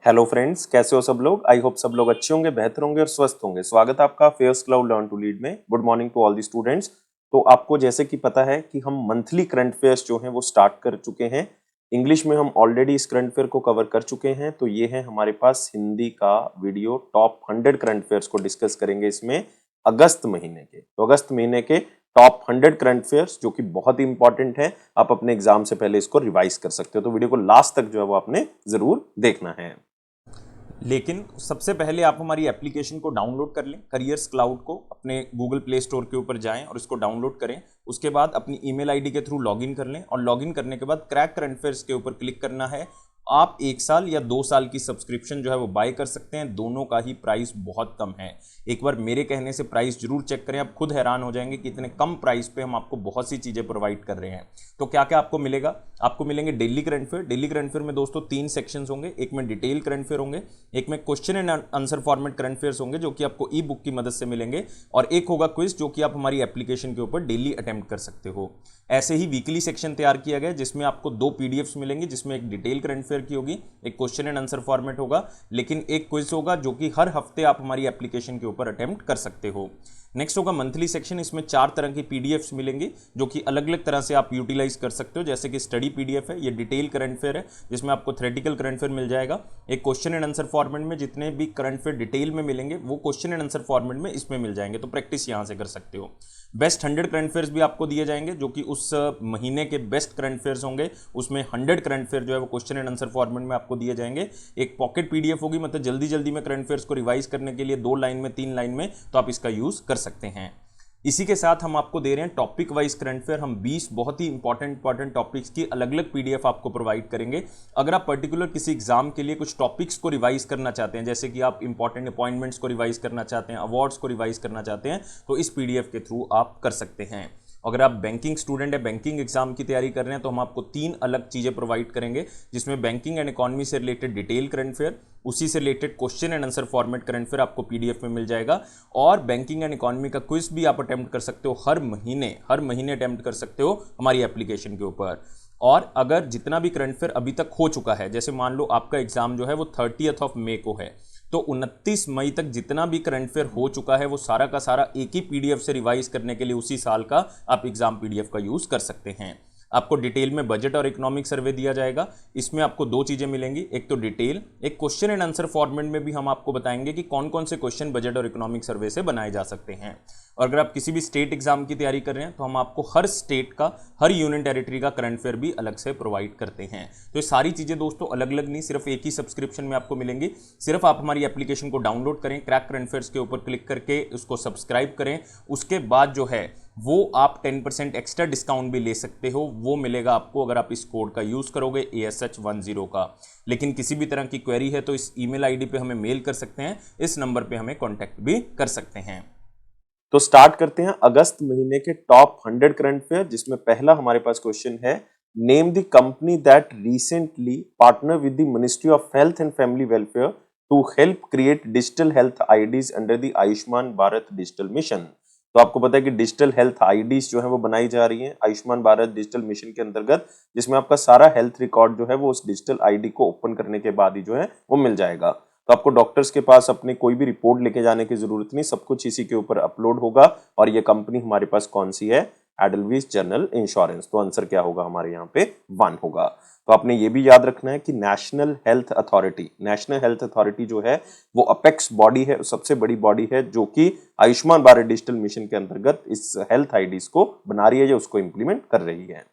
Hello friends, कैसे हो सब लोग। आई होप सब लोग अच्छे होंगे, बेहतर होंगे और स्वस्थ होंगे। स्वागत है आपका fairs cloud learn to lead में। Good morning to all the students. तो आपको जैसे कि पता है कि हम मंथली करंट अफेयर्स जो हैं वो स्टार्ट कर चुके हैं। इंग्लिश में हम ऑलरेडी इस करंट अफेयर को कवर कर चुके हैं। तो ये है हमारे पास हिंदी का वीडियो, टॉप 100 करंट अफेयर्स को डिस्कस करेंगे इसमें अगस्त महीने के। तो अगस्त महीने के टॉप 100 करंट अफेयर्स जो कि बहुत ही इंपॉर्टेंट है, आप अपने एग्जाम से पहले इसको रिवाइज कर सकते हो। तो वीडियो को लास्ट तक जो है वो आपने जरूर देखना है। लेकिन सबसे पहले आप हमारी एप्लीकेशन को डाउनलोड कर लें, करियर्स क्लाउड को अपने गूगल प्ले स्टोर के ऊपर जाएं और इसको डाउनलोड करें। उसके बाद अपनी ईमेल आईडी के थ्रू लॉगिन कर लें और लॉगिन करने के बाद क्रैक करंट अफेयर्स के ऊपर क्लिक करना है। आप 1 साल या 2 साल की सब्सक्रिप्शन जो है वो बाय कर सकते हैं। दोनों का ही प्राइस बहुत कम है। एक बार मेरे कहने से प्राइस जरूर चेक करें, आप खुद हैरान हो जाएंगे कि इतने कम प्राइस पे हम आपको बहुत सी चीजें प्रोवाइड कर रहे हैं। तो क्या क्या आपको मिलेगा? आपको मिलेंगे daily current affair. Daily current affair में दोस्तों 3 सेक्शंस होंगे। एक में डिटेल करंट अफेयर होंगे, एक में question and answer format current affairs होंगे जो कि आपको ई बुक की मदद से मिलेंगे, और एक होगा क्विज जो कि आप हमारी एप्लीकेशन के ऊपर डेली अटेम्प्ट कर सकते हो। ऐसे ही वीकली सेक्शन तैयार किया गया जिसमें आपको 2 पीडीएफ्स मिलेंगी, जिसमें एक डिटेल करंट अफेयर की होगी, एक क्वेश्चन एंड आंसर फॉर्मेट होगा, लेकिन एक क्विज होगा जो कि हर हफ्ते आप हमारी एप्लीकेशन के ऊपर अटेम्प्ट कर सकते हो। नेक्स्ट होगा मंथली सेक्शन। इसमें 4 तरह की पीडीएफ्स मिलेंगी जो कि अलग अलग तरह से आप यूटिलाइज कर सकते हो। जैसे कि स्टडी पीडीएफ है, ये डिटेल करंट अफेयर है जिसमें आपको थ्योरेटिकल करंट अफेयर मिल जाएगा। एक क्वेश्चन एंड आंसर फॉर्मेट में जितने भी करंट अफेयर डिटेल में मिलेंगे वो क्वेश्चन एंड आंसर फॉर्मेट में इसमें मिल जाएंगे, तो प्रैक्टिस यहां से कर सकते हो। बेस्ट 100 करंट अफेयर्स भी आपको दिए जाएंगे जो कि उस महीने के बेस्ट करंट अफेयर्स होंगे। उसमें 100 करंट अफेयर जो है वो क्वेश्चन एंड आंसर फॉर्मेट में आपको दिए जाएंगे। एक पॉकेट पीडीएफ होगी, मतलब जल्दी जल्दी में करंट अफेयर्स को रिवाइज करने के लिए 2 लाइन में 3 लाइन में, तो आप इसका यूज कर सकते हैं। इसी के साथ हम आपको दे रहे हैं टॉपिक वाइज करंट अफेयर। हम 20 बहुत ही इंपॉर्टेंट टॉपिक्स की अलग अलग पीडीएफ आपको प्रोवाइड करेंगे। अगर आप पर्टिकुलर किसी एग्जाम के लिए कुछ टॉपिक्स को रिवाइज करना चाहते हैं, जैसे कि आप इंपॉर्टेंट अपॉइंटमेंट्स को रिवाइज करना चाहते हैं, अवार्ड्स को रिवाइज करना चाहते हैं, तो इस पीडीएफ के थ्रू आप कर सकते हैं। अगर आप बैंकिंग स्टूडेंट है, बैंकिंग एग्जाम की तैयारी कर रहे हैं, तो हम आपको 3 अलग चीजें प्रोवाइड करेंगे जिसमें बैंकिंग एंड इकोनॉमी से रिलेटेड डिटेल करंट अफेयर, उसी से related question and answer format current affair आपको पीडीएफ में मिल जाएगा, और बैंकिंग एंड इकोनॉमी का क्विज भी आप अटेम्प्ट कर सकते हो। हर महीने अटेम्प्ट कर सकते हो हमारी एप्लीकेशन के ऊपर। और अगर जितना भी करंट अफेयर अभी तक हो चुका है, जैसे मान लो आपका एग्जाम जो है वो 30th ऑफ मे को है, तो 29 मई तक जितना भी करंट अफेयर हो चुका है वो सारा का सारा एक ही पीडीएफ से रिवाइज करने के लिए उसी साल का आप एग्जाम पीडीएफ का यूज कर सकते हैं। आपको डिटेल में बजट और इकोनॉमिक सर्वे दिया जाएगा। इसमें आपको 2 चीजें मिलेंगी, एक तो डिटेल, एक क्वेश्चन एंड आंसर फॉर्मेट में भी हम आपको बताएंगे कि कौन कौन से क्वेश्चन बजट और इकोनॉमिक सर्वे से बनाए जा सकते हैं। और अगर आप किसी भी स्टेट एग्जाम की तैयारी कर रहे हैं तो हम आपको हर स्टेट का, हर यूनियन टेरिटरी का करंट अफेयर भी अलग से प्रोवाइड करते हैं। तो ये सारी चीजें दोस्तों अलग अलग नहीं, सिर्फ एक ही सब्सक्रिप्शन में आपको मिलेंगी। सिर्फ आप हमारी एप्लीकेशन को डाउनलोड करें, क्रैक करंट अफेयर्स के ऊपर क्लिक करके उसको सब्सक्राइब करें। उसके बाद जो है वो आप 10% एक्स्ट्रा डिस्काउंट भी ले सकते हो। वो मिलेगा आपको अगर आप इस कोड का यूज करोगे ASH10 का। लेकिन किसी भी तरह की क्वेरी है तो इस ईमेल आईडी पे हमें मेल कर सकते हैं, इस नंबर पे हमें कांटेक्ट भी कर सकते हैं। तो स्टार्ट करते हैं अगस्त महीने के टॉप 100 करंट अफेयर, जिसमें पहला हमारे पास क्वेश्चन है, name the company that recently partner with the ministry of health and family welfare to help create digital health IDs under the Ayushman Bharat digital mission. तो आपको पता है कि डिजिटल हेल्थ आईडीज जो है वो बनाई जा रही है आयुष्मान भारत डिजिटल मिशन के अंतर्गत, जिसमें आपका सारा हेल्थ रिकॉर्ड जो है वो उस डिजिटल आईडी को ओपन करने के बाद ही जो है वो मिल जाएगा। तो आपको डॉक्टर्स के पास अपनी कोई भी रिपोर्ट लेके जाने की जरूरत नहीं, सब कुछ इसी के ऊपर अपलोड होगा। और ये कंपनी हमारे पास कौन सी है? एडलवीस जनरल इंश्योरेंस। तो आंसर क्या होगा हमारे यहाँ पे? 1 होगा। तो आपने ये भी याद रखना है कि नेशनल हेल्थ अथॉरिटी जो है वो अपेक्स बॉडी है, सबसे बड़ी बॉडी है जो कि आयुष्मान भारत डिजिटल मिशन के अंतर्गत इस हेल्थ आईडीज को बना रही है या उसको इंप्लीमेंट कर रही है।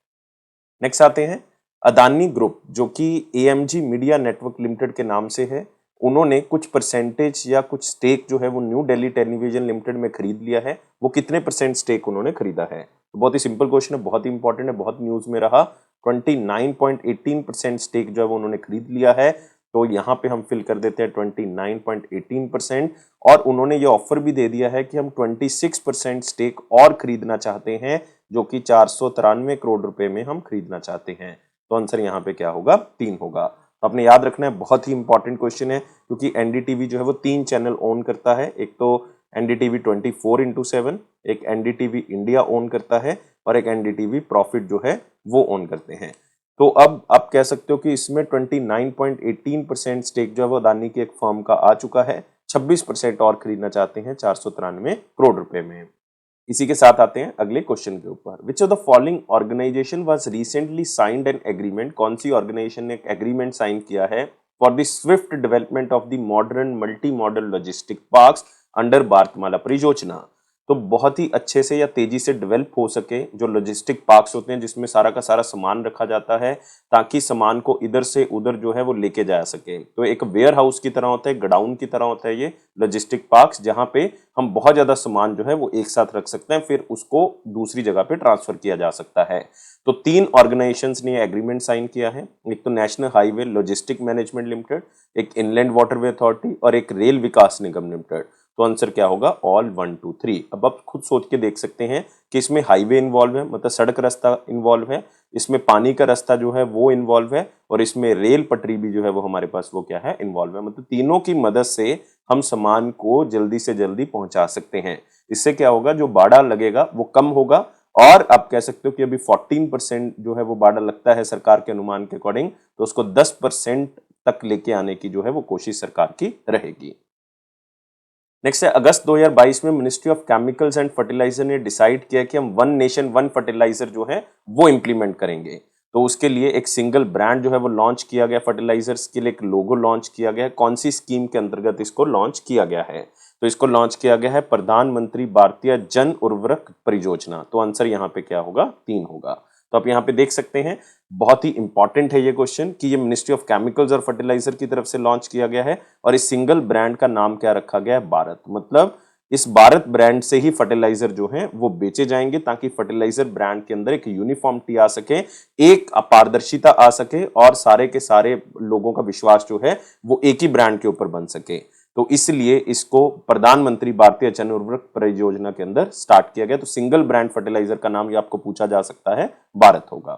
नेक्स्ट आते हैं अदानी ग्रुप, जो कि AMG मीडिया नेटवर्क लिमिटेड के नाम से है। उन्होंने कुछ परसेंटेज या कुछ स्टेक जो है वो न्यू दिल्ली टेलीविजन लिमिटेड में खरीद लिया है। वो कितने % स्टेक उन्होंने खरीदा है? तो बहुत ही सिंपल क्वेश्चन है, बहुत ही इंपॉर्टेंट है, बहुत न्यूज में रहा। 29.18% स्टेक जो है वो उन्होंने खरीद लिया है। तो यहाँ पे हम फिल कर देते हैं 29.18%। और उन्होंने ये ऑफर भी दे दिया है कि हम 26% स्टेक और खरीदना चाहते हैं, जो कि 493 करोड़ रुपए में हम खरीदना चाहते हैं। तो आंसर यहाँ पे क्या होगा? 3 होगा। तो आपने याद रखना है, बहुत ही इंपॉर्टेंट क्वेश्चन है, क्योंकि NDTV जो है वो 3 चैनल ओन करता है। एक तो NDTV 24/7, एक NDTV इंडिया ओन करता है, और एक NDTV प्रॉफिट जो है वो ओन करते हैं। तो अब आप कह सकते हो कि इसमें 29.18% स्टेक जो है वो अदानी की एक फर्म का आ चुका है। 26% और खरीदना चाहते हैं 493 करोड़ रुपए में। इसी के साथ आते हैं अगले क्वेश्चन के ऊपर। Which of the following organization was recently signed an agreement, कौन सी ऑर्गेनाइजेशन ने एक एग्रीमेंट साइन किया है for the swift development of the modern multi modal logistic parks under Bharatmala Pariyojana. तो बहुत ही अच्छे से या तेजी से डेवलप हो सके जो लॉजिस्टिक पार्क्स होते हैं जिसमें सारा का सारा सामान रखा जाता है ताकि सामान को इधर से उधर जो है वो लेके जा सके। तो एक वेयर हाउस की तरह होता है, गोडाउन की तरह होता है ये लॉजिस्टिक पार्क्स, जहां पे हम बहुत ज्यादा सामान जो है वो एक साथ रख सकते हैं, फिर उसको दूसरी जगह पे ट्रांसफर किया जा सकता है। तो 3 ऑर्गेनाइजेशंस ने एग्रीमेंट साइन किया है। एक तो national highway logistic management limited, एक इनलैंड वाटरवे अथॉरिटी और एक रेल विकास निगम लिमिटेड। तो आंसर क्या होगा? ऑल 1 2 3। अब आप खुद सोच के देख सकते हैं कि इसमें हाईवे इन्वॉल्व है, मतलब सड़क रास्ता इन्वॉल्व है, इसमें पानी का रास्ता जो है वो इन्वॉल्व है, और इसमें रेल पटरी भी जो है वो हमारे पास वो क्या है? इन्वॉल्व है। मतलब तीनों की मदद से हम सामान को जल्दी से जल्दी पहुंचा सकते हैं। इससे क्या होगा? जो भाड़ा लगेगा वो कम होगा, और आप कह सकते हो कि अभी 14% जो है वो भाड़ा लगता है सरकार के अनुमान के अकॉर्डिंग, तो उसको 10% तक लेके आने की जो है वो कोशिश सरकार की रहेगी। नेक्स्ट है, अगस्त 2022 में ministry of chemicals and fertilizer ने डिसाइड किया कि हम वन नेशन वन फर्टिलाइजर जो है वो इंप्लीमेंट करेंगे। तो उसके लिए एक सिंगल ब्रांड जो है वो लॉन्च किया गया, फर्टिलाइजर्स के लिए एक लोगो लॉन्च किया गया है। कौन सी स्कीम के अंतर्गत इसको लॉन्च किया गया है? तो इसको लॉन्च किया गया है प्रधानमंत्री भारतीय जन उर्वरक परियोजना। तो आंसर यहाँ पे क्या होगा? 3 होगा। तो आप यहाँ पे देख सकते हैं, बहुत ही इंपॉर्टेंट है ये क्वेश्चन कि ये मिनिस्ट्री ऑफ केमिकल्स और फर्टिलाइजर की तरफ से लॉन्च किया गया है, और इस सिंगल ब्रांड का नाम क्या रखा गया है? भारत। मतलब इस भारत ब्रांड से ही फर्टिलाइजर जो है वो बेचे जाएंगे, ताकि फर्टिलाइजर ब्रांड के अंदर एक यूनिफॉर्मिटी आ सके, एक अपारदर्शिता आ सके, और सारे के सारे लोगों का विश्वास जो है वो एक ही ब्रांड के ऊपर बन सके। तो इसलिए इसको प्रधानमंत्री भारतीय जन उर्वरक परियोजना के अंदर स्टार्ट किया गया। तो सिंगल ब्रांड फर्टिलाइजर का नाम ये आपको पूछा जा सकता है, भारत होगा।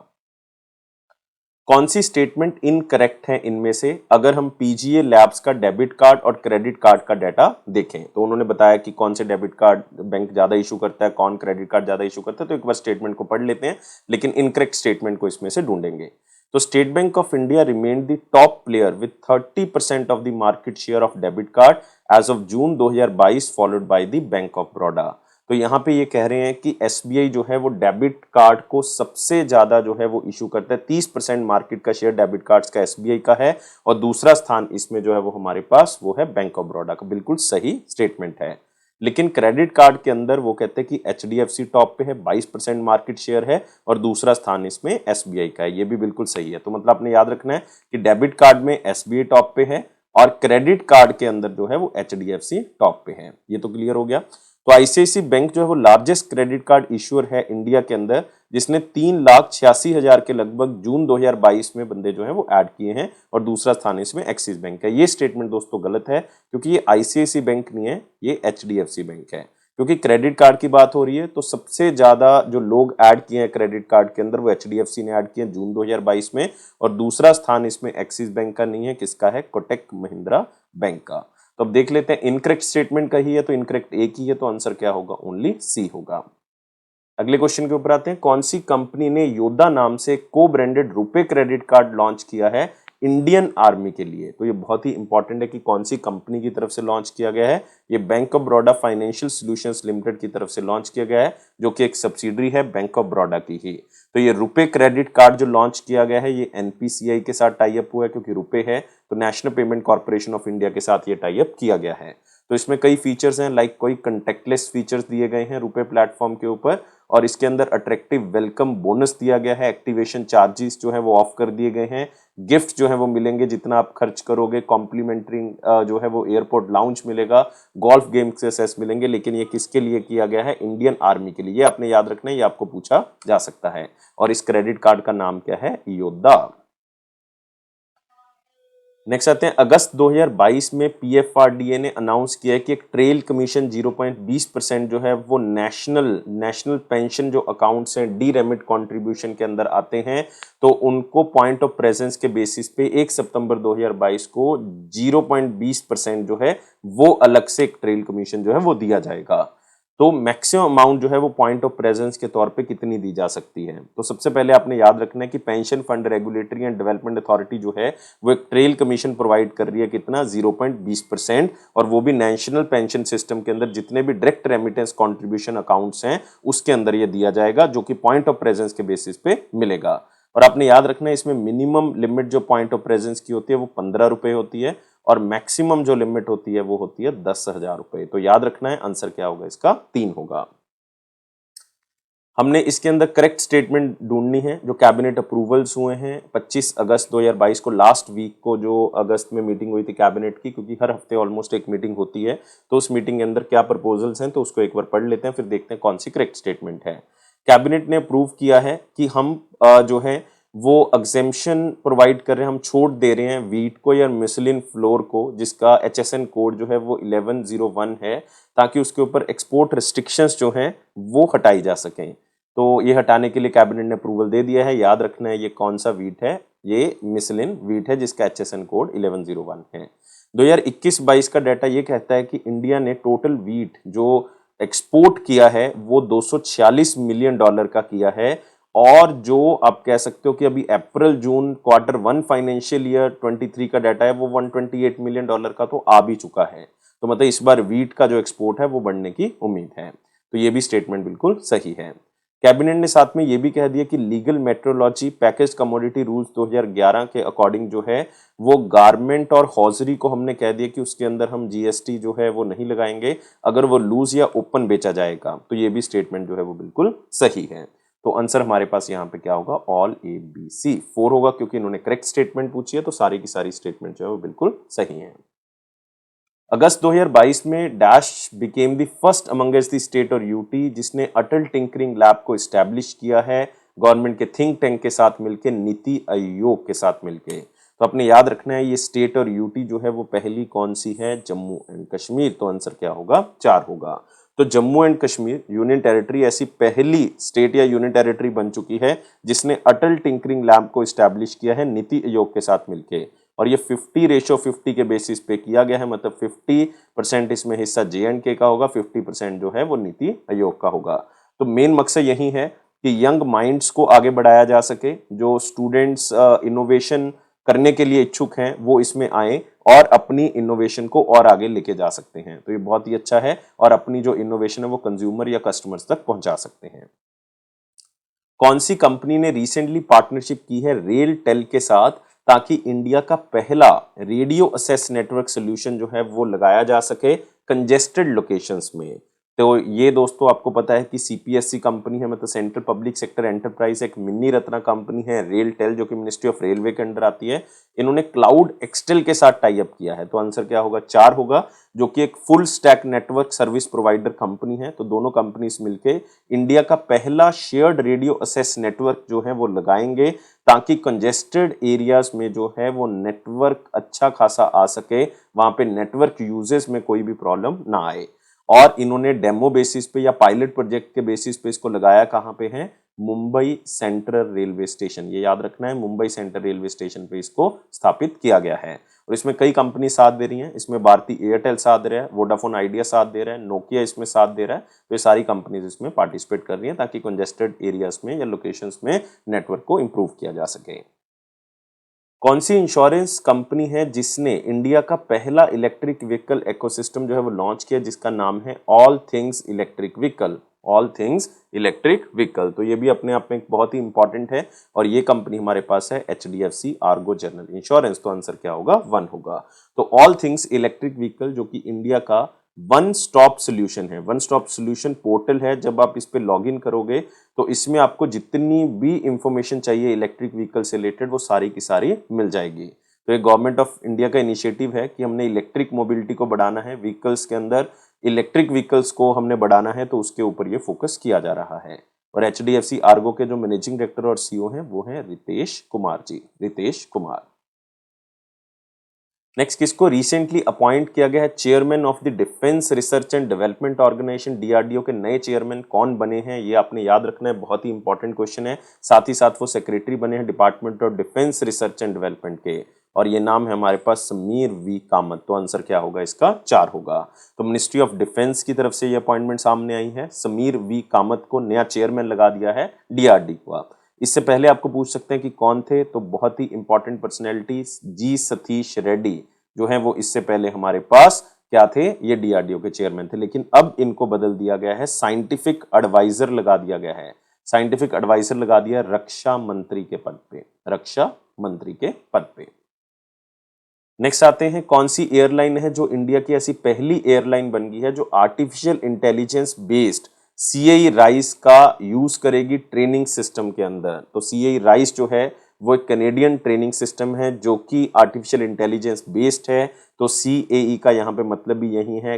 कौन सी स्टेटमेंट इनकरेक्ट है इनमें से? अगर हम पीजीए लैब्स का डेबिट कार्ड और क्रेडिट कार्ड का डाटा देखें, तो उन्होंने बताया कि कौन से डेबिट कार्ड बैंक ज्यादा इशू करता है, कौन क्रेडिट कार्ड ज्यादा इशू करता है। तो एक बार स्टेटमेंट को पढ़ लेते हैं, लेकिन इनकरेक्ट स्टेटमेंट को इसमें से ढूंढेंगे। तो state bank of India remained the top player with 30% of the market share of debit card as of June 2022, followed by the bank of Baroda. तो यहाँ पे ये कह रहे हैं कि एसबीआई जो है वो डेबिट कार्ड को सबसे ज्यादा जो है वो इशू करता है। 30% मार्केट का शेयर डेबिट कार्ड्स का एसबीआई का है, और दूसरा स्थान इसमें जो है वो हमारे पास वो है बैंक ऑफ बड़ौदा का। बिल्कुल सही स्टेटमेंट है। लेकिन क्रेडिट कार्ड के अंदर वो कहते हैं कि एचडीएफसी टॉप पे है, 22% मार्केट शेयर है, और दूसरा स्थान इसमें एसबीआई का है। ये भी बिल्कुल सही है। तो मतलब आपने याद रखना है कि डेबिट कार्ड में एसबीआई टॉप पे है, और क्रेडिट कार्ड के अंदर जो है वो एचडीएफसी टॉप पे है। ये तो क्लियर हो गया। तो आईसीआईसी बैंक जो है वो लार्जेस्ट क्रेडिट कार्ड इश्यूअर है इंडिया के अंदर, जिसने 3,86,000 के लगभग जून 2022 में बंदे जो है वो ऐड किए हैं, और दूसरा स्थान इसमें एक्सिस बैंक है। ये स्टेटमेंट दोस्तों गलत है, क्योंकि ये आईसीआईसी बैंक नहीं है, ये एचडीएफसी बैंक है। क्योंकि क्रेडिट कार्ड की बात हो रही है, तो सबसे ज्यादा जो लोग ऐड किए हैं क्रेडिट कार्ड के अंदर वो एचडीएफसी ने ऐड किए हैं जून 2022 में, और दूसरा स्थान इसमें एक्सिस बैंक का नहीं है, किसका है? कोटक महिंद्रा बैंक का। तो अब देख लेते हैं, इनकरेक्ट स्टेटमेंट का ही है, तो इनकरेक्ट एक ही है, तो आंसर क्या होगा? ओनली सी होगा। अगले क्वेश्चन के ऊपर आते हैं। कौन सी कंपनी ने योद्धा नाम से को ब्रांडेड रुपए क्रेडिट कार्ड लॉन्च किया है इंडियन आर्मी के लिए? तो ये बहुत ही इंपॉर्टेंट है कि कौन सी कंपनी की तरफ से लॉन्च किया गया है। ये bank of Baroda financial solutions limited की तरफ से लॉन्च किया गया है, जो कि एक सब्सिडरी है बैंक ऑफ बड़ौदा की ही। तो ये रुपए क्रेडिट कार्ड जो लॉन्च किया गया है, ये एनपीसीआई के साथ टाई अप हुआ है, क्योंकि रुपए है तो national payment corporation of India के साथ ये टाई अप किया गया है। तो इसमें कई फीचर्स हैं, लाइक कोई कंटेक्टलेस फीचर्स दिए गए हैं रुपए प्लेटफॉर्म के ऊपर, और इसके अंदर अट्रैक्टिव वेलकम बोनस दिया गया है, एक्टिवेशन चार्जेस जो है वो ऑफ कर दिए गए हैं, गिफ्ट जो है वो मिलेंगे जितना आप खर्च करोगे, कॉम्प्लीमेंट्री जो है वो एयरपोर्ट लाउंज मिलेगा, गोल्फ गेम के एक्सेस मिलेंगे। लेकिन ये किसके लिए किया गया है? इंडियन आर्मी के लिए। ये आपने याद रखना है, ये आपको पूछा जा सकता है। और इस क्रेडिट कार्ड का नाम क्या है? योद्धा। नेक्स्ट आते हैं, अगस्त 2022 में पीएफआरडीए ने अनाउंस किया है कि एक ट्रेल कमीशन 0.20% जो है वो नेशनल पेंशन जो अकाउंट्स हैं डी रेमिट कॉन्ट्रीब्यूशन के अंदर आते हैं, तो उनको पॉइंट ऑफ प्रेजेंस के बेसिस पे 1 सितंबर 2022 को 0.20% जो है वो अलग से एक ट्रेल कमीशन जो है वो दिया जाएगा। तो मैक्सिमम अमाउंट जो है वो पॉइंट ऑफ प्रेजेंस के तौर पे कितनी दी जा सकती है। तो सबसे पहले आपने याद रखना है कि pension fund regulatory and development authority जो है वो एक ट्रेल कमीशन प्रोवाइड कर रही है, कितना 0.20%, और वो भी नेशनल पेंशन सिस्टम के अंदर जितने भी डायरेक्ट रेमिटेंस कंट्रीब्यूशन अकाउंट्स हैं उसके अंदर ये दिया जाएगा, जो कि पॉइंट ऑफ प्रेजेंस के बेसिस पे मिलेगा। और आपने याद रखना है इसमें मिनिमम लिमिट जो पॉइंट ऑफ प्रेजेंस की होती है वो 15 रुपए होती है, और मैक्सिमम जो लिमिट होती है वो होती है 10,000 रुपए। तो याद रखना है आंसर क्या होगा इसका, 3 होगा। हमने इसके अंदर करेक्ट स्टेटमेंट ढूंढनी है। जो कैबिनेट अप्रूवल्स हुए हैं 25 अगस्त 2022 को, लास्ट वीक को जो अगस्त में मीटिंग हुई थी कैबिनेट की, क्योंकि हर हफ्ते ऑलमोस्ट एक मीटिंग होती है, तो उस मीटिंग के अंदर क्या प्रपोजल्स हैं तो उसको एक बार पढ़ लेते हैं, फिर देखते हैं कौन सी करेक्ट स्टेटमेंट है। कैबिनेट ने अप्रूव किया है कि हम जो है वो एग्जेम्पशन प्रोवाइड कर रहे हैं, हम छूट दे रहे हैं वीट को या मिसलिन फ्लोर को, जिसका HSN कोड जो है वो 1101 है, ताकि उसके ऊपर एक्सपोर्ट रिस्ट्रिक्शंस जो हैं वो हटाई जा सकें। तो ये हटाने के लिए कैबिनेट ने अप्रूवल दे दिया है। याद रखना है ये कौन सा वीट है, ये मिसलिन वीट है जिसका HSN कोड 1101 है। 2021-22 का डाटा ये कहता है कि इंडिया ने टोटल वीट जो एक्सपोर्ट किया है वो $246 मिलियन का किया है, और जो आप कह सकते हो कि अभी अप्रैल जून Q1 फाइनेंशियल ईयर 23 का डाटा है वो $128 मिलियन का तो आ भी चुका है। तो मतलब इस बार वीट का जो एक्सपोर्ट है वो बढ़ने की उम्मीद है। तो ये भी स्टेटमेंट बिल्कुल सही है। कैबिनेट ने साथ में ये भी कह दिया कि legal metrology package commodity rules 2011 के अकॉर्डिंग जो है वो गारमेंट और हॉजरी को हमने कह दिया कि उसके अंदर हम GST जो है वो नहीं लगाएंगे अगर वो लूज या ओपन बेचा जाएगा। तो ये भी स्टेटमेंट जो है वो बिल्कुल सही है। तो आंसर हमारे पास यहाँ पे क्या होगा, ऑल ABC 4 होगा, क्योंकि इन्होंने करेक्ट स्टेटमेंट पूछी है, तो सारी की सारी स्टेटमेंट जो है वो बिल्कुल सही है। अगस्त 2022 में dash became the first amongst the state और यूटी जिसने अटल टिंकरिंग लैब को इस्टेब्लिश किया है गवर्नमेंट के थिंक टैंक के साथ मिलके, नीति आयोग के साथ मिलके। तो अपने याद रखना है ये स्टेट और यूटी जो है वो पहली कौन सी है, जम्मू एंड कश्मीर। तो आंसर क्या होगा, 4 होगा। तो Jammu and Kashmir union territory ऐसी पहली स्टेट या यूनियन टेरिटरी बन चुकी है जिसने अटल टिंकरिंग लैब को इस्टेब्लिश किया है नीति आयोग के साथ मिलके, और ये 50:50 के बेसिस पे किया गया है, मतलब 50% इसमें हिस्सा J&K का होगा, 50% जो है वो नीति आयोग का होगा। तो मेन मकसद यही है कि यंग माइंड्स को आगे बढ़ाया जा सके, जो स्टूडेंट्स इनोवेशन करने के लिए इच्छुक हैं वो इसमें आए और अपनी इनोवेशन को और आगे लेके जा सकते हैं। तो ये बहुत ही अच्छा है, और अपनी जो इनोवेशन है वो कंज्यूमर या कस्टमर्स तक पहुंचा सकते हैं। कौन सी कंपनी ने रिसेंटली पार्टनरशिप की है रेल टेल के साथ, ताकि इंडिया का पहला रेडियो असेस नेटवर्क सोल्यूशन जो है वो लगाया जा सके कंजेस्टेड लोकेशंस में। तो ये दोस्तों आपको पता है कि CPSC कंपनी है, मतलब सेंट्रल पब्लिक सेक्टर एंटरप्राइज, एक मिनी रत्ना कंपनी है रेल टेल जो कि मिनिस्ट्री ऑफ रेलवे के अंडर आती है। इन्होंने क्लाउड एक्सटेल के साथ टाई अप किया है। तो आंसर क्या होगा, 4 होगा, जो कि एक full stack network service provider company है। तो दोनों कंपनीज मिलके इंडिया का पहला शेयर्ड रेडियो असेस नेटवर्क जो है वो लगाएंगे, ताकि कंजेस्टेड एरियाज में जो है वो नेटवर्क अच्छा खासा आ सके, वहां पे नेटवर्क यूजेस में कोई भी प्रॉब्लम ना आए। और इन्होंने डेमो बेसिस पे या पायलट प्रोजेक्ट के बेसिस पे इसको लगाया कहाँ पे है, मुंबई सेंट्रल रेलवे स्टेशन। ये याद रखना है, मुंबई सेंट्रल रेलवे स्टेशन पे इसको स्थापित किया गया है। और इसमें कई कंपनी साथ दे रही हैं, इसमें भारती एयरटेल साथ दे रहा है, वोडाफोन आइडिया साथ दे रहा है, नोकिया इसमें साथ दे रहा है। तो ये सारी कंपनीज इसमें पार्टिसिपेट कर रही हैं ताकि कंजेस्टेड एरियाज में या लोकेशंस में नेटवर्क को इंप्रूव किया जा सके। कौन सी इंश्योरेंस कंपनी है जिसने इंडिया का पहला इलेक्ट्रिक व्हीकल इकोसिस्टम जो है वो लॉन्च किया, जिसका नाम है all things electric vehicle, all things electric vehicle. तो ये भी अपने आप में एक बहुत ही इंपॉर्टेंट है, और ये कंपनी हमारे पास है HDFC आर्गो जनरल इंश्योरेंस। तो आंसर क्या होगा, 1 होगा। तो ऑल थिंग्स इलेक्ट्रिक व्हीकल जो कि इंडिया का वन स्टॉप सोल्यूशन है, वन स्टॉप सोल्यूशन पोर्टल है। जब आप इस पे लॉग इन करोगे तो इसमें आपको जितनी भी इंफॉर्मेशन चाहिए इलेक्ट्रिक व्हीकल से रिलेटेड वो सारी की सारी मिल जाएगी। तो ये गवर्नमेंट ऑफ इंडिया का इनिशिएटिव है कि हमने इलेक्ट्रिक मोबिलिटी को बढ़ाना है, व्हीकल्स के अंदर इलेक्ट्रिक व्हीकल्स को हमने बढ़ाना है, तो उसके ऊपर ये फोकस किया जा रहा है। और HDFC आर्गो के जो मैनेजिंग डायरेक्टर और CEO हैं वो हैं रितेश कुमार जी, रितेश कुमार। नेक्स्ट, किसको रिसेंटली अपॉइंट किया गया है chairman of the defence research and development organization, DRDO के नए चेयरमैन कौन बने हैं, ये आपने याद रखना है, बहुत ही इंपॉर्टेंट क्वेश्चन है। साथ ही साथ वो सेक्रेटरी बने हैं department of defence research and development के, और ये नाम है हमारे पास समीर वी कामत। तो आंसर क्या होगा इसका? 4 होगा। तो मिनिस्ट्री ऑफ डिफेंस की तरफ से ये अपॉइंटमेंट सामने आई है, समीर वी कामत को नया चेयरमैन लगा दिया है डीआरडीओ। इससे पहले आपको पूछ सकते हैं कि कौन थे, तो बहुत ही इंपॉर्टेंट पर्सनैलिटी जी सतीश रेड्डी जो है वो इससे पहले हमारे पास क्या थे, ये डीआरडीओ के चेयरमैन थे, लेकिन अब इनको बदल दिया गया है, साइंटिफिक एडवाइजर लगा दिया गया है, साइंटिफिक एडवाइजर लगा दिया रक्षा मंत्री के पद पे, रक्षा मंत्री के पद पे। नेक्स्ट आते हैं, कौन सी एयरलाइन है जो इंडिया की ऐसी पहली एयरलाइन बन गई है जो artificial intelligence based CI rice का यूज करेगी ट्रेनिंग सिस्टम के अंदर। तो सीआई राइस जो है वो एक कनेडियन ट्रेनिंग सिस्टम है जो कि आर्टिफिशियल इंटेलिजेंस बेस्ड है। तो सीएई का यहाँ पे मतलब भी यही है,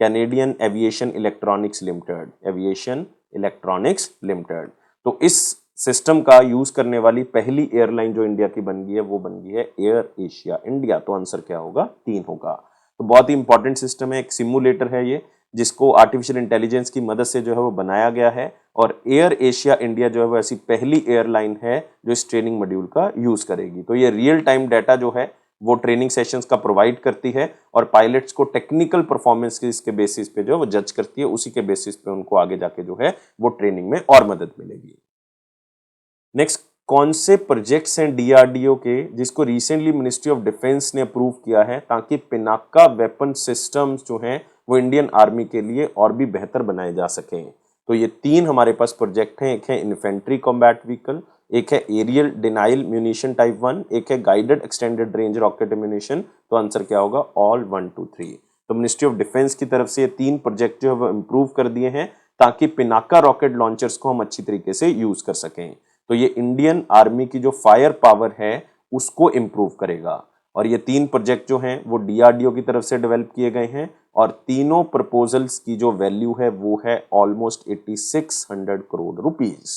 Canadian aviation electronics limited, aviation electronics limited. तो इस सिस्टम का यूज करने वाली पहली एयरलाइन जो इंडिया की बन गई है वो बन गई है एयर एशिया इंडिया। तो आंसर क्या होगा? 3 होगा। तो बहुत ही इंपॉर्टेंट सिस्टम है, एक सिमुलेटर है ये जिसको आर्टिफिशियल इंटेलिजेंस की मदद से जो है वो बनाया गया है, और एयर एशिया इंडिया जो है वो ऐसी पहली एयरलाइन है जो इस ट्रेनिंग मॉड्यूल का यूज करेगी। तो ये रियल टाइम डाटा जो है वो ट्रेनिंग सेशंस का प्रोवाइड करती है और पायलट्स को टेक्निकल परफॉर्मेंस के बेसिस पे जो है वो जज करती है, उसी के बेसिस पे उनको आगे जाके जो है वो ट्रेनिंग में और मदद मिलेगी। नेक्स्ट, कौन से प्रोजेक्ट्स हैं डीआरडीओ के जिसको रिसेंटली मिनिस्ट्री ऑफ डिफेंस ने अप्रूव किया है ताकि पिनाका वेपन सिस्टम्स जो हैं वो इंडियन आर्मी के लिए और भी बेहतर बनाए जा सकें? तो ये 3 हमारे पास प्रोजेक्ट हैं, एक है इन्फेंट्री कॉम्बैट व्हीकल, एक है एरियल डिनाइल म्यूनिशन टाइप 1, एक है guided extended range rocket ammunition. तो आंसर क्या होगा? ऑल 1 2 3। तो मिनिस्ट्री ऑफ डिफेंस की तरफ से ये 3 प्रोजेक्ट जो है वो इम्प्रूव कर दिए हैं ताकि पिनाका रॉकेट लॉन्चर्स को हम अच्छी तरीके से यूज कर सकें। तो ये इंडियन आर्मी की जो फायर पावर है उसको इम्प्रूव करेगा, और ये 3 प्रोजेक्ट जो हैं वो डीआरडीओ की तरफ से डेवलप किए गए हैं, और तीनों प्रपोजल्स की जो वैल्यू है वो है ऑलमोस्ट 8600 करोड़ रुपीस।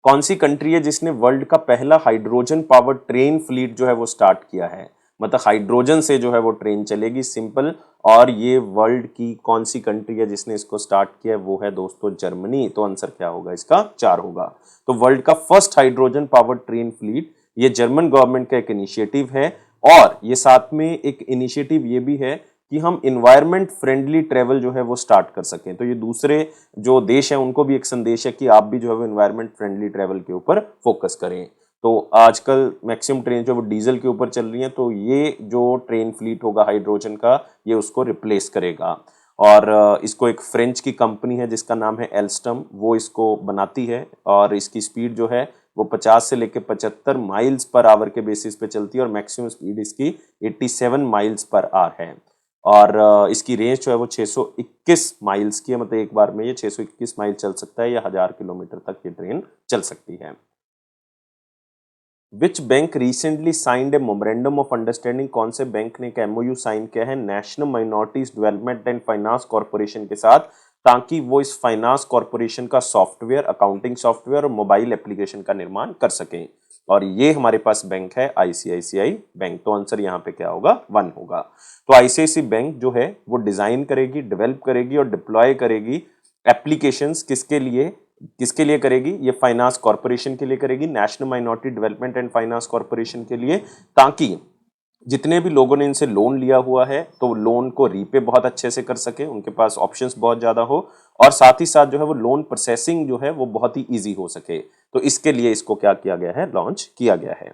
कौन सी कंट्री है जिसने वर्ल्ड का पहला हाइड्रोजन पावर ट्रेन फ्लीट जो है वो स्टार्ट किया है? मतलब हाइड्रोजन से जो है वो ट्रेन चलेगी, सिंपल। और ये वर्ल्ड की कौन सी कंट्री है जिसने इसको स्टार्ट किया है? वो है दोस्तों जर्मनी। तो आंसर क्या होगा इसका? 4 होगा। तो वर्ल्ड का first hydrogen power train fleet ये जर्मन गवर्नमेंट का एक इनिशिएटिव है, और ये साथ में एक इनिशिएटिव ये भी है कि हम इन्वायरमेंट फ्रेंडली ट्रेवल जो है वो स्टार्ट कर सकें। तो ये दूसरे जो देश हैं उनको भी एक संदेश है कि आप भी जो है वो इन्वायरमेंट फ्रेंडली ट्रेवल के ऊपर फोकस करें। तो आजकल मैक्सिमम ट्रेन जो वो डीजल के ऊपर चल रही हैं, तो ये जो ट्रेन फ्लीट होगा हाइड्रोजन का ये उसको रिप्लेस करेगा। और इसको एक फ्रेंच की कंपनी है जिसका नाम है एल्स्टम, वो इसको बनाती है, और इसकी स्पीड जो है वो 50 से लेकर 75 माइल्स पर आवर के बेसिस पे चलती है, और मैक्सिमम स्पीड इसकी 87 माइल्स पर आवर है। और इसकी रेंज जो है वो 621 माइल्स की है, मतलब एक बार में ये 621 माइल चल सकता है या 1000 किलोमीटर तक ये ट्रेन चल सकती है। Which bank recently signed A memorandum of understanding? कौन से बैंक ने एक एमओयू साइन किया है national minorities development and finance corporation के साथ, ताकि वो इस फाइनेंस कॉर्पोरेशन का सॉफ्टवेयर, अकाउंटिंग सॉफ्टवेयर और मोबाइल एप्लीकेशन का निर्माण कर सकें। और ये हमारे पास बैंक है आईसीआईसीआई बैंक। तो आंसर यहाँ पे क्या होगा? 1 होगा। तो आईसीआईसीआई बैंक जो है वो डिजाइन करेगी, डेवलप करेगी और डिप्लॉय करेगी एप्लीकेशंस। किसके लिए करेगी? ये फाइनेंस कॉर्पोरेशन के लिए करेगी, national minority development and finance corporation के लिए, ताकि जितने भी लोगों ने इनसे लोन लिया हुआ है तो लोन को रीपे बहुत अच्छे से कर सके, उनके पास ऑप्शंस बहुत ज्यादा हो, और साथ ही साथ जो है वो लोन प्रोसेसिंग जो है वो बहुत ही इजी हो सके। तो इसके लिए इसको क्या किया गया है? लॉन्च किया गया है।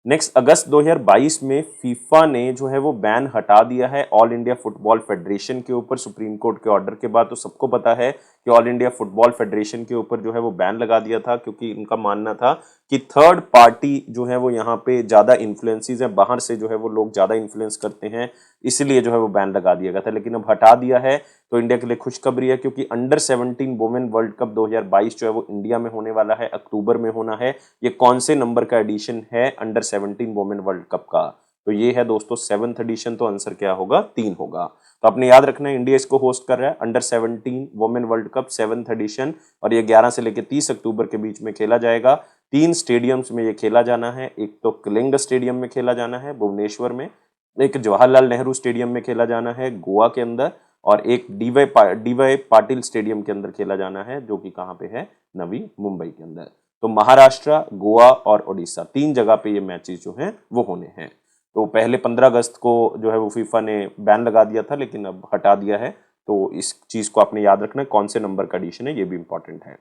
नेक्स्ट, अगस्त 2022 में फीफा ने जो है वो बैन हटा दिया है ऑल इंडिया फुटबॉल फेडरेशन के ऊपर सुप्रीम कोर्ट के ऑर्डर के बाद। तो सबको पता है कि ऑल इंडिया फुटबॉल फेडरेशन के ऊपर जो है वो बैन लगा दिया था, क्योंकि इनका मानना था कि थर्ड पार्टी जो है वो यहाँ पे ज्यादा इन्फ्लुएंसेस है, बाहर से जो है वो लोग ज्यादा इन्फ्लुएंस करते हैं, इसलिए जो है वो बैन लगा दिया गया था। लेकिन अब हटा दिया है, तो इंडिया के लिए खुशखबरी है, क्योंकि अंडर 17 वुमेन वर्ल्ड कप 2022 जो है वो इंडिया में होने वाला है, अक्टूबर में होना है। ये कौन से नंबर का एडिशन है अंडर 17 वुमेन वर्ल्ड कप का? तो ये है दोस्तों 7th एडिशन। तो आंसर क्या होगा? 3 होगा। तो आपने याद रखना है इंडिया इसको होस्ट कर रहा है, under 17 women world cup 7th edition, और ये 11 से लेकर 30 अक्टूबर के बीच में खेला जाएगा। 3 स्टेडियम्स में ये खेला जाना है, एक तो कलिंग स्टेडियम में खेला जाना है भुवनेश्वर में, एक जवाहरलाल नेहरू स्टेडियम में खेला जाना है गोवा के अंदर, और एक डीवाई पाटिल स्टेडियम के अंदर खेला जाना है, जो कि कहाँ पे है? नवी मुंबई के अंदर। तो महाराष्ट्र, गोवा और ओडिशा 3 जगह पे ये मैचेस जो हैं वो होने हैं। तो पहले 15 अगस्त को जो है वो फीफा ने बैन लगा दिया था, लेकिन अब हटा दिया है। तो इस चीज को आपने याद रखना है, कौन से नंबर का एडिशन है ये भी इंपॉर्टेंट है।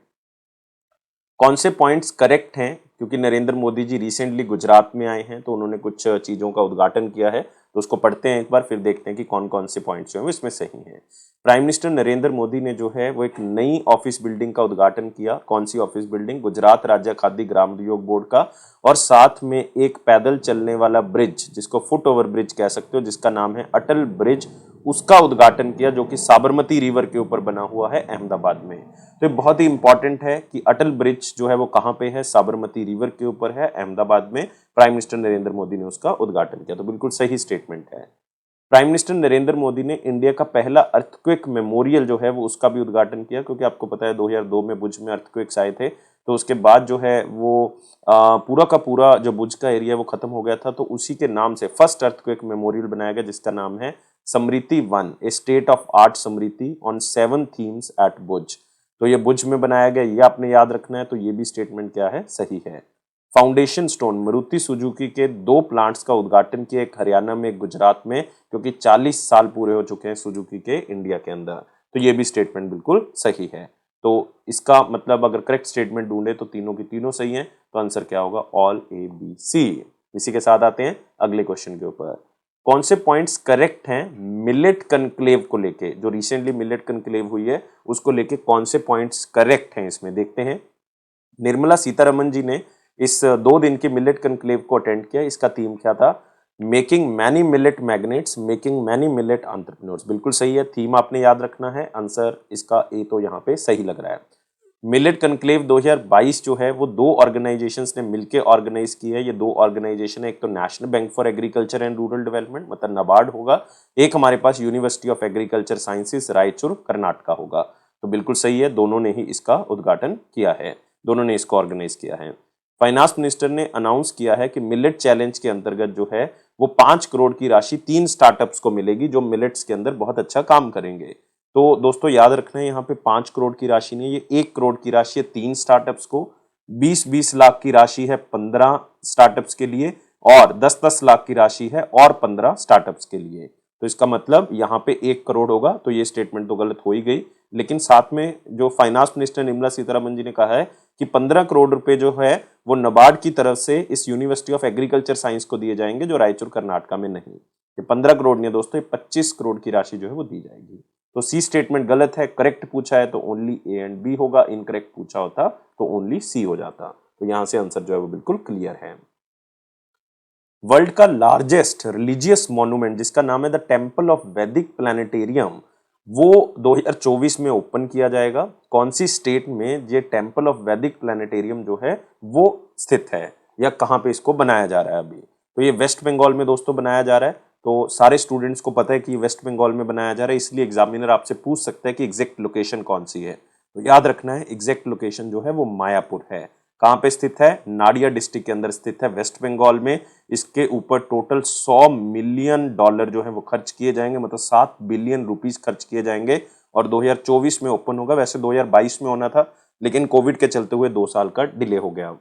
कौन से पॉइंट्स करेक्ट हैं, क्योंकि नरेंद्र मोदी जी रिसेंटली गुजरात में आए हैं तो उन्होंने कुछ चीज़ों का उद्घाटन किया है, तो उसको पढ़ते हैं एक बार, फिर देखते हैं कि कौन कौन से पॉइंट्स जो हैं वो इसमें सही हैं। प्राइम मिनिस्टर नरेंद्र मोदी ने जो है वो एक नई ऑफिस बिल्डिंग का उद्घाटन किया। कौन सी ऑफिस बिल्डिंग? गुजरात राज्य खादी ग्राम उद्योग बोर्ड का। और साथ में एक पैदल चलने वाला ब्रिज, जिसको फुट ओवर ब्रिज कह सकते हो, जिसका नाम है अटल ब्रिज, उसका उद्घाटन किया, जो कि साबरमती रिवर के ऊपर बना हुआ है अहमदाबाद में। तो ये बहुत ही इंपॉर्टेंट है कि अटल ब्रिज जो है वो कहाँ पे है? साबरमती रिवर के ऊपर है अहमदाबाद में। प्राइम मिनिस्टर नरेंद्र मोदी ने उसका उद्घाटन किया, तो बिल्कुल सही स्टेटमेंट है। प्राइम मिनिस्टर नरेंद्र मोदी ने इंडिया का पहला अर्थक्वेक मेमोरियल जो है वो उसका भी उद्घाटन किया, क्योंकि आपको पता है 2002 में भुज में अर्थक्वेक्स आए थे, तो उसके बाद जो है वो पूरा का पूरा जो भुज का एरिया वो खत्म हो गया था, तो उसी के नाम से फर्स्ट अर्थक्वेक मेमोरियल बनाया गया, जिसका नाम है Smriti 1, a state of art Smriti on 7 themes at Bhuj. तो ये भुज में बनाया गया, ये आपने याद रखना है। तो ये भी स्टेटमेंट क्या है? सही है। फाउंडेशन स्टोन मारुति सुजुकी के 2 प्लांट्स का उद्घाटन किया, एक हरियाणा में एक गुजरात में, क्योंकि 40 साल पूरे हो चुके हैं सुजुकी के इंडिया के अंदर। तो ये भी स्टेटमेंट बिल्कुल सही है। तो इसका मतलब अगर करेक्ट स्टेटमेंट ढूंढे तो तीनों की तीनों सही हैं, तो आंसर क्या होगा? All A B C. इसी के साथ आते हैं अगले क्वेश्चन के ऊपर। कौन से पॉइंट्स करेक्ट हैं मिलेट कनक्लेव को लेके? जो रिसेंटली मिलेट कनक्लेव हुई है उसको लेके कौन से पॉइंट्स करेक्ट हैं इसमें, देखते हैं। निर्मला सीतारमन जी ने इस 2 दिन के मिलेट कनक्लेव को अटेंड किया। इसका थीम क्या था? Making many millet magnets, making many millet entrepreneurs. बिल्कुल सही है, थीम आपने याद रखना है। आंसर इसका ए तो यहाँ पे सही लग रहा है। मिलेट कनक्लेव 2022 जो है वो 2 ऑर्गेनाइजेशंस ने मिलकर ऑर्गेनाइज की है। ये 2 ऑर्गेनाइजेशन है, एक तो national bank for agriculture and rural development मतलब नाबार्ड होगा, एक हमारे पास university of agriculture sciences Raichur Karnataka होगा। तो बिल्कुल सही है, दोनों ने ही इसका उद्घाटन किया है, दोनों ने इसको ऑर्गेनाइज किया है। फाइनेंस मिनिस्टर ने अनाउंस किया है कि मिलेट चैलेंज के अंतर्गत जो है वो 5 करोड़ की राशि 3 स्टार्टअप्स को मिलेगी जो मिलेट्स के अंदर बहुत अच्छा काम करेंगे। तो दोस्तों याद रखना है, यहाँ पे 5 करोड़ की राशि नहीं, ये 1 करोड़ की राशि है 3 स्टार्टअप्स को, 20-20 लाख की राशि है 15 स्टार्टअप्स के लिए, और 10-10 लाख की राशि है और 15 स्टार्टअप्स के लिए। तो इसका मतलब यहाँ पे 1 करोड़ होगा, तो ये स्टेटमेंट तो गलत हो ही गई। लेकिन साथ में जो फाइनेंस मिनिस्टर निर्मला सीतारमन जी ने कहा है कि 15 करोड़ रुपए जो है वो नाबार्ड की तरफ से इस यूनिवर्सिटी ऑफ एग्रीकल्चर साइंस को दिए जाएंगे, जो रायचूर कर्नाटका में नहीं। ये 15 करोड़ नहीं दोस्तों, 25 करोड़ की राशि जो है वो दी जाएगी। तो सी स्टेटमेंट गलत है। करेक्ट पूछा है तो ओनली ए एंड बी होगा, इनकरेक्ट पूछा होता तो ओनली सी हो जाता। तो यहां से आंसर जो है वो बिल्कुल क्लियर है। वर्ल्ड का लार्जेस्ट रिलीजियस मॉन्यूमेंट जिसका नाम है द टेम्पल ऑफ वैदिक प्लानिटेरियम, वो 2024 में ओपन किया जाएगा। कौन सी स्टेट में ये टेम्पल ऑफ वैदिक प्लानिटेरियम जो है वो स्थित है, या कहां पे इसको बनाया जा रहा है अभी? तो ये वेस्ट बंगाल में दोस्तों बनाया जा रहा है। तो सारे स्टूडेंट्स को पता है कि वेस्ट बंगाल में बनाया जा रहा है, इसलिए एग्जामिनर आपसे पूछ सकता है कि एग्जैक्ट लोकेशन कौन सी है। तो याद रखना है, एग्जैक्ट लोकेशन जो है वो मायापुर है। कहाँ पे स्थित है? नाडिया डिस्ट्रिक्ट के अंदर स्थित है, वेस्ट बंगाल में। इसके ऊपर टोटल $100 मिलियन जो है वो खर्च किए जाएंगे, मतलब 7 बिलियन रुपीस खर्च किए जाएंगे, और 2024 में ओपन होगा। वैसे 2022 में होना था, लेकिन कोविड के चलते हुए 2 साल का डिले हो गया।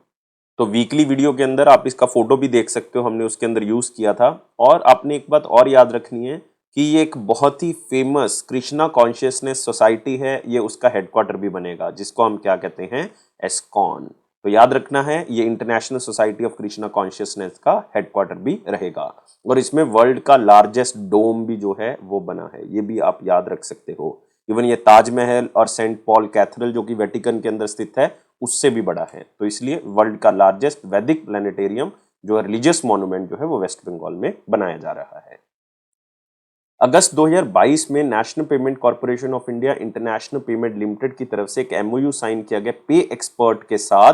तो वीकली वीडियो के अंदर आप इसका फोटो भी देख सकते हो, हमने उसके अंदर यूज किया था। और आपने एक बात और याद रखनी है कि ये एक बहुत ही फेमस कृष्णा कॉन्शियसनेस सोसाइटी है, ये उसका हेडक्वार्टर भी बनेगा, जिसको हम क्या कहते हैं? एस्कॉन। तो याद रखना है, ये international society of Krishna consciousness का हेडक्वार्टर भी रहेगा। और इसमें वर्ल्ड का लार्जेस्ट डोम भी जो है वो बना है, ये भी आप याद रख सकते हो। इवन ये ताजमहल और सेंट पॉल कैथेड्रल जो कि वेटिकन के अंदर स्थित है उससे भी बड़ा है। तो इसलिए वर्ल्ड का लार्जेस्ट वैदिक प्लानिटेरियम जो रिलीजियस मॉन्यूमेंट जो है वो वेस्ट बंगाल में बनाया जा रहा है। अगस्त 2022 में national payment corporation of India international payment limited की तरफ से एक एमओयू साइन किया गया पे एक्सपर्ट के साथ,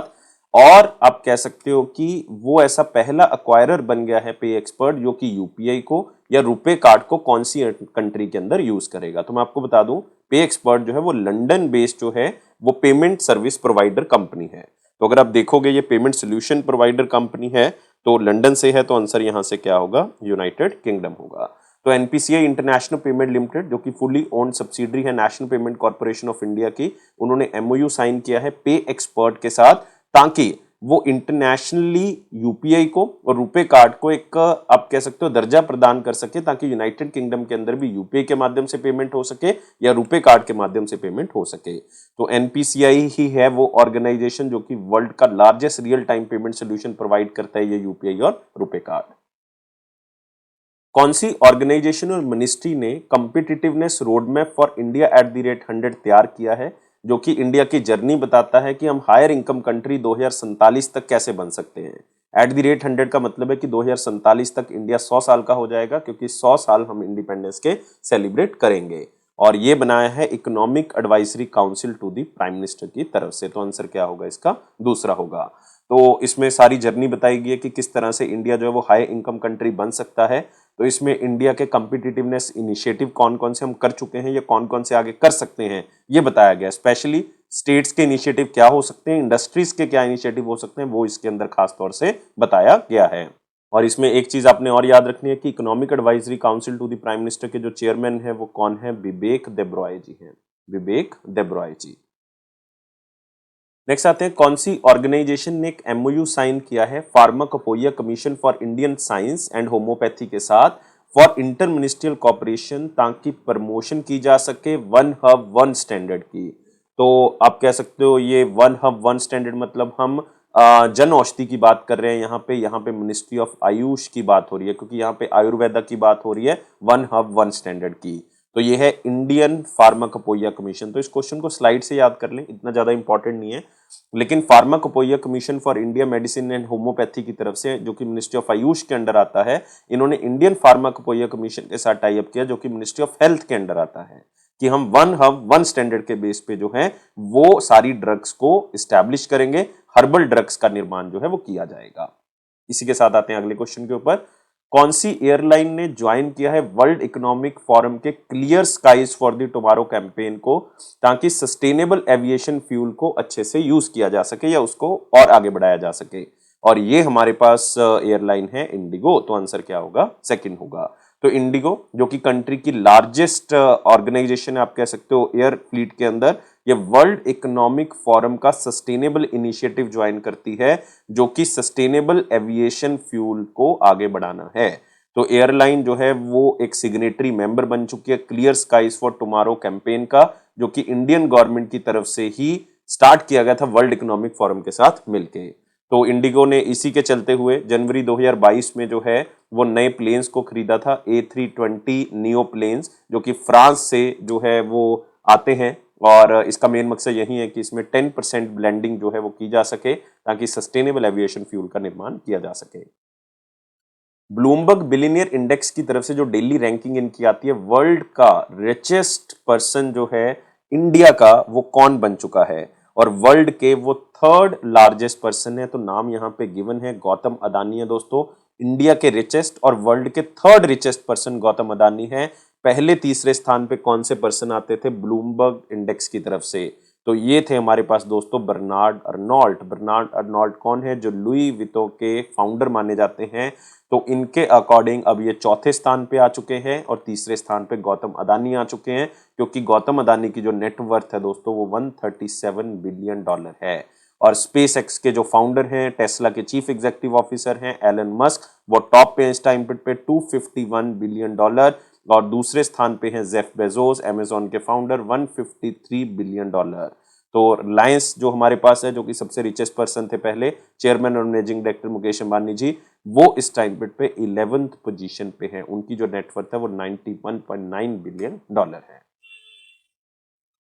और आप कह सकते हो कि वो ऐसा पहला अक्वायरर बन गया है पे एक्सपर्ट जो कि यूपीआई को या रुपे कार्ड को कौन सी कंट्री के अंदर यूज करेगा। तो मैं आपको बता दूं, पे एक्सपर्ट जो है वो लंदन बेस्ड जो है वो पेमेंट सर्विस प्रोवाइडर कंपनी है। तो अगर आप देखोगे ये पेमेंट सोल्यूशन प्रोवाइडर कंपनी है तो लंदन से है, तो आंसर यहां से क्या होगा? यूनाइटेड किंगडम होगा। तो एनपीसीआई इंटरनेशनल पेमेंट लिमिटेड जो कि फुली ओन्ड सब्सिडरी है national payment corporation of India की, उन्होंने एमओयू साइन किया है पे एक्सपर्ट के साथ, ताकि वो इंटरनेशनली यूपीआई को और रुपे कार्ड को एक आप कह सकते हो दर्जा प्रदान कर सके, ताकि यूनाइटेड किंगडम के अंदर भी यूपीआई के माध्यम से पेमेंट हो सके या रुपे कार्ड के माध्यम से पेमेंट हो सके। तो एनपीसीआई ही है वो ऑर्गेनाइजेशन जो कि वर्ल्ड का largest real time payment solution provide करता है, ये यूपीआई और रुपे कार्ड। कौन सी ऑर्गेनाइजेशन और मिनिस्ट्री ने competitiveness road map for India @100 तैयार किया है, जो कि इंडिया की जर्नी बताता है कि हम हायर इनकम कंट्री 2047 तक कैसे बन सकते हैं। @100 का मतलब है कि 2047 तक इंडिया 100 साल का हो जाएगा, क्योंकि 100 साल हम इंडिपेंडेंस के सेलिब्रेट करेंगे। और ये बनाया है economic advisory council to the prime minister की तरफ से। तो आंसर क्या होगा इसका? दूसरा होगा। तो इसमें सारी जर्नी बताई गई है कि किस तरह से इंडिया जो है वो हाई इनकम कंट्री बन सकता है। तो इसमें इंडिया के कॉम्पिटिटिवनेस इनिशिएटिव कौन कौन से हम कर चुके हैं या कौन कौन से आगे कर सकते हैं, ये बताया गया। स्पेशली स्टेट्स के इनिशिएटिव क्या हो सकते हैं, इंडस्ट्रीज के क्या इनिशिएटिव हो सकते हैं, वो इसके अंदर खास तौर से बताया गया है। और इसमें एक चीज आपने और याद रखनी है कि economic advisory council to the prime minister के जो चेयरमैन है वो कौन है? बिबेक देब्रॉय जी हैं, बिबेक देब्रॉय जी। नेक्स्ट आते हैं, कौन सी ऑर्गेनाइजेशन ने एक एमओयू साइन किया है pharmacopoeia commission for Indian science and homoeopathy के साथ फॉर इंटर मिनिस्ट्रियल कॉपरेशन, ताकि प्रमोशन की जा सके वन हब वन स्टैंडर्ड की। तो आप कह सकते हो ये वन हब वन स्टैंडर्ड मतलब हम जन औषधि की बात कर रहे हैं यहाँ पे मिनिस्ट्री ऑफ आयुष की बात हो रही है, क्योंकि यहाँ पे आयुर्वेदा की बात हो रही है वन हब वन स्टैंडर्ड की। तो ये है इंडियन फार्माकोपोइया कमीशन। तो इस क्वेश्चन को स्लाइड से याद कर लें, इतना ज्यादा इंपॉर्टेंट नहीं है। लेकिन pharmacopoeia commission for India medicine and homoeopathy की तरफ से, जो कि मिनिस्ट्री ऑफ आयुष के अंडर आता है, इन्होंने इंडियन फार्माकोपोइया कमीशन के साथ टाई अप किया, जो कि मिनिस्ट्री ऑफ हेल्थ के अंडर आता है, कि हम वन हब वन स्टैंडर्ड के बेस पे जो है वो सारी ड्रग्स को इस्टेब्लिश करेंगे, हर्बल ड्रग्स का निर्माण जो है वो किया जाएगा। इसी के साथ आते हैं अगले क्वेश्चन के ऊपर। कौन सी एयरलाइन ने ज्वाइन किया है वर्ल्ड इकोनॉमिक फोरम के clear skies for the tomorrow campaign को, ताकि सस्टेनेबल एविएशन फ्यूल को अच्छे से यूज किया जा सके या उसको और आगे बढ़ाया जा सके? और ये हमारे पास एयरलाइन है इंडिगो। तो आंसर क्या होगा? सेकंड होगा। तो इंडिगो जो कि कंट्री की लार्जेस्ट ऑर्गेनाइजेशन है, आप कह सकते हो एयर फ्लीट के अंदर, ये वर्ल्ड इकोनॉमिक फोरम का सस्टेनेबल इनिशिएटिव ज्वाइन करती है, जो कि सस्टेनेबल एविएशन फ्यूल को आगे बढ़ाना है। तो एयरलाइन जो है वो एक सिग्नेटरी मेंबर बन चुकी है clear skies for tomorrow campaign का, जो कि इंडियन गवर्नमेंट की तरफ से ही स्टार्ट किया गया था वर्ल्ड इकोनॉमिक फोरम के साथ मिलके। तो इंडिगो ने इसी के चलते हुए जनवरी 2022 में जो है वो नए प्लेन्स को खरीदा था, A320 नियो प्लेन्स, जो कि फ्रांस से जो है वो आते हैं। और इसका मेन मकसद यही है कि इसमें 10% ब्लेंडिंग जो है वो की जा सके, ताकि सस्टेनेबल एविएशन फ्यूल का निर्माण किया जा सके। ब्लूमबर्ग बिलियनियर इंडेक्स की तरफ से जो डेली रैंकिंग इनकी आती है, वर्ल्ड का रिचेस्ट पर्सन जो है इंडिया का वो कौन बन चुका है, और वर्ल्ड के वो थर्ड लार्जेस्ट पर्सन है। तो नाम यहाँ पे गिवन है, गौतम अदानी है दोस्तों। इंडिया के रिचेस्ट और वर्ल्ड के third richest person Gautam Adani है। पहले तीसरे स्थान पे कौन से पर्सन आते थे ब्लूमबर्ग इंडेक्स की तरफ से? तो ये थे हमारे पास दोस्तों बर्नार्ड अर्नॉल्ट। बर्नार्ड अर्नॉल्ट कौन है? जो लुई वितो के फाउंडर माने जाते हैं। तो इनके अकॉर्डिंग अब ये चौथे स्थान पे आ चुके हैं और तीसरे स्थान पे गौतम अदानी आ चुके हैं, क्योंकि गौतम अदानी की जो नेटवर्थ है दोस्तों वो $137 बिलियन है। और स्पेस एक्स के जो फाउंडर हैं, टेस्ला के चीफ एग्जीक्यूटिव ऑफिसर हैं एलन मस्क, वो टॉप पे इस टाइम पे $251 बिलियन। और दूसरे स्थान पे हैं जेफ बेजोस, अमेजॉन के फाउंडर, $153 बिलियन। तो रिलायंस जो हमारे पास है, जो कि सबसे रिचेस्ट पर्सन थे पहले, चेयरमैन और मैनेजिंग डायरेक्टर मुकेश अंबानी जी, वो इस टाइम पे 11th पोजीशन पे है। उनकी जो नेटवर्थ है वो $91.9 बिलियन है।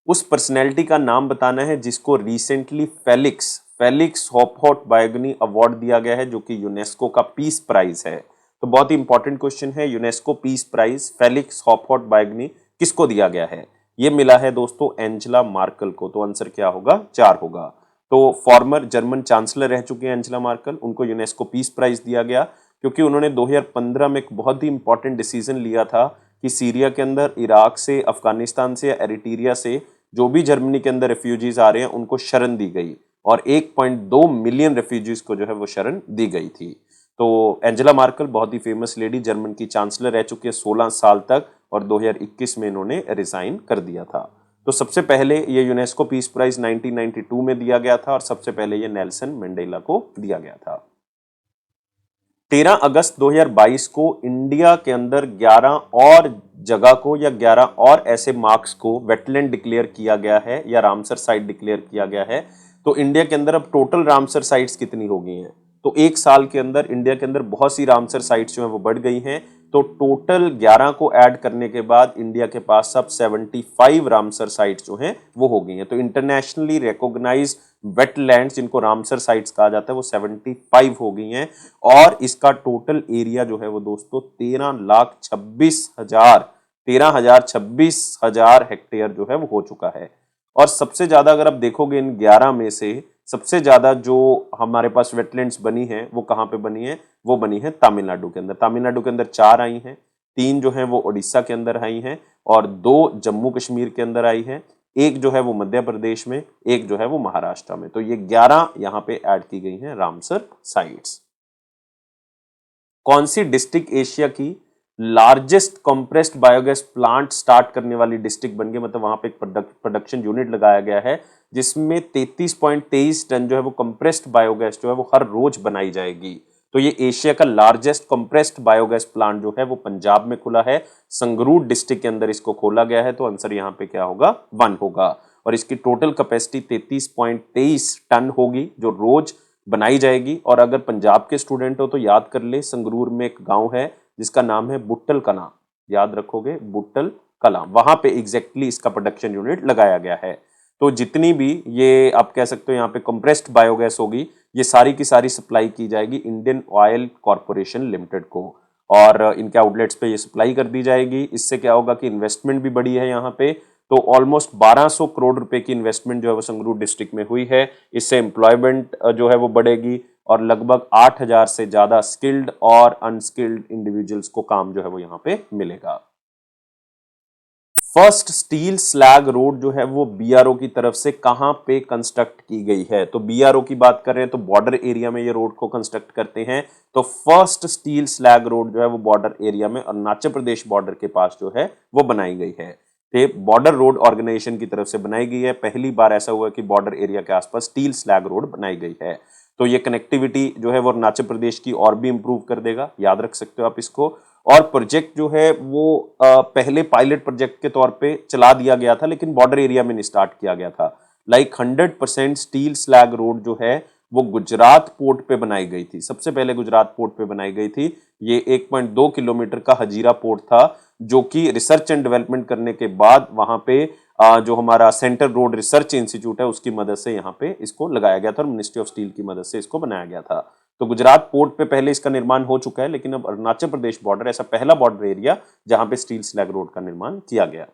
उस पर्सनैलिटी का नाम बताना है जिसको रिसेंटली फेलिक्स हॉपहॉट बायोगनी अवार्ड दिया गया है, जो कि यूनेस्को का पीस प्राइज है। तो बहुत ही इंपॉर्टेंट क्वेश्चन है, यूनेस्को पीस प्राइज फेलिक्स हॉपहॉट बायोगनी किसको दिया गया है? ये मिला है दोस्तों एंजेला मार्कल को। तो आंसर क्या होगा? 4 होगा। तो फॉर्मर जर्मन चांसलर रह चुके हैं एंजेला मार्कल, उनको यूनेस्को पीस प्राइज दिया गया क्योंकि उन्होंने 2015 में एक बहुत ही इंपॉर्टेंट डिसीजन लिया था कि सीरिया के अंदर, इराक से, अफगानिस्तान से या एरिट्रिया से जो भी जर्मनी के अंदर रेफ्यूजीज आ रहे हैं उनको शरण दी गई, और 1.2 मिलियन रेफ्यूजीज को जो है वो शरण दी गई थी। तो एंजेला मार्कल बहुत ही फेमस लेडी, जर्मन की चांसलर रह चुकी है 16 साल तक, और 2021 में इन्होंने रिजाइन कर दिया था। तो सबसे पहले ये यूनेस्को पीस प्राइज 1992 में दिया गया था और सबसे पहले ये नेल्सन मंडेला को दिया गया था। 13 अगस्त 2022 को इंडिया के अंदर 11 और जगह को या 11 और ऐसे मार्क्स को वेटलैंड डिक्लेयर किया गया है या रामसर साइट डिक्लेयर किया गया है। तो इंडिया के अंदर अब टोटल रामसर साइट्स कितनी हो गई हैं? तो एक साल के अंदर इंडिया के अंदर बहुत सी रामसर साइट्स जो है वो बढ़ गई हैं। तो टोटल 11 को ऐड करने के बाद इंडिया के पास अब 75 रामसर साइट्स जो हैं वो हो गई हैं। तो इंटरनेशनली रिकॉग्नाइज्ड वेटलैंड्स जिनको रामसर साइट्स कहा जाता है वो 75 हो गई हैं और इसका टोटल एरिया जो है वो दोस्तों 13,26,000 हेक्टेयर जो है वो हो चुका है। और सबसे ज्यादा अगर आप देखोगे इन 11 में से सबसे ज्यादा जो हमारे पास वेटलैंड्स बनी है वो कहाँ पे बनी है? वो बनी है तमिलनाडु के अंदर। तमिलनाडु के अंदर 4 आई हैं, 3 जो है वो उड़ीसा के अंदर आई हैं और 2 जम्मू कश्मीर के अंदर आई हैं, एक जो है वो मध्य प्रदेश में, एक जो है वो महाराष्ट्र में। तो ये 11 यहाँ पे ऐड की गई हैं रामसर साइट्स। कौन सी डिस्ट्रिक्ट एशिया की largest compressed biogas plant start करने वाली डिस्ट्रिक्ट बन गई? मतलब वहां पे एक प्रोडक्शन यूनिट लगाया गया है जिसमें 33.23 टन जो है वो कंप्रेस्ड बायोगैस जो है वो हर रोज बनाई जाएगी। तो ये एशिया का लार्जेस्ट कंप्रेस्ड बायोगैस प्लांट जो है वो पंजाब में खुला है, संगरूर डिस्ट्रिक्ट के अंदर इसको खोला गया है। तो आंसर यहाँ पे क्या होगा? 1 होगा। और इसकी टोटल कैपेसिटी 33.23 टन होगी जो रोज बनाई जाएगी। और अगर पंजाब के स्टूडेंट हो तो याद कर ले, संगरूर में एक गांव है जिसका नाम है बुट्टल कला, याद रखोगे बुट्टल कला, वहां पे एग्जैक्टली इसका प्रोडक्शन यूनिट लगाया गया है। तो जितनी भी ये आप कह सकते हो यहाँ पे कंप्रेस्ड बायोगैस होगी ये सारी की सारी सप्लाई की जाएगी इंडियन ऑयल कॉर्पोरेशन लिमिटेड को और इनके आउटलेट्स पे ये सप्लाई कर दी जाएगी। इससे क्या होगा कि इन्वेस्टमेंट भी बढ़ी है यहाँ पे। तो ऑलमोस्ट 1200 करोड़ रुपए की इन्वेस्टमेंट जो है वो संगरूर डिस्ट्रिक्ट में हुई है। इससे एम्प्लॉयमेंट जो है वो बढ़ेगी और लगभग 8000 से ज्यादा स्किल्ड और अनस्किल्ड इंडिविजुअल्स को काम जो है वो यहाँ पे मिलेगा। फर्स्ट स्टील स्लैग रोड जो है वो बीआरओ की तरफ से कहां पे कंस्ट्रक्ट की गई है? तो बीआरओ की बात करें तो बॉर्डर एरिया में ये रोड को कंस्ट्रक्ट करते हैं। तो फर्स्ट स्टील स्लैग रोड जो है वो बॉर्डर एरिया में अरुणाचल प्रदेश बॉर्डर के पास जो है वो बनाई गई है। ये बॉर्डर रोड ऑर्गेनाइजेशन की तरफ से बनाई गई है। पहली बार ऐसा हुआ कि बॉर्डर एरिया के आसपास स्टील स्लैग रोड बनाई गई है। तो ये कनेक्टिविटी जो है वो अरुणाचल प्रदेश की और भी इंप्रूव कर देगा, याद रख सकते हो आप इसको। और प्रोजेक्ट जो है वो पहले पायलट प्रोजेक्ट के तौर पे चला दिया गया था लेकिन बॉर्डर एरिया में नहीं स्टार्ट किया गया था। 100% स्टील स्लैग रोड जो है वो गुजरात पोर्ट पे बनाई गई थी, सबसे पहले गुजरात पोर्ट पे बनाई गई थी। ये 1.2 किलोमीटर का हजीरा पोर्ट था जो कि रिसर्च एंड डेवलपमेंट करने के बाद वहां पे जो हमारा सेंट्रल रोड रिसर्च इंस्टीट्यूट है उसकी मदद से यहाँ पे इसको लगाया गया था और मिनिस्ट्री ऑफ स्टील की मदद से इसको बनाया गया था। तो गुजरात पोर्ट पे पहले इसका निर्माण हो चुका है लेकिन अब अरुणाचल प्रदेश बॉर्डर ऐसा पहला बॉर्डर एरिया जहां पे स्टील स्लैग रोड का निर्माण किया गया।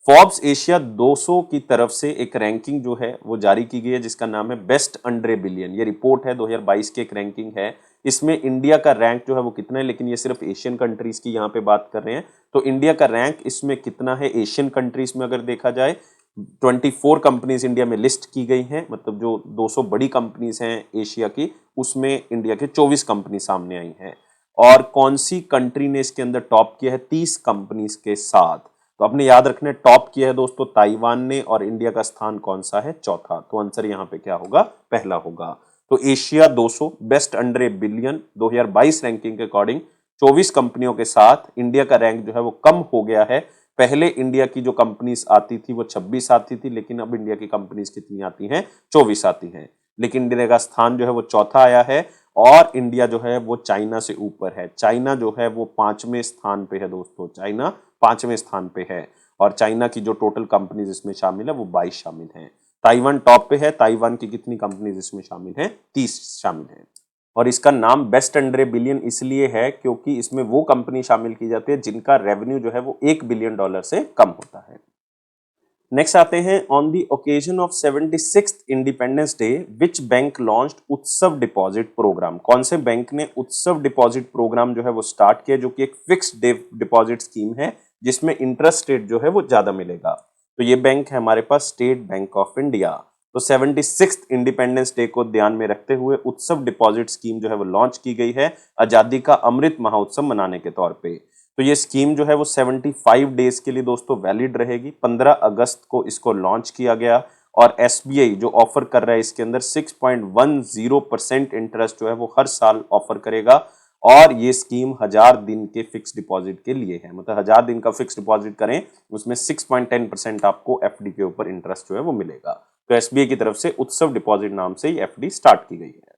फोर्ब्स एशिया 200 की तरफ से एक रैंकिंग जो है वो जारी की गई है जिसका नाम है बेस्ट अंडर बिलियन। ये रिपोर्ट है 2022 की एक रैंकिंग है। इसमें इंडिया का रैंक जो है वो कितना है, लेकिन ये सिर्फ एशियन कंट्रीज की यहाँ पे बात कर रहे हैं। तो इंडिया का रैंक इसमें कितना है एशियन कंट्रीज में अगर देखा जाए 24 कंपनीज इंडिया में लिस्ट की गई हैं, मतलब जो 200 बड़ी कंपनीज हैं एशिया की उसमें इंडिया के 24 कंपनी सामने आई हैं। और कौन सी कंट्री ने इसके अंदर टॉप किया है 30 कंपनीज के साथ? तो आपने याद रखना टॉप किया है दोस्तों ताइवान ने और इंडिया का स्थान कौन सा है? चौथा। तो आंसर यहाँ पे क्या होगा? पहला होगा। तो एशिया 200 बेस्ट अंडर ए बिलियन 2022 रैंकिंग के अकॉर्डिंग 24 कंपनियों के साथ इंडिया का रैंक जो है वो कम हो गया है। पहले इंडिया की जो कंपनीज आती थी वो 26 आती थी लेकिन अब इंडिया की कंपनीज कितनी आती हैं? 24 आती हैं। लेकिन इंडिया का स्थान जो है वो चौथा आया है और इंडिया जो है वो चाइना से ऊपर है। चाइना जो है वो 5वें स्थान पे है दोस्तों, चाइना 5वें स्थान पे है और चाइना की जो टोटल कंपनीज इसमें शामिल है वो 22 शामिल हैं। ताइवान टॉप पे है, ताइवान की कितनी कंपनीज इसमें शामिल हैं? 30 शामिल हैं। और इसका नाम बेस्ट अंडर बिलियन इसलिए है क्योंकि इसमें वो कंपनी शामिल की जाती है जिनका रेवेन्यू जो है वो $1 बिलियन से कम होता है। नेक्स्ट आते हैं on the occasion of 76th independence day which bank launched उत्सव डिपॉजिट प्रोग्राम? कौन से बैंक ने उत्सव डिपॉजिट प्रोग्राम जो है वो स्टार्ट किया जो कि एक फिक्स्ड डिपॉजिट स्कीम है जिसमें इंटरेस्ट रेट जो है वो ज्यादा मिलेगा? तो ये बैंक है हमारे पास स्टेट बैंक ऑफ इंडिया। तो 76th इंडिपेंडेंस डे को ध्यान में रखते हुए उत्सव डिपॉजिट स्कीम जो है वो लॉन्च की गई है आजादी का अमृत महोत्सव मनाने के तौर पे। तो ये स्कीम जो है वो 75 डेज के लिए दोस्तों वैलिड रहेगी। 15 अगस्त को इसको लॉन्च किया गया और एसबीआई जो ऑफर कर रहा है इसके अंदर 6.10% इंटरेस्ट जो है वो हर साल ऑफर करेगा और ये स्कीम 1000 दिन के फिक्स डिपॉजिट के लिए है। मतलब 1000 दिन का फिक्स डिपॉजिट करें उसमें 6.10% आपको एफडी के ऊपर इंटरेस्ट जो है वो मिलेगा। तो एसबीआई की तरफ से उत्सव डिपॉजिट नाम से ही एफडी स्टार्ट की गई है।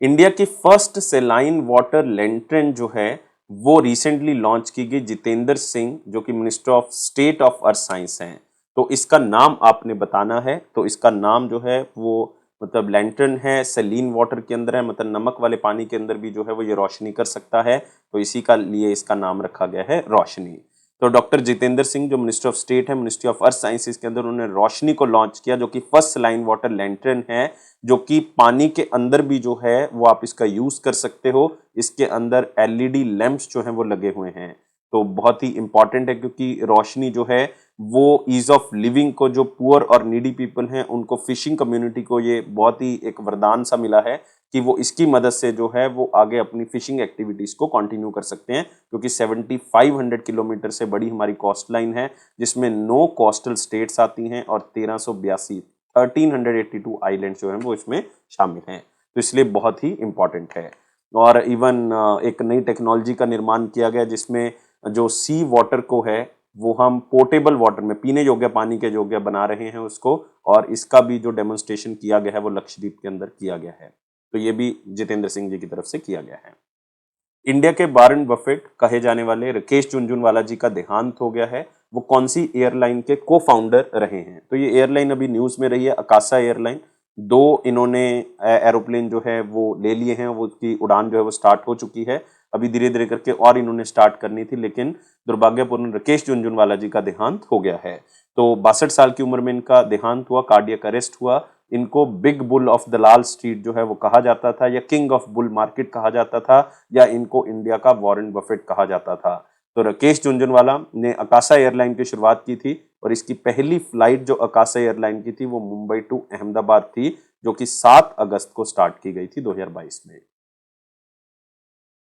इंडिया की फर्स्ट सेलाइन वाटर लैंटर्न जो है वो रिसेंटली लॉन्च की गई जितेंद्र सिंह जो कि minister of state of earth science हैं। तो इसका नाम आपने बताना है। तो इसका नाम जो है वो मतलब लैंटर्न है, सेलीन वाटर के अंदर है, मतलब नमक वाले पानी के अंदर भी जो है वो ये रोशनी कर सकता है। तो इसी का लिए इसका नाम रखा गया है रोशनी। तो डॉक्टर जितेंद्र सिंह जो मिनिस्टर ऑफ स्टेट है, मिनिस्ट्री ऑफ अर्थ साइंसेज के अंदर, उन्होंने रोशनी को लॉन्च किया जो कि फर्स्ट लाइन वाटर लैंटर्न है जो कि पानी के अंदर भी जो है वो आप इसका यूज कर सकते हो। इसके अंदर एलईडी लैंप्स जो हैं वो लगे हुए हैं। तो बहुत ही इंपॉर्टेंट है क्योंकि रोशनी जो है वो ईज ऑफ लिविंग को, जो पुअर और नीडी पीपल हैं उनको, फिशिंग कम्युनिटी को ये बहुत ही एक वरदान सा मिला है कि वो इसकी मदद से जो है वो आगे अपनी फिशिंग एक्टिविटीज को कंटिन्यू कर सकते हैं क्योंकि 7500 किलोमीटर से बड़ी हमारी कोस्ट लाइन है जिसमें 9 कोस्टल स्टेट्स आती हैं और 1382 आइलैंड जो हैं वो इसमें शामिल हैं। तो इसलिए बहुत ही इंपॉर्टेंट है। और इवन एक नई टेक्नोलॉजी का निर्माण किया गया जिसमें जो सी वाटर को है वो हम पोर्टेबल वाटर में पीने योग्य पानी के योग्य बना रहे हैं उसको, और इसका भी जो डेमोन्स्ट्रेशन किया गया है वो लक्षद्वीप के अंदर किया गया है। तो ये भी जितेंद्र सिंह जी की तरफ से किया गया है। इंडिया के वारेन बफेट कहे जाने वाले राकेश झुनझुनवाला जी का देहांत हो गया है। वो कौन सी एयरलाइन के को फाउंडर रहे हैं? तो ये एयरलाइन अभी न्यूज में रही है, अकासा एयरलाइन। 2 इन्होंने एरोप्लेन जो है वो ले लिए हैं, वो उसकी उड़ान जो है वो स्टार्ट हो चुकी है। अभी धीरे धीरे करके और इन्होंने स्टार्ट करनी थी लेकिन दुर्भाग्यपूर्ण राकेश झुनझुनवाला जी का देहांत हो गया है। तो 62 साल की उम्र में इनका देहांत हुआ, कार्डियक अरेस्ट हुआ। इनको big bull of Dalal street जो है वो कहा जाता था, या किंग ऑफ बुल मार्केट कहा जाता था, या इनको इंडिया का वॉरेन बफेट कहा जाता था। तो राकेश झुनझुनवाला ने अकासा एयरलाइन की शुरुआत की थी और इसकी पहली फ्लाइट जो अकासा एयरलाइन की थी वो मुंबई टू अहमदाबाद थी जो कि 7 अगस्त को स्टार्ट की गई थी 2022 में।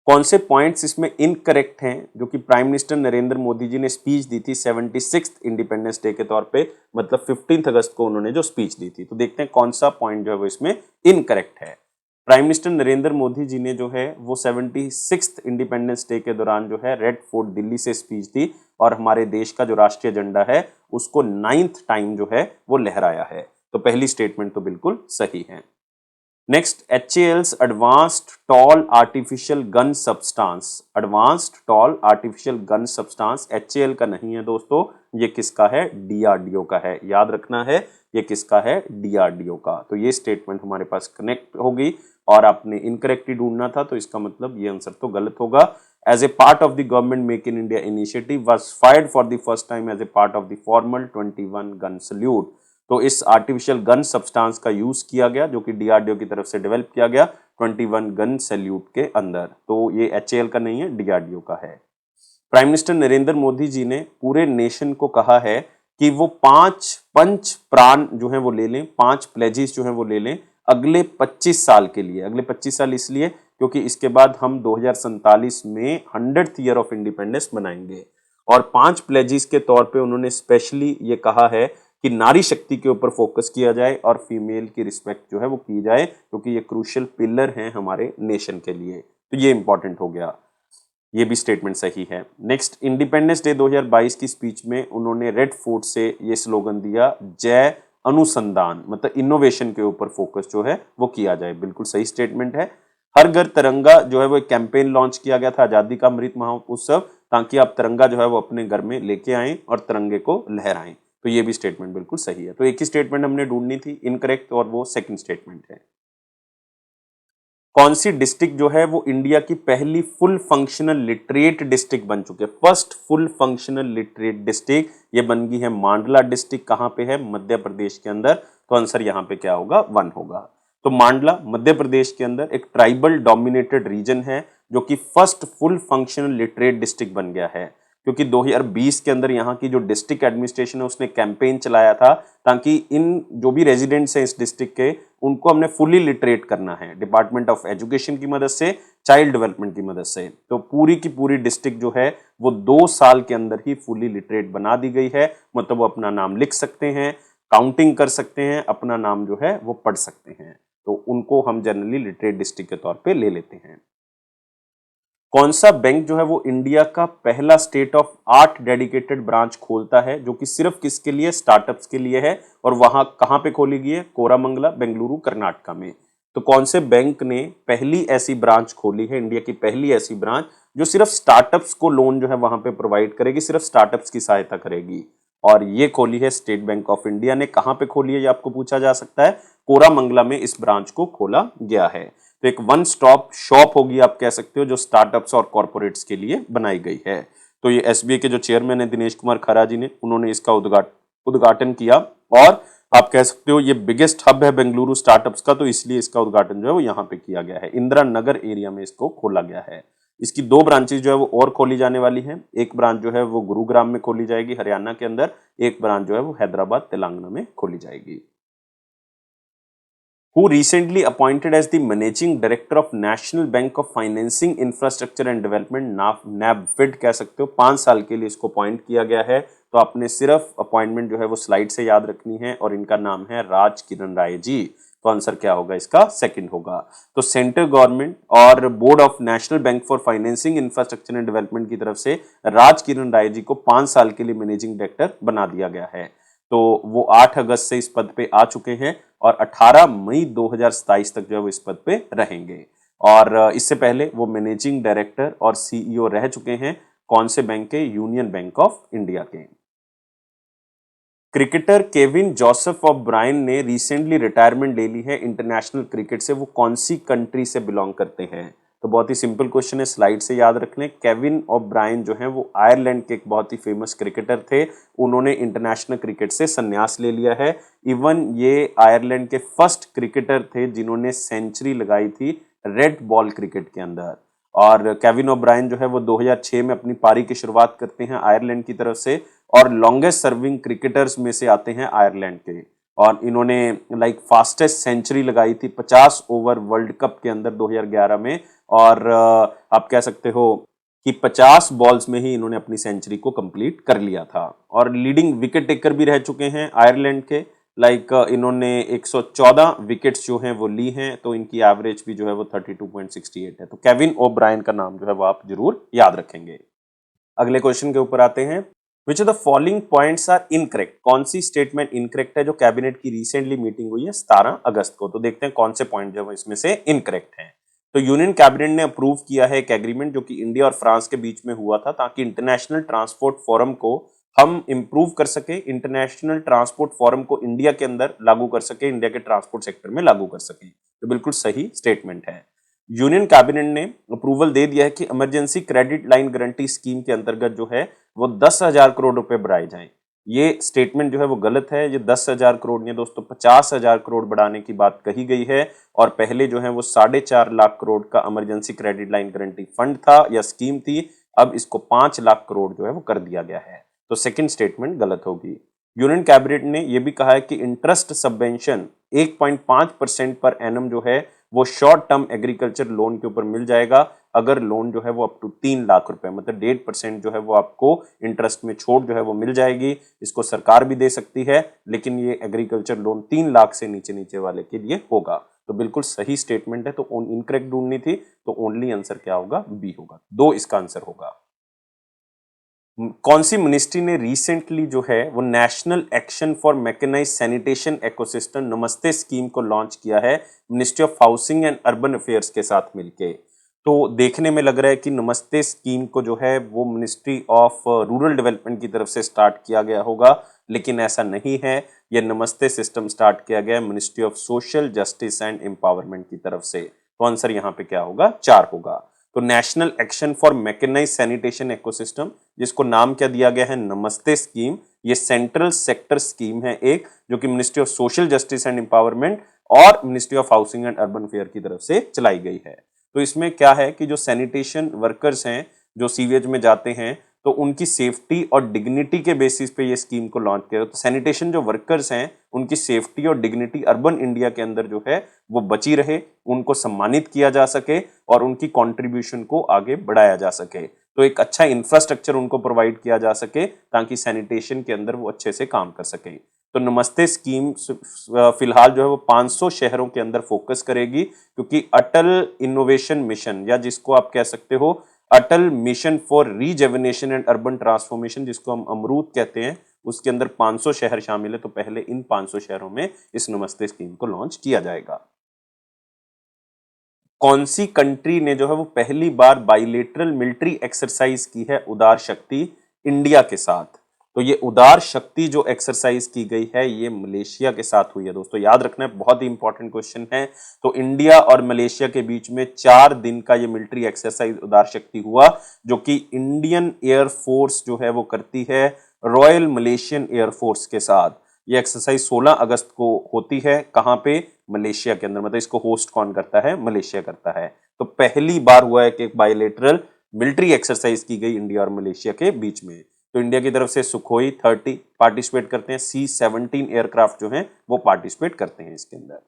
कौन से पॉइंट्स इसमें इनकरेक्ट हैं जो कि प्राइम मिनिस्टर नरेंद्र मोदी जी ने स्पीच दी थी 76th इंडिपेंडेंस डे के तौर पे, मतलब 15 अगस्त को उन्होंने जो स्पीच दी थी। तो देखते हैं कौन सा पॉइंट जो है वो इसमें इनकरेक्ट है। प्राइम मिनिस्टर नरेंद्र मोदी जी ने जो है वो 76th इंडिपेंडेंस डे के दौरान जो है रेड फोर्ट दिल्ली से स्पीच दी और हमारे देश का जो राष्ट्रीय झंडा है उसको 9th टाइम जो है वो लहराया है। तो पहली स्टेटमेंट तो बिल्कुल सही है। Next, HAL's advanced tall artificial gun substance. Advanced tall artificial gun substance HAL का नहीं है दोस्तों, ये किसका है? DRDO का है। याद रखना है ये किसका है? DRDO का। तो ये स्टेटमेंट हमारे पास कनेक्ट होगी और आपने इनकरेक्टली ढूंढना था तो इसका मतलब ये आंसर तो गलत होगा। As a part of the government make in India initiative was fired for the first time as a part of the formal 21 gun salute. तो इस आर्टिफिशियल गन सब्सटेंस का यूज किया गया जो कि DRDO की तरफ से डेवलप किया गया 21 गन सैल्यूट के अंदर। तो ये HAL का नहीं है, DRDO का है। प्राइम मिनिस्टर नरेंद्र मोदी जी ने पूरे नेशन को कहा है कि वो 5 पंच प्राण जो है वो ले लें, 5 प्लेजेस जो है वो ले लें अगले 25 साल के लिए। अगले 25 साल इसलिए क्योंकि इसके बाद हम 2047 में 100th ईयर ऑफ इंडिपेंडेंस मनाएंगे। और 5 प्लेजेस के तौर पे उन्होंने स्पेशली ये कहा है कि नारी शक्ति के ऊपर फोकस किया जाए और फीमेल की रिस्पेक्ट जो है वो की जाए क्योंकि ये क्रूशियल पिलर हैं हमारे नेशन के लिए। तो ये इंपॉर्टेंट हो गया, ये भी स्टेटमेंट सही है। नेक्स्ट, इंडिपेंडेंस डे 2022 की स्पीच में उन्होंने रेड फोर्ट से ये स्लोगन दिया, जय अनुसंधान, मतलब इनोवेशन के ऊपर फोकस जो है वो किया जाए। बिल्कुल सही स्टेटमेंट है। हर घर तिरंगा जो है वो एक कैंपेन लॉन्च किया गया था आजादी का अमृत महोत्सव, ताकि आप तिरंगा जो है वो अपने घर में लेके आएं और तिरंगे को लहराएं। तो ये भी स्टेटमेंट बिल्कुल सही है। तो एक ही स्टेटमेंट हमने ढूंढनी थी इनकरेक्ट और वो सेकंड स्टेटमेंट है। कौन सी डिस्ट्रिक्ट जो है वो इंडिया की पहली फुल फंक्शनल लिटरेट डिस्ट्रिक्ट बन चुकी है? First full functional literate district ये बन गई है मांडला डिस्ट्रिक्ट। कहां पे है? मध्य प्रदेश के अंदर। तो आंसर यहां पे क्या होगा? 1 होगा। तो मांडला मध्य प्रदेश के अंदर एक ट्राइबल डोमिनेटेड रीजन है जो कि first full functional literate district बन गया है। क्योंकि 2020 के अंदर यहाँ की जो डिस्ट्रिक्ट एडमिनिस्ट्रेशन है उसने कैंपेन चलाया था ताकि इन जो भी रेजिडेंट्स हैं इस डिस्ट्रिक्ट के उनको हमने फुली लिटरेट करना है डिपार्टमेंट ऑफ एजुकेशन की मदद से, चाइल्ड डेवलपमेंट की मदद से। तो पूरी की पूरी डिस्ट्रिक्ट जो है वो 2 साल के अंदर ही फुली लिटरेट बना दी गई है, मतलब वो अपना नाम लिख सकते हैं, काउंटिंग कर सकते हैं, अपना नाम जो है वो पढ़ सकते हैं। तो उनको हम जनरली लिटरेट डिस्ट्रिक्ट के तौर पे ले लेते हैं। कौन सा बैंक जो है वो इंडिया का पहला state of art dedicated branch खोलता है, जो कि सिर्फ किसके लिए, स्टार्टअप्स के लिए है, और वहां कहां पे खोली गई है, कोरामंगला, बेंगलुरु, कर्नाटका में। तो कौन से बैंक ने पहली ऐसी ब्रांच खोली है, इंडिया की पहली ऐसी ब्रांच जो सिर्फ स्टार्टअप्स को लोन जो है वहां पे प्रोवाइड करेगी, सिर्फ स्टार्टअप्स की सहायता करेगी, और ये खोली है स्टेट बैंक ऑफ इंडिया ने। कहां पे खोली है ये आपको पूछा जा सकता है, कोरामंगला में इस ब्रांच को खोला गया है। तो एक वन स्टॉप शॉप होगी आप कह सकते हो, जो स्टार्टअप्स और कॉर्पोरेट्स के लिए बनाई गई है। तो ये एसबीआई के जो चेयरमैन है दिनेश कुमार खरा जी ने, उन्होंने इसका उद्घाटन किया, और आप कह सकते हो ये बिगेस्ट हब है बेंगलुरु स्टार्टअप्स का, तो इसलिए इसका उद्घाटन जो है वो यहाँ पे किया गया है। इंदिरा नगर एरिया में इसको खोला गया है। इसकी 2 ब्रांचेज जो है वो और खोली जाने वाली हैं। एक ब्रांच जो है वो गुरुग्राम में खोली जाएगी हरियाणा के अंदर, एक ब्रांच जो है वो हैदराबाद तेलंगाना में खोली जाएगी। Who recently appointed as the managing director of National Bank of Financing Infrastructure and Development, NABFID कह सकते हो, 5 साल के लिए इसको अपॉइंट किया गया है। तो आपने सिर्फ अपॉइंटमेंट जो है वो स्लाइड से याद रखनी है, और इनका नाम है राज किरण राय जी। तो आंसर क्या होगा इसका, सेकंड होगा। तो सेंट्रल गवर्नमेंट और board of national bank for financing infrastructure and development की तरफ से राज किरण राय जी को 5 साल के लिए मैनेजिंग डायरेक्टर बना दिया गया है। तो वो 8 अगस्त से इस पद पे आ चुके हैं, और 18 मई 2027 तक जो है वो इस पद पे रहेंगे। और इससे पहले वो मैनेजिंग डायरेक्टर और सीईओ रह चुके हैं, कौन से बैंक के, यूनियन बैंक ऑफ इंडिया के। Cricketer Kevin Joseph O'Brien ने रिसेंटली रिटायरमेंट ले ली है इंटरनेशनल क्रिकेट से। वो कौन सी कंट्री से बिलोंग करते हैं? तो बहुत ही सिंपल क्वेश्चन है, स्लाइड से याद रख लें। केविन ऑफ ब्रायन जो है वो आयरलैंड के एक बहुत ही फेमस क्रिकेटर थे। उन्होंने इंटरनेशनल क्रिकेट से संन्यास ले लिया है। इवन ये आयरलैंड के फर्स्ट क्रिकेटर थे जिन्होंने सेंचुरी लगाई थी रेड बॉल क्रिकेट के अंदर। और केविन ऑफ ब्रायन जो है वो 2006 में अपनी पारी की शुरुआत करते हैं आयरलैंड की तरफ से, और लॉन्गेस्ट सर्विंग क्रिकेटर्स में से आते हैं आयरलैंड के। और इन्होंने फास्टेस्ट सेंचुरी लगाई थी 50 ओवर वर्ल्ड कप के अंदर 2011 में, और आप कह सकते हो कि 50 बॉल्स में ही इन्होंने अपनी सेंचुरी को कंप्लीट कर लिया था। और लीडिंग विकेट टेकर भी रह चुके हैं आयरलैंड के। इन्होंने 114 विकेट्स जो हैं वो ली हैं, तो इनकी एवरेज भी जो है वो 32.68 है। तो केविन ओ ब्रायन का नाम जो है वो आप जरूर याद रखेंगे। अगले क्वेश्चन के ऊपर आते हैं। Which of the following points are incorrect? कौन सी स्टेटमेंट इनकरेक्ट है जो कैबिनेट की रिसेंटली मीटिंग हुई है 17 अगस्त को? तो देखते हैं कौन से पॉइंट जो है इसमें से इनकरेक्ट हैं। तो यूनियन कैबिनेट ने अप्रूव किया है एक एग्रीमेंट जो कि इंडिया और फ्रांस के बीच में हुआ था, ताकि इंटरनेशनल ट्रांसपोर्ट फोरम को हम इंप्रूव कर सके, इंटरनेशनल ट्रांसपोर्ट फोरम को इंडिया के अंदर लागू कर सके, इंडिया के ट्रांसपोर्ट सेक्टर में लागू कर सके। तो बिल्कुल सही स्टेटमेंट है। यूनियन कैबिनेट ने अप्रूवल दे दिया है कि emergency credit line guarantee scheme के अंतर्गत जो है वो 10,000 करोड़ रुपए बढ़ाए जाएं। ये स्टेटमेंट जो है वो गलत है। ये 10,000 करोड़ नहीं दोस्तों, 50,000 करोड़ बढ़ाने की बात कही गई है। और पहले जो है वो 4.5 लाख करोड़ का emergency credit line guarantee fund था या स्कीम थी, अब इसको 5 लाख करोड़ जो है वो कर दिया गया है। तो सेकंड स्टेटमेंट गलत होगी। यूनियन कैबिनेट ने यह भी कहा है कि इंटरेस्ट सबवेंशन 1.5% पर एनम जो है वो शॉर्ट टर्म एग्रीकल्चर लोन के ऊपर मिल जाएगा, अगर लोन जो है वो अप टू 3 लाख रुपए, मतलब 1.5% जो है वो आपको इंटरेस्ट में छूट जो है वो मिल जाएगी। इसको सरकार भी दे सकती है, लेकिन ये एग्रीकल्चर लोन 3 लाख से नीचे नीचे वाले के लिए होगा। तो बिल्कुल सही स्टेटमेंट है। तो इनकरेक्ट ढूंढनी थी, तो ओनली आंसर क्या होगा, बी होगा। 2 इसका आंसर होगा। कौन सी मिनिस्ट्री ने रिसेंटली जो है वो national action for mechanise sanitation ecosystem नमस्ते स्कीम को लॉन्च किया है ministry of housing and urban affairs के साथ मिलके? तो देखने में लग रहा है कि नमस्ते स्कीम को जो है वो मिनिस्ट्री ऑफ रूरल डेवलपमेंट की तरफ से स्टार्ट किया गया होगा, लेकिन ऐसा नहीं है। यह नमस्ते सिस्टम स्टार्ट किया गया ministry of social justice and empowerment की तरफ से। तो आंसर यहाँ पे क्या होगा, 4 होगा। तो national action for mechanise sanitation ecosystem, जिसको नाम क्या दिया गया है, नमस्ते स्कीम, ये सेंट्रल सेक्टर स्कीम है एक, जो कि ministry of social justice and empowerment और ministry of housing and urban affair की तरफ से चलाई गई है। तो इसमें क्या है कि जो सैनिटेशन वर्कर्स हैं जो सीवेज में जाते हैं, तो उनकी सेफ्टी और डिग्निटी के बेसिस पे ये स्कीम को लॉन्च किया। तो सैनिटेशन जो वर्कर्स हैं उनकी सेफ्टी और डिग्निटी अर्बन इंडिया के अंदर जो है वो बची रहे, उनको सम्मानित किया जा सके और उनकी कंट्रीब्यूशन को आगे बढ़ाया जा सके। तो एक अच्छा इंफ्रास्ट्रक्चर उनको प्रोवाइड किया जा सके ताकि सैनिटेशन के अंदर वो अच्छे से काम कर सके। तो नमस्ते स्कीम फिलहाल जो है वो 500 शहरों के अंदर फोकस करेगी, क्योंकि अटल इनोवेशन मिशन या जिसको आप कह सकते हो Atal mission for rejuvenation and urban transformation, जिसको हम अमरूद कहते हैं, उसके अंदर 500 शहर शामिल है। तो पहले इन 500 शहरों में इस नमस्ते स्कीम को लॉन्च किया जाएगा। कौन सी कंट्री ने जो है वो पहली बार बाइलेटरल मिलिट्री एक्सरसाइज की है उदार शक्ति इंडिया के साथ? तो ये उदार शक्ति जो एक्सरसाइज की गई है ये मलेशिया के साथ हुई है। दोस्तों याद रखना है, बहुत ही इंपॉर्टेंट क्वेश्चन है। तो इंडिया और मलेशिया के बीच में 4 दिन का ये मिलिट्री एक्सरसाइज उदार शक्ति हुआ, जो कि इंडियन एयरफोर्स जो है वो करती है रॉयल मलेशियन एयरफोर्स के साथ। ये एक्सरसाइज 16 अगस्त को होती है। कहां पे? मलेशिया के अंदर। मतलब इसको होस्ट कौन करता है? मलेशिया करता है। तो पहली बार हुआ है कि एक बायलेटरल मिलिट्री एक्सरसाइज की गई इंडिया और मलेशिया के बीच में। तो इंडिया की तरफ से सुखोई 30 पार्टिसिपेट करते हैं, C-17 एयरक्राफ्ट जो हैं वो पार्टिसिपेट करते हैं इसके अंदर।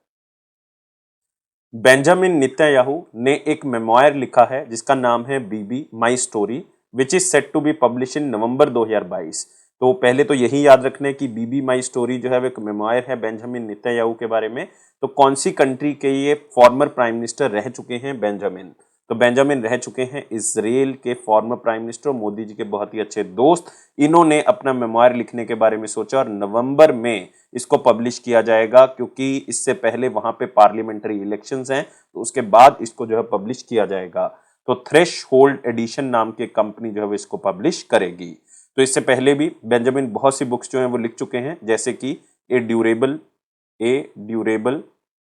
बेंजामिन नेतन्याहू ने एक मेमोयर लिखा है जिसका नाम है Bibi my story, which is set to be publish in November 2022। तो पहले तो यही याद रखने की बीबी माई स्टोरी जो है वो एक मेमोयर है बेंजामिन नेतन्याहू के बारे में। तो कौन सी कंट्री के ये फॉर्मर प्राइम मिनिस्टर रह चुके हैं? बेंजामिन। तो बेंजामिन रह चुके हैं इजराइल के former prime minister, Modi ji के बहुत ही अच्छे दोस्त। इन्होंने अपना मेमोयर लिखने के बारे में सोचा और नवंबर में इसको पब्लिश किया जाएगा, क्योंकि इससे पहले वहां पे पार्लियामेंट्री इलेक्शंस हैं, तो उसके बाद इसको जो है पब्लिश किया जाएगा। तो थ्रेश होल्ड एडिशन नाम की कंपनी जो है वो इसको पब्लिश करेगी। तो इससे पहले भी बेंजामिन बहुत सी बुक्स जो हैं वो लिख चुके हैं, जैसे कि ए ड्यूरेबल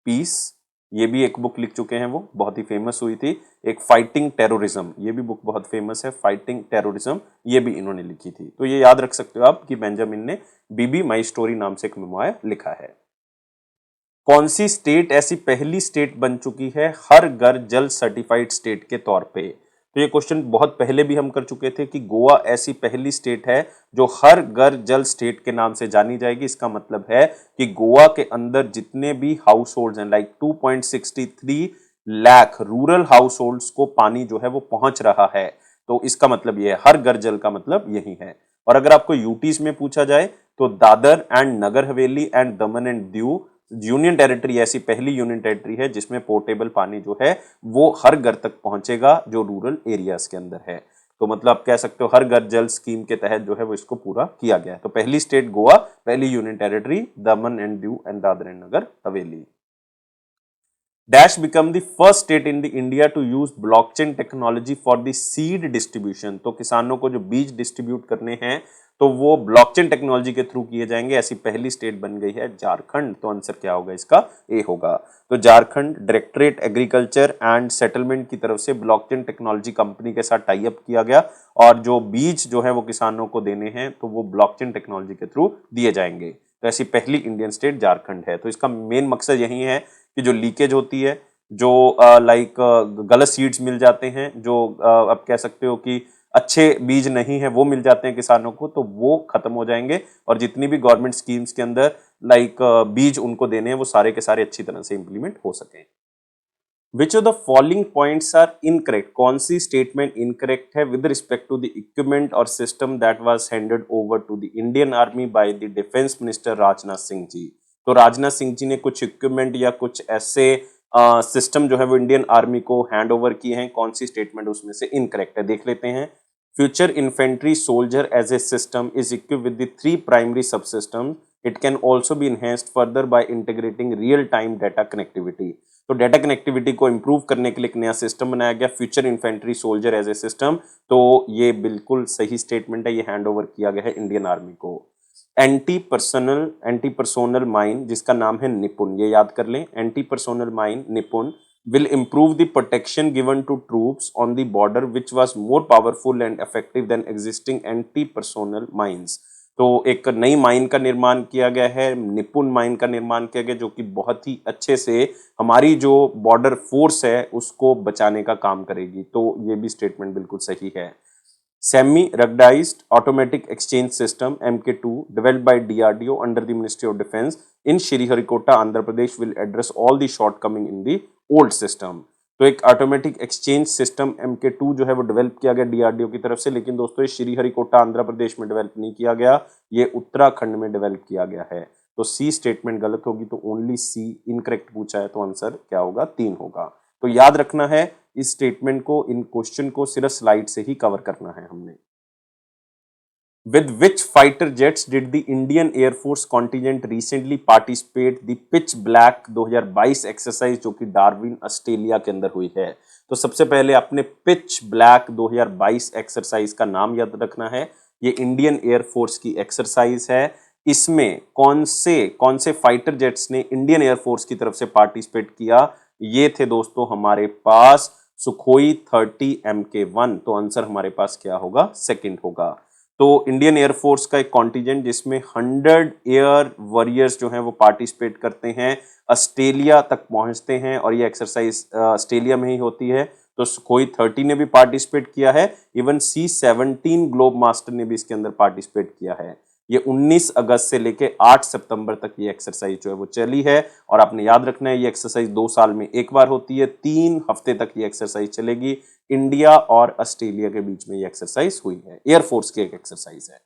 पीस, ये भी एक बुक लिख चुके हैं, वो बहुत ही फेमस हुई थी। एक फाइटिंग टेररिज्म, ये भी बुक बहुत फेमस है, फाइटिंग टेररिज्म, ये भी इन्होंने लिखी थी। तो ये याद रख सकते हो आप कि बेंजामिन ने बीबी माई स्टोरी नाम से एक मेमोयर लिखा है। कौन सी स्टेट ऐसी पहली स्टेट बन चुकी है हर घर जल सर्टिफाइड स्टेट के तौर पे? तो ये क्वेश्चन बहुत पहले भी हम कर चुके थे कि गोवा ऐसी पहली स्टेट है जो हर घर जल स्टेट के नाम से जानी जाएगी। इसका मतलब है कि गोवा के अंदर जितने भी हाउस होल्ड हैं, like 2.63 lakh rural house holds को पानी जो है वो पहुंच रहा है। तो इसका मतलब ये है, हर घर जल का मतलब यही है। और अगर आपको यूटीज में पूछा जाए तो Dadar and Nagar Haveli and Daman and Diu union territory ऐसी पहली यूनियन टेरिटरी है जिसमें पोर्टेबल पानी जो है वो हर घर तक पहुंचेगा जो रूरल एरियाज के अंदर है। तो मतलब आप कह सकते हो हर घर जल स्कीम के तहत जो है वो इसको पूरा किया गया है। तो पहली स्टेट गोवा, पहली union territory Daman and Diu and Dadra and Nagar Haveli. Dash become the first state in the India to use blockchain technology for the seed distribution. तो किसानों को जो बीज डिस्ट्रीब्यूट करने हैं तो वो ब्लॉकचेन टेक्नोलॉजी के थ्रू किए जाएंगे। ऐसी पहली स्टेट बन गई है झारखंड। तो आंसर क्या होगा इसका? ए होगा। तो Jharkhand directorate agriculture and settlement की तरफ से ब्लॉकचेन टेक्नोलॉजी कंपनी के साथ टाई अप किया गया और जो बीज जो है वो किसानों को देने हैं तो वो ब्लॉकचेन टेक्नोलॉजी के थ्रू दिए जाएंगे। तो ऐसी पहली इंडियन स्टेट झारखंड है। तो इसका मेन मकसद यही है कि जो लीकेज होती है, जो गलत सीड्स मिल जाते हैं, जो आप कह सकते हो कि अच्छे बीज नहीं है वो मिल जाते हैं किसानों को, तो वो खत्म हो जाएंगे और जितनी भी गवर्नमेंट स्कीम्स के अंदर बीज उनको देने हैं वो सारे के सारे अच्छी तरह से इंप्लीमेंट हो सकें। Which of the following points are incorrect? कौन सी स्टेटमेंट इनकरेक्ट है with respect to the equipment और system that was handed over to the Indian army by the defence minister Rajnath Singh ji? तो राजनाथ सिंह जी ने कुछ इक्विपमेंट या कुछ ऐसे सिस्टम जो है वो इंडियन आर्मी को हैंड ओवर किए हैं। कौन सी स्टेटमेंट उसमें से इनकरेक्ट है देख लेते हैं। Future infantry soldier as a system is equipped with the 3 primary subsystems. It can also be enhanced further by integrating real time data connectivity. तो डाटा कनेक्टिविटी को इंप्रूव करने के लिए एक नया सिस्टम बनाया गया, future infantry soldier as a system. तो ये बिल्कुल सही स्टेटमेंट है, ये हैंड ओवर किया गया है इंडियन आर्मी को। एंटी पर्सोनल माइन जिसका नाम है निपुण, ये याद कर लें, एंटी पर्सोनल माइन निपुण will improve the protection given to troops on the border which was more powerful and effective than existing anti-personnel mines। तो एक नई माइन का निर्माण किया गया है, निपुण माइन का निर्माण किया गया जो कि बहुत ही अच्छे से हमारी जो बॉर्डर फोर्स है उसको बचाने का काम करेगी। तो ये भी स्टेटमेंट बिल्कुल सही है। Semi ruggedized automatic exchange system MK2 developed by DRDO under the Ministry of Defense in Sriharikota, Andhra Pradesh will address all the shortcoming in the old system. तो एक ऑटोमेटिक एक्सचेंज सिस्टम MK2 जो है वो develop किया गया DRDO की तरफ से, लेकिन दोस्तों ये श्रीहरिकोटा आंध्र प्रदेश में डेवलप नहीं किया गया, ये उत्तराखंड में डेवलप किया गया है। तो सी स्टेटमेंट गलत होगी, तो ओनली सी इनकरेक्ट पूछा है, तो आंसर क्या होगा? 3 होगा। तो याद रखना है इस स्टेटमेंट को, इन क्वेश्चन को सिर्फ स्लाइड से ही कवर करना है हमने। With which fighter jets did the Indian Air Force contingent recently participate the Pitch Black 2022 exercise जो कि डार्विन ऑस्ट्रेलिया के अंदर हुई है? तो सबसे पहले आपने पिच ब्लैक 2022 एक्सरसाइज का नाम याद रखना है। ये इंडियन एयर फोर्स की एक्सरसाइज है। इसमें कौन से फाइटर जेट्स ने इंडियन एयर फोर्स की तरफ से पार्टिसिपेट किया? ये थे दोस्तों हमारे पास सुखोई 30 MK1। तो आंसर हमारे पास क्या होगा? सेकंड होगा। तो इंडियन एयर फोर्स का एक कॉन्टिजेंट जिसमें 100 एयर वॉरियर्स जो हैं वो पार्टिसिपेट करते हैं, ऑस्ट्रेलिया तक पहुंचते हैं, और ये एक्सरसाइज ऑस्ट्रेलिया में ही होती है। तो सुखोई 30 ने भी पार्टिसिपेट किया है, इवन C-17 ग्लोब मास्टर ने भी इसके अंदर पार्टिसिपेट किया है। ये 19 अगस्त से लेके 8 सितंबर तक ये एक्सरसाइज जो है वो चली है, और आपने याद रखना है ये एक्सरसाइज 2 साल में एक बार होती है। 3 हफ्ते तक ये एक्सरसाइज चलेगी। इंडिया और ऑस्ट्रेलिया के बीच में ये एक्सरसाइज हुई है, एयरफोर्स की एक एक्सरसाइज है।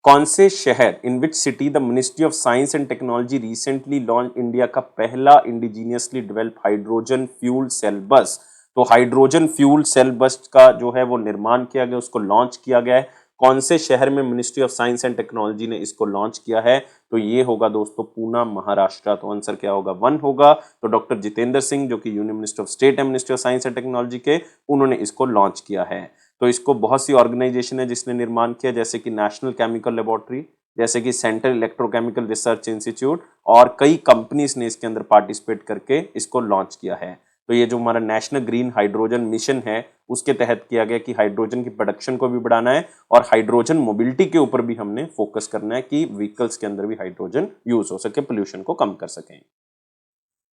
कौन से शहर, in which city the ministry of science and technology recently launch India का पहला indigenously developed hydrogen fuel cell bus? तो हाइड्रोजन फ्यूल सेल बस का जो है वो निर्माण किया गया, उसको लॉन्च किया गया है। कौन से शहर में ministry of science and technology ने इसको लॉन्च किया है? तो ये होगा दोस्तों पूना, महाराष्ट्र। तो आंसर क्या होगा? 1 होगा। तो डॉक्टर जितेंद्र सिंह जो कि यूनियन मिनिस्टर ऑफ स्टेट है ministry of science and technology के, उन्होंने इसको लॉन्च किया है। तो इसको बहुत सी ऑर्गेनाइजेशन है जिसने निर्माण किया, जैसे कि नेशनल केमिकल लेबोरेटरी, जैसे कि सेंट्रल इलेक्ट्रोकेमिकल रिसर्च इंस्टीट्यूट, और कई कंपनीज ने इसके अंदर पार्टिसिपेट करके इसको लॉन्च किया है। तो ये जो हमारा नेशनल ग्रीन हाइड्रोजन मिशन है उसके तहत किया गया कि हाइड्रोजन की प्रोडक्शन को भी बढ़ाना है, और हाइड्रोजन मोबिलिटी के ऊपर भी हमने फोकस करना है कि व्हीकल्स के अंदर भी हाइड्रोजन यूज हो सके, पोल्यूशन को कम कर सकें।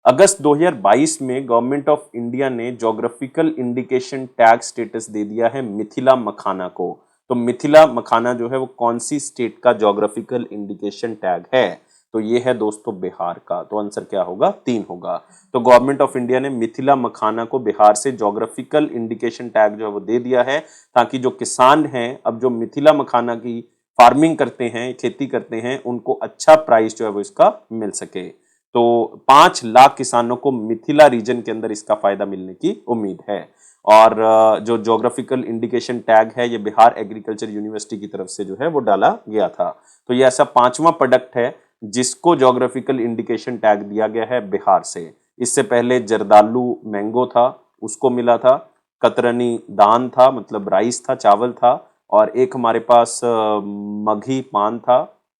अगस्त 2022 में गवर्नमेंट ऑफ इंडिया ने ज्योग्राफिकल इंडिकेशन टैग स्टेटस दे दिया है मिथिला मखाना को। तो मिथिला मखाना जो है वो कौन सी स्टेट का ज्योग्राफिकल इंडिकेशन टैग है? तो ये है दोस्तों बिहार का। तो आंसर क्या होगा? 3 होगा। तो गवर्नमेंट ऑफ इंडिया ने मिथिला मखाना को बिहार से ज्योग्राफिकल इंडिकेशन टैग जो है वो दे दिया है, ताकि जो किसान हैं अब जो मिथिला मखाना की फार्मिंग करते हैं, खेती करते हैं, उनको अच्छा प्राइस जो है वो इसका मिल सके। तो 5 लाख किसानों को मिथिला रीजन के अंदर इसका फायदा मिलने की उम्मीद है। और जो ज्योग्राफिकल इंडिकेशन टैग है ये बिहार एग्रीकल्चर यूनिवर्सिटी की तरफ से जो है वो डाला गया था। तो ये ऐसा 5वां प्रोडक्ट है जिसको ज्योग्राफिकल इंडिकेशन टैग दिया गया है बिहार से। इससे पहले जरदालू मैंगो था, उसको मिला था। कतरनी दान था, मतलब राइस था, चावल था। और एक हमारे पास मघी पान था,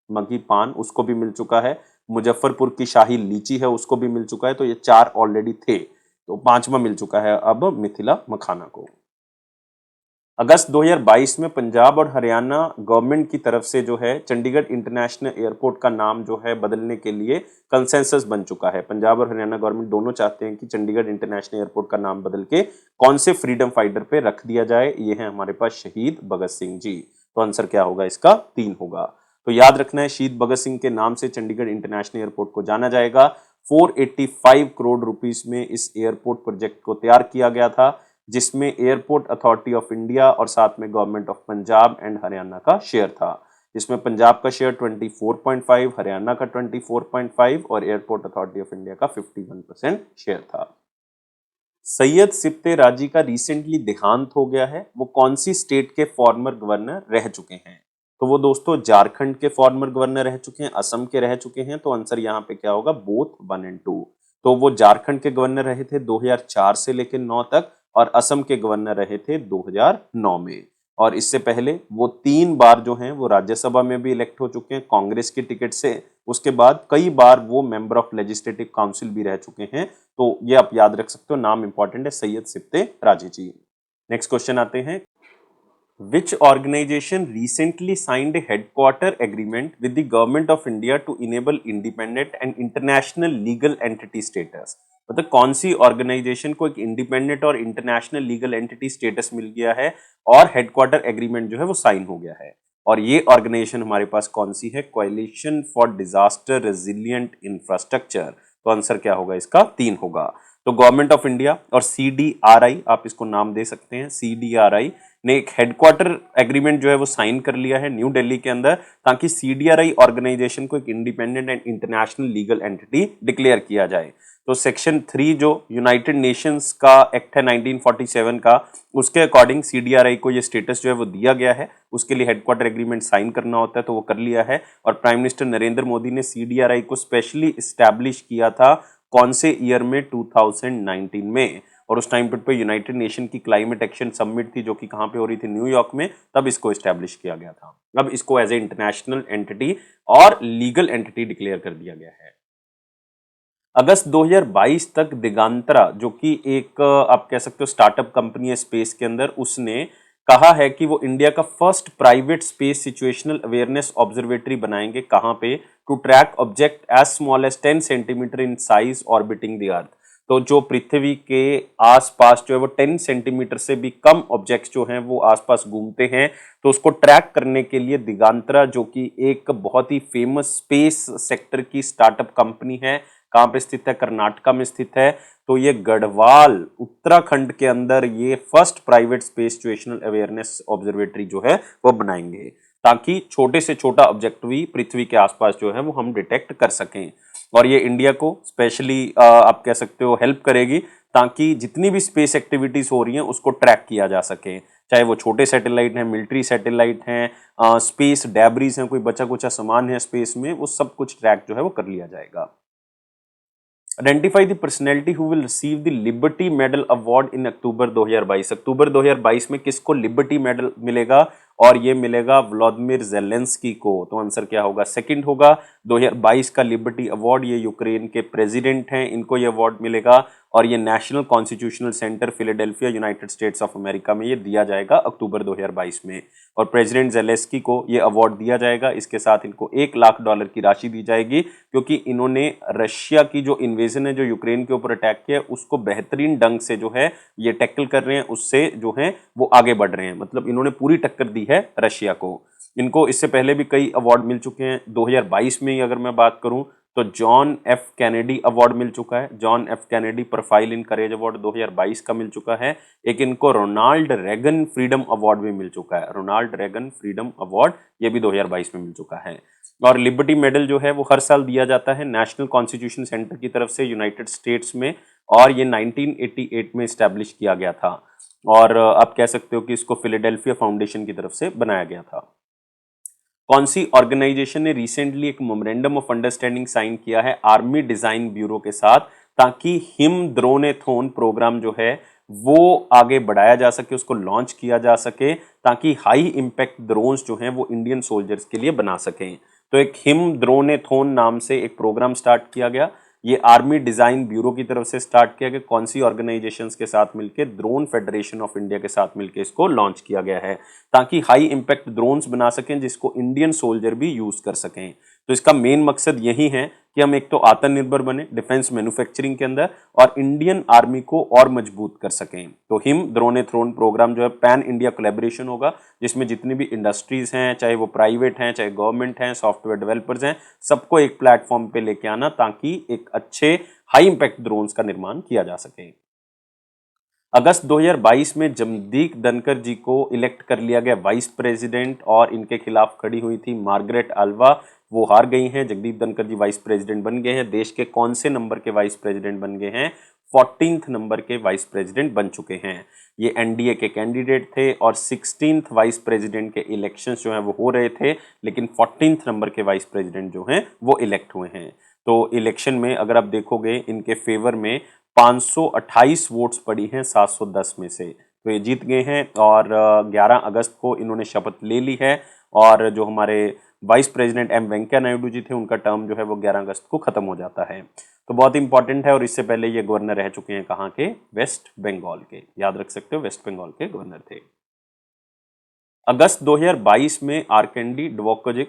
मघी पान, उसको भी मिल चुका है। मुजफ्फरपुर की शाही लीची है, उसको भी मिल चुका है। तो ये 4 ऑलरेडी थे, तो 5वां मिल चुका है अब मिथिला मखाना को। अगस्त 2022 में पंजाब और हरियाणा गवर्नमेंट की तरफ से जो है चंडीगढ़ इंटरनेशनल एयरपोर्ट का नाम जो है बदलने के लिए कंसेंसस बन चुका है। पंजाब और हरियाणा गवर्नमेंट दोनों चाहते हैं कि चंडीगढ़ इंटरनेशनल एयरपोर्ट का नाम बदल के कौन से फ्रीडम फाइटर पे रख दिया जाए। ये है हमारे पास शहीद भगत सिंह जी। तो आंसर क्या होगा इसका? 3 होगा। तो याद रखना है शहीद भगत सिंह के नाम से चंडीगढ़ इंटरनेशनल एयरपोर्ट को जाना जाएगा। 485 करोड़ रुपीस में इस एयरपोर्ट प्रोजेक्ट को तैयार किया गया था, जिसमें एयरपोर्ट अथॉरिटी ऑफ इंडिया और साथ में government of Punjab and Haryana का शेयर था। जिसमें पंजाब का शेयर 24.5, हरियाणा का 24.5 और एयरपोर्ट अथॉरिटी ऑफ इंडिया का 51% शेयर था। सैयद सिप्ते राजी का रिसेंटली देहांत हो गया है, वो कौन सी स्टेट के फॉर्मर गवर्नर रह चुके हैं? तो वो दोस्तों झारखंड के फॉर्मर गवर्नर रह चुके हैं, असम के रह चुके हैं। तो आंसर यहाँ पे क्या होगा? बोथ 1 और 2। तो वो झारखंड के गवर्नर रहे थे 2004 से लेकर 9 तक, और असम के गवर्नर रहे थे 2009 में। और इससे पहले वो 3 बार जो हैं वो राज्यसभा में भी इलेक्ट हो चुके हैं कांग्रेस की टिकट से। उसके बाद कई बार वो मेंबर ऑफ लेजिस्लेटिव काउंसिल भी रह चुके हैं। तो ये आप याद रख सकते हो, नाम इंपॉर्टेंट है, सैयद सिप्ते राजी जी। नेक्स्ट क्वेश्चन आते हैं। Which organization recently signed a headquarter agreement with the government of India to enable independent and international legal entity status? मतलब कौन सी ऑर्गेनाइजेशन को एक इंडिपेंडेंट और इंटरनेशनल लीगल एंटिटी स्टेटस मिल गया है और हेडक्वार्टर एग्रीमेंट जो है वो साइन हो गया है। और ये ऑर्गेनाइजेशन हमारे पास कौन सी है? Coalition for disaster resilient infrastructure. तो आंसर क्या होगा इसका? 3 होगा। तो गवर्नमेंट ऑफ इंडिया और सीडीआरआई, आप इसको नाम दे सकते हैं, सीडीआरआई ने एक हेडक्वार्टर एग्रीमेंट जो है वो साइन कर लिया है न्यू दिल्ली के अंदर, ताकि सीडीआरआई ऑर्गेनाइजेशन को एक independent and international legal entity declare किया जाए। तो सेक्शन 3 जो यूनाइटेड नेशंस का एक्ट है 1947 का, उसके अकॉर्डिंग सीडीआरआई को ये स्टेटस जो है वो दिया गया है। उसके लिए हेडक्वार्टर एग्रीमेंट साइन करना होता है, तो वो कर लिया है। और प्राइम मिनिस्टर नरेंद्र मोदी ने सीडीआरआई को स्पेशली इस्टेब्लिश किया था कौन से ईयर में? 2019 में। और उस टाइम पे यूनाइटेड नेशन की क्लाइमेट एक्शन समिट थी, जो कि कहां पे हो रही थी? न्यूयॉर्क में। तब इसको एस्टैब्लिश किया गया था। अब इसको एज ए इंटरनेशनल एंटिटी और लीगल एंटिटी डिक्लेयर कर दिया गया है। अगस्त 2022 तक दिगांतरा, जो कि एक आप कह सकते हो स्टार्टअप कंपनी है स्पेस के अंदर, उसने कहा है कि वो इंडिया का first private space situational awareness observatory बनाएंगे। कहां पे? To track object as small as 10 centimetre in size orbiting the earth. तो जो पृथ्वी के आसपास जो है वो 10 सेंटीमीटर से भी कम ऑब्जेक्ट्स जो हैं वो आसपास घूमते हैं, तो उसको ट्रैक करने के लिए दिगांतरा, जो कि एक बहुत ही फेमस स्पेस सेक्टर की स्टार्टअप कंपनी है, कहां पे स्थित है? कर्नाटका में स्थित है। तो ये गढ़वाल उत्तराखंड के अंदर ये first private space situational awareness observatory जो है वो बनाएंगे, ताकि छोटे से छोटा ऑब्जेक्ट भी पृथ्वी के आसपास जो है वो हम डिटेक्ट कर सकें। और ये इंडिया को स्पेशली आप कह सकते हो हेल्प करेगी, ताकि जितनी भी स्पेस एक्टिविटीज हो रही हैं उसको ट्रैक किया जा सके, चाहे वो छोटे सैटेलाइट हैं, मिलिट्री सैटेलाइट हैं, स्पेस डेब्रीज हैं, कोई बचा कुचा सामान है स्पेस में, वो सब कुछ ट्रैक जो है वो कर लिया जाएगा। Identify the personality who will receive the liberty medal award in October 2022। October 2022 में किसको लिबर्टी मेडल मिलेगा? और ये मिलेगा व्लादिमीर जेलेंस्की को। तो आंसर क्या होगा? सेकंड होगा। 2022 का लिबर्टी अवार्ड ये यूक्रेन के प्रेसिडेंट हैं, इनको ये अवार्ड मिलेगा। और ये national constitutional centre Philadelphia United states of America में ये दिया जाएगा अक्टूबर 2022 में। और प्रेसिडेंट जेलेंस्की को ये अवार्ड दिया जाएगा, इसके साथ इनको $1 लाख की राशि दी जाएगी, क्योंकि इन्होंने रशिया की जो इन्वेजन है, जो यूक्रेन के ऊपर अटैक किया, उसको बेहतरीन ढंग से जो है ये टैकल कर रहे हैं, उससे जो है वो आगे बढ़ रहे हैं। मतलब इन्होंने पूरी टक्कर दी है रशिया को। इनको इससे पहले भी कई अवार्ड मिल चुके हैं। 2022 में ही अगर मैं बात करूं तो जॉन एफ कैनेडी अवार्ड मिल चुका है। John F Kennedy profile in courage award 2022 का मिल चुका है। एक इनको रोनाल्ड रेगन फ्रीडम अवार्ड भी मिल चुका है। रोनाल्ड रेगन फ्रीडम अवार्ड ये भी 2022 में मिल चुका है। और लिबर्टी मेडल जो है वो हर साल दिया जाता है नेशनल कॉन्स्टिट्यूशन सेंटर की तरफ से यूनाइटेड स्टेट्स में, और ये 1988 में स्टैब्लिश किया गया था। और आप कह सकते हो कि इसको फिलाडेल्फिया फाउंडेशन की तरफ से बनाया गया था। कौन सी ऑर्गेनाइजेशन ने रिसेंटली एक मेमोरेंडम ऑफ अंडरस्टैंडिंग साइन किया है आर्मी डिजाइन ब्यूरो के साथ, ताकि हिम द्रोनेथोन प्रोग्राम जो है वो आगे बढ़ाया जा सके, उसको लॉन्च किया जा सके, ताकि हाई इंपैक्ट ड्रोन्स जो हैं वो इंडियन सोल्जर्स के लिए बना सकें। तो एक हिम द्रोनेथोन नाम से एक प्रोग्राम स्टार्ट किया गया। ये आर्मी डिजाइन ब्यूरो की तरफ से स्टार्ट किया गया। कौन सी ऑर्गेनाइजेशंस के साथ मिलकर? ड्रोन फेडरेशन ऑफ इंडिया के साथ मिलकर इसको लॉन्च किया गया है, ताकि हाई इंपैक्ट ड्रोन्स बना सकें जिसको इंडियन सोल्जर भी यूज कर सकें। तो इसका मेन मकसद यही है कि हम एक तो आत्मनिर्भर बने डिफेंस मैन्युफैक्चरिंग के अंदर, और इंडियन आर्मी को और मजबूत कर सकें। तो हिम द्रोनेथ्रोन प्रोग्राम जो है पैन इंडिया कोलैबोरेशन होगा, जिसमें जितनी भी इंडस्ट्रीज हैं, चाहे वो प्राइवेट हैं, चाहे गवर्नमेंट हैं, सॉफ्टवेयर डेवलपर्स हैं, सबको एक प्लेटफॉर्म पे लेके आना, ताकि एक अच्छे हाई इंपैक्ट ड्रोन्स का निर्माण किया जा सके। अगस्त 2022 में जगदीप धनखड़ जी को इलेक्ट कर लिया गया वाइस प्रेसिडेंट, और इनके खिलाफ खड़ी हुई थी मार्गरेट अल्वा, वो हार गई हैं। जगदीप धनखड़ जी वाइस प्रेसिडेंट बन गए हैं। देश के कौन से नंबर के वाइस प्रेसिडेंट बन गए हैं? 14th नंबर के वाइस प्रेसिडेंट बन चुके हैं। ये एनडीए के कैंडिडेट थे, और 16th वाइस प्रेसिडेंट के इलेक्शंस जो हैं वो हो रहे थे, लेकिन 14th नंबर के वाइस प्रेसिडेंट जो हैं वो इलेक्ट हुए हैं। तो इलेक्शन में अगर आप देखोगे इनके फेवर में 528 वोट्स पड़ी हैं 710 में से, तो ये जीत गए हैं। और 11 अगस्त को इन्होंने शपथ ले ली है। और जो हमारे vice president M Venkaiah Naidu ji थे, उनका टर्म जो है वो 11 अगस्त को खत्म हो जाता है। तो बहुत इंपॉर्टेंट है। और इससे पहले ये गवर्नर रह चुके हैं कहाँ के? वेस्ट बंगाल के, याद रख सकते हो, वेस्ट बंगाल के गवर्नर थे। अगस्त 2022 में आर्केडी डवोकोविच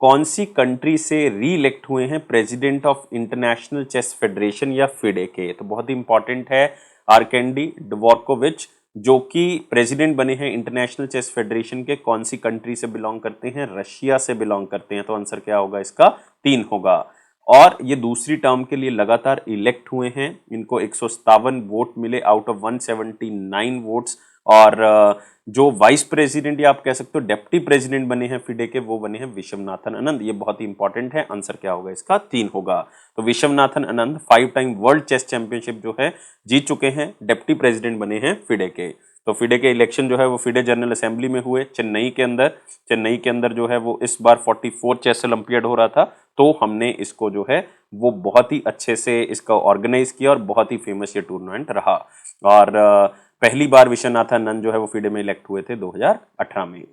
कौन सी कंट्री से री इलेक्ट हुए हैं president of international chess federation या फिडे के? तो बहुत ही इंपॉर्टेंट है। आर्केंडी ड्वॉरकोविच जो कि प्रेसिडेंट बने हैं इंटरनेशनल चेस फेडरेशन के, कौन सी कंट्री से बिलोंग करते हैं? रशिया से बिलोंग करते हैं। तो आंसर क्या होगा इसका? 3 होगा। और ये दूसरी टर्म के लिए लगातार इलेक्ट हुए हैं। इनको 157 वोट मिले आउट ऑफ 179 वोट्स। और जो वाइस प्रेसिडेंट या आप कह सकते हो डेप्टी प्रेसिडेंट बने हैं फिडे के, वो बने हैं विश्वनाथन आनंद। ये बहुत ही इंपॉर्टेंट है। आंसर क्या होगा इसका? 3 होगा। तो Viswanathan Anand 5 time world chess championship जो है जीत चुके हैं, डेप्टी प्रेसिडेंट बने हैं फिडे के। तो फिडे के इलेक्शन जो है वो फिडे जनरल असेंबली में हुए चेन्नई के अंदर। चेन्नई के अंदर जो है वो इस बार 44 चेस ओलंपियाड हो रहा था। तो हमने इसको जो है वो बहुत ही अच्छे से इसका ऑर्गेनाइज किया और बहुत ही फेमस ये टूर्नामेंट रहा। और पहली बार विश्वनाथन आनंद जो है वो फिडे में इलेक्ट हुए थे 2018 में।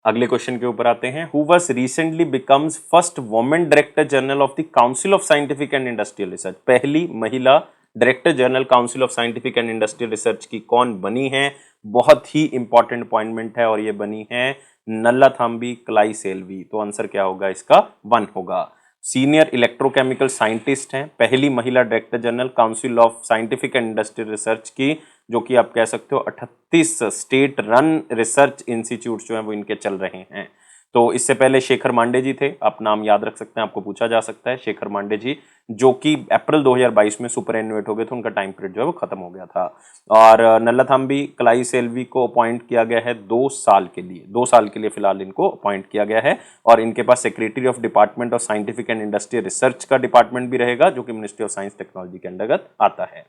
अगले क्वेश्चन के ऊपर आते हैं। Who was recently becomes first women director general of the council of scientific and industrial research? पहली महिला director general council of scientific and industrial research की कौन बनी है? बहुत ही इंपॉर्टेंट अपॉइंटमेंट है और ये बनी है नल्लाथाम्बी क्लाइसेल्वी। तो आंसर क्या होगा इसका? 1 होगा। सीनियर इलेक्ट्रोकेमिकल साइंटिस्ट हैं, पहली महिला director general council of scientific and industrial research की, जो कि आप कह सकते हो 38 स्टेट रन रिसर्च इंस्टीट्यूट जो है वो इनके चल रहे हैं। तो इससे पहले शेखर मांडे जी थे, आप नाम याद रख सकते हैं, आपको पूछा जा सकता है। शेखर मांडे जी जो कि अप्रैल 2022 में सुपरएनुएट हो गए थे, उनका टाइम पीरियड जो है वो खत्म हो गया था। और नल्लाथाम्बी क्लाइसेल्वी को अपॉइंट किया गया है 2 साल के लिए। 2 साल के लिए फिलहाल इनको अपॉइंट किया गया है और इनके पास secretary of department of scientific and industrial research का डिपार्टमेंट भी रहेगा, जो कि मिनिस्ट्री ऑफ साइंस टेक्नोलॉजी के अंतर्गत आता है।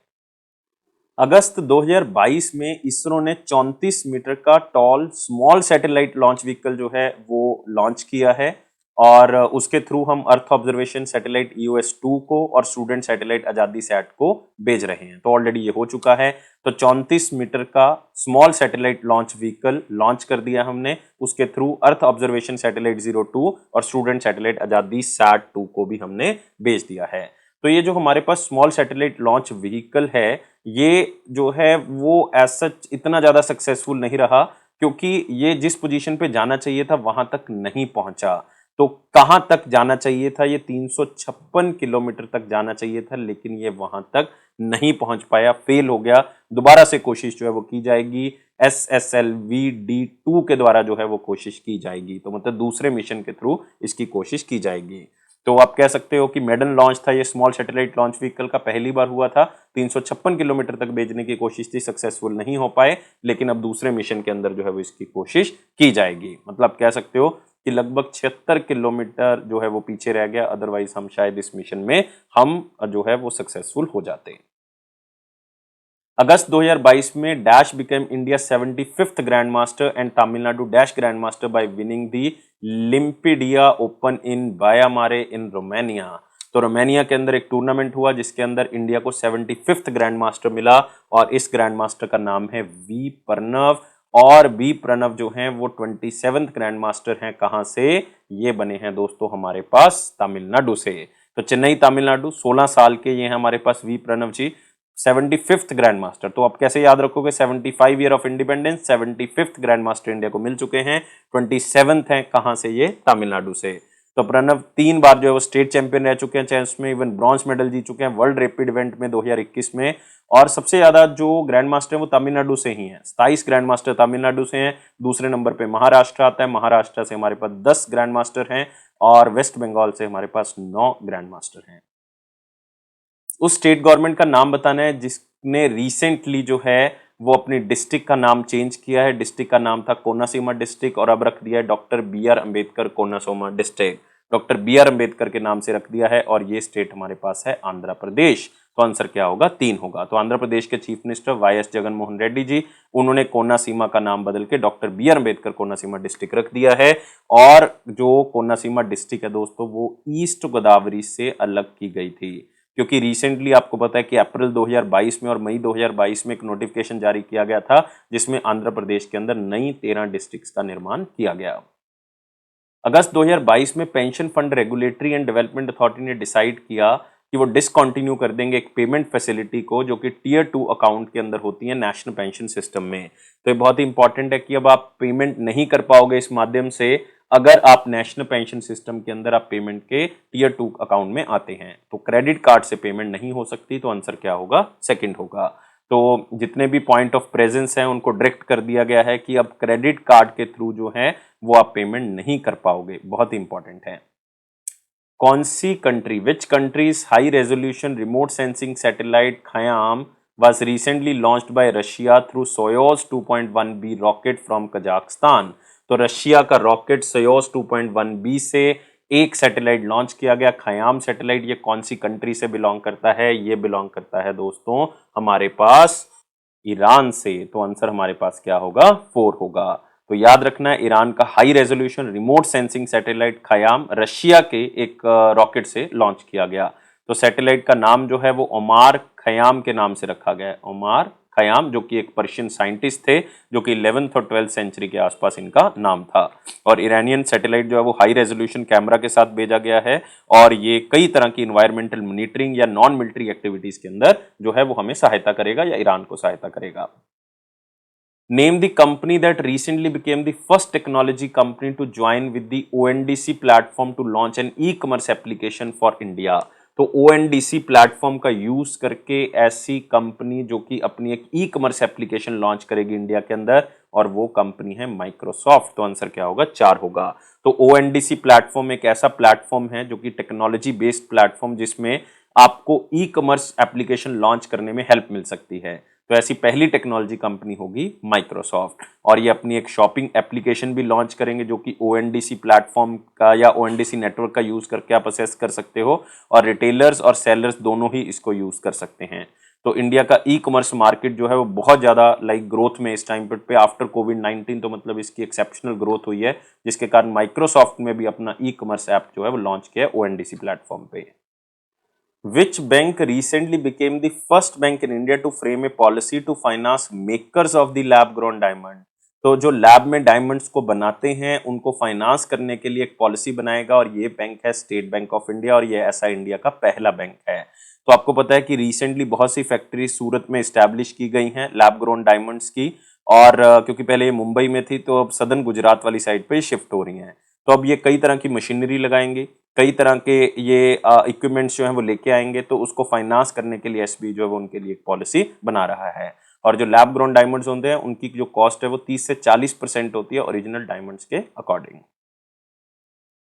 अगस्त 2022 में इसरो ने 34 मीटर का tall small satellite launch vehicle जो है वो लॉन्च किया है और उसके थ्रू हम अर्थ ऑब्जर्वेशन सैटेलाइट EOS-2 को और स्टूडेंट सैटेलाइट आजादी सैट को भेज रहे हैं। तो ऑलरेडी ये हो चुका है। तो 34 मीटर का small satellite launch vehicle launch कर दिया हमने, उसके थ्रू अर्थ ऑब्जर्वेशन सैटेलाइट 02 और स्टूडेंट सैटेलाइट आजादी सैट 2 को भी हमने भेज दिया है। तो ये जो हमारे पास स्मॉल सैटेलाइट लॉन्च व्हीकल है, ये जो है वो एज सच इतना ज़्यादा सक्सेसफुल नहीं रहा, क्योंकि ये जिस पोजीशन पे जाना चाहिए था वहां तक नहीं पहुंचा। तो कहां तक जाना चाहिए था? ये 356 किलोमीटर तक जाना चाहिए था, लेकिन ये वहां तक नहीं पहुंच पाया, फेल हो गया। दोबारा से कोशिश जो है वो की जाएगी, SSLV-D2 के द्वारा जो है वो कोशिश की जाएगी। तो मतलब दूसरे मिशन के थ्रू इसकी कोशिश की जाएगी। तो आप कह सकते हो कि मेडन लॉन्च था ये स्मॉल सैटेलाइट लॉन्च व्हीकल का, पहली बार हुआ था। 356 किलोमीटर तक भेजने की कोशिश थी, सक्सेसफुल नहीं हो पाए, लेकिन अब दूसरे मिशन के अंदर जो है वो इसकी कोशिश की जाएगी। मतलब कह सकते हो कि लगभग 76 किलोमीटर जो है वो पीछे रह गया, अदरवाइज हम शायद इस मिशन में हम जो है वो सक्सेसफुल हो जाते। अगस्त 2022 में dash became India 75th grand master and Tamil Nadu dash grand master by winning the Limpedea open in Baia Mare in Romania. तो रोमानिया के अंदर एक टूर्नामेंट हुआ जिसके अंदर इंडिया को 75th ग्रैंड मास्टर मिला और इस ग्रैंड मास्टर का नाम है वी प्रणव। और वी प्रणव जो हैं वो 27th ग्रैंड मास्टर हैं। कहां से? ये बने हैं दोस्तों हमारे पास तमिलनाडु से। तो चेन्नई तमिलनाडु, 16 साल के ये हैं हमारे पास V Pranav ji, 75th grand master. तो आप कैसे याद रखोगे? 75 year of independence, 75th grand master India को मिल चुके हैं, 27th हैं कहां से? ये तमिलनाडु से। तो प्रणव 3 बार जो है वो स्टेट चैंपियन रह चुके हैं, चाहे उसमें इवन ब्रॉन्ज मेडल जीत चुके हैं वर्ल्ड रैपिड इवेंट में 2021 में। और सबसे ज्यादा जो ग्रैंड मास्टर है वो तमिलनाडु से ही है, 27 ग्रैंड मास्टर तमिलनाडु से हैं। दूसरे नंबर पे महाराष्ट्र आता है, महाराष्ट्र से हमारे पास 10 ग्रैंड मास्टर हैं और वेस्ट बंगाल से हमारे पास 9 ग्रैंड मास्टर हैं। उस स्टेट गवर्नमेंट का नाम बताना है जिसने रिसेंटली जो है वो अपनी डिस्ट्रिक्ट का नाम चेंज किया है। डिस्ट्रिक्ट का नाम था कोनासीमा डिस्ट्रिक्ट और अब रख दिया है doctor BR Ambedkar Konaseema district. Doctor BR Ambedkar के नाम से रख दिया है और ये स्टेट हमारे पास है आंध्र प्रदेश। तो आंसर क्या होगा? 3 होगा। तो आंध्र प्रदेश के chief minister YS Jaganmohan Reddy ji, उन्होंने कोनासीमा का नाम बदल के doctor BR Ambedkar Konaseema district रख दिया है। और जो कोनासीमा डिस्ट्रिक्ट है दोस्तों वो ईस्ट गोदावरी से अलग की गई थी, क्योंकि रिसेंटली आपको पता है कि अप्रैल 2022 में और मई 2022 में एक नोटिफिकेशन जारी किया गया था जिसमें आंध्र प्रदेश के अंदर नई 13 डिस्ट्रिक्ट्स का निर्माण किया गया। अगस्त 2022 में pension fund regulatory and development authority ने डिसाइड किया कि वो डिसकंटिन्यू कर देंगे एक पेमेंट फैसिलिटी को जो कि टियर 2 अकाउंट के अंदर होती है नेशनल पेंशन सिस्टम में। तो ये बहुत ही इंपॉर्टेंट है कि अब आप पेमेंट नहीं कर पाओगे इस माध्यम से अगर आप नेशनल पेंशन सिस्टम के अंदर आप पेमेंट के टियर 2 अकाउंट में आते हैं। तो क्रेडिट कार्ड से पेमेंट नहीं हो सकती, तो आंसर क्या होगा? सेकंड होगा। तो जितने भी पॉइंट ऑफ प्रेजेंस हैं उनको डायरेक्ट कर दिया गया है कि अब क्रेडिट कार्ड के थ्रू जो है वो आप पेमेंट नहीं कर पाओगे, बहुत ही इंपॉर्टेंट है। कौन सी country, which countries high resolution remote sensing satellite Khayyam was recently launched by Russia through Soyuz 2.1B rocket from Kazakhstan. तो रशिया का रॉकेट सोयूज 2.1B से एक सैटेलाइट लॉन्च किया गया, खयाम सैटेलाइट। ये कौन सी कंट्री से बिलोंग करता है? ये बिलोंग करता है दोस्तों हमारे पास ईरान से। तो आंसर हमारे पास क्या होगा? 4 होगा। तो याद रखना है, ईरान का high resolution remote sensing satellite Khayyam Russia के एक रॉकेट से लॉन्च किया गया। तो सैटेलाइट का नाम जो है वो ओमार खयाम के नाम से रखा गया है। ओमार खयाम, जो कि एक पर्शियन साइंटिस्ट थे, जो कि 11th और 12th सेंचुरी के आसपास इनका नाम था। और ईरानियन सैटेलाइट जो है वो हाई रेजोल्यूशन कैमरा के साथ भेजा गया है, और ये कई तरह की इन्वायरमेंटल मॉनिटरिंग या नॉन मिलिट्री एक्टिविटीज के अंदर जो है वो हमें सहायता करेगा या ईरान को सहायता करेगा। Name the company that recently became the first technology company to join with the ONDC platform to launch an e-commerce application for India। तो ONDC प्लेटफॉर्म का यूज करके ऐसी कंपनी जो कि अपनी एक ई कमर्स एप्लीकेशन लॉन्च करेगी India के अंदर, और वो कंपनी है माइक्रोसॉफ्ट। तो आंसर क्या होगा? 4 होगा। तो ONDC प्लेटफॉर्म एक ऐसा प्लेटफॉर्म है जो कि टेक्नोलॉजी बेस्ड प्लेटफॉर्म, जिसमें आपको ई कमर्स एप्लीकेशन लॉन्च करने में हेल्प मिल सकती है। तो ऐसी पहली टेक्नोलॉजी कंपनी होगी माइक्रोसॉफ्ट। और ये अपनी एक शॉपिंग एप्लीकेशन भी लॉन्च करेंगे जो कि ONDC प्लेटफॉर्म का या ONDC नेटवर्क का यूज करके आप असेस कर सकते हो, और रिटेलर्स और सेलर्स दोनों ही इसको यूज कर सकते हैं। तो इंडिया का ई कॉमर्स मार्केट जो है वो बहुत ज्यादा ग्रोथ में इस टाइम पे आफ्टर कोविड-19, तो मतलब इसकी एक्सेप्शनल ग्रोथ हुई है, जिसके कारण माइक्रोसॉफ्ट में भी अपना ई कॉमर्स ऐप जो है वो लॉन्च किया है ONDC प्लेटफॉर्म पे। Which bank recently became the first bank in India to frame a policy to finance makers of the lab grown diamond? तो जो लैब में डायमंड्स को बनाते हैं उनको फाइनेंस करने के लिए एक पॉलिसी बनाएगा, और ये बैंक है स्टेट बैंक ऑफ इंडिया, और ये ऐसा इंडिया का पहला बैंक है। तो आपको पता है कि रिसेंटली बहुत सी फैक्ट्री सूरत में इस्टेब्लिश की गई हैं लैब ग्रोन डायमंड्स की, और क्योंकि पहले ये मुंबई में थी तो अब सदर्न गुजरात वाली साइड पे शिफ्ट हो रही हैं। तो अब ये कई तरह की मशीनरी लगाएंगे, कई तरह के ये इक्विपमेंट्स जो हैं वो लेके आएंगे, तो उसको फाइनेंस करने के लिए एसबीआई जो है वो उनके लिए एक पॉलिसी बना रहा है। और जो लैब ग्रोन डायमंड्स होते हैं उनकी जो कॉस्ट है वो 30 से 40% होती है ओरिजिनल डायमंड्स के अकॉर्डिंग।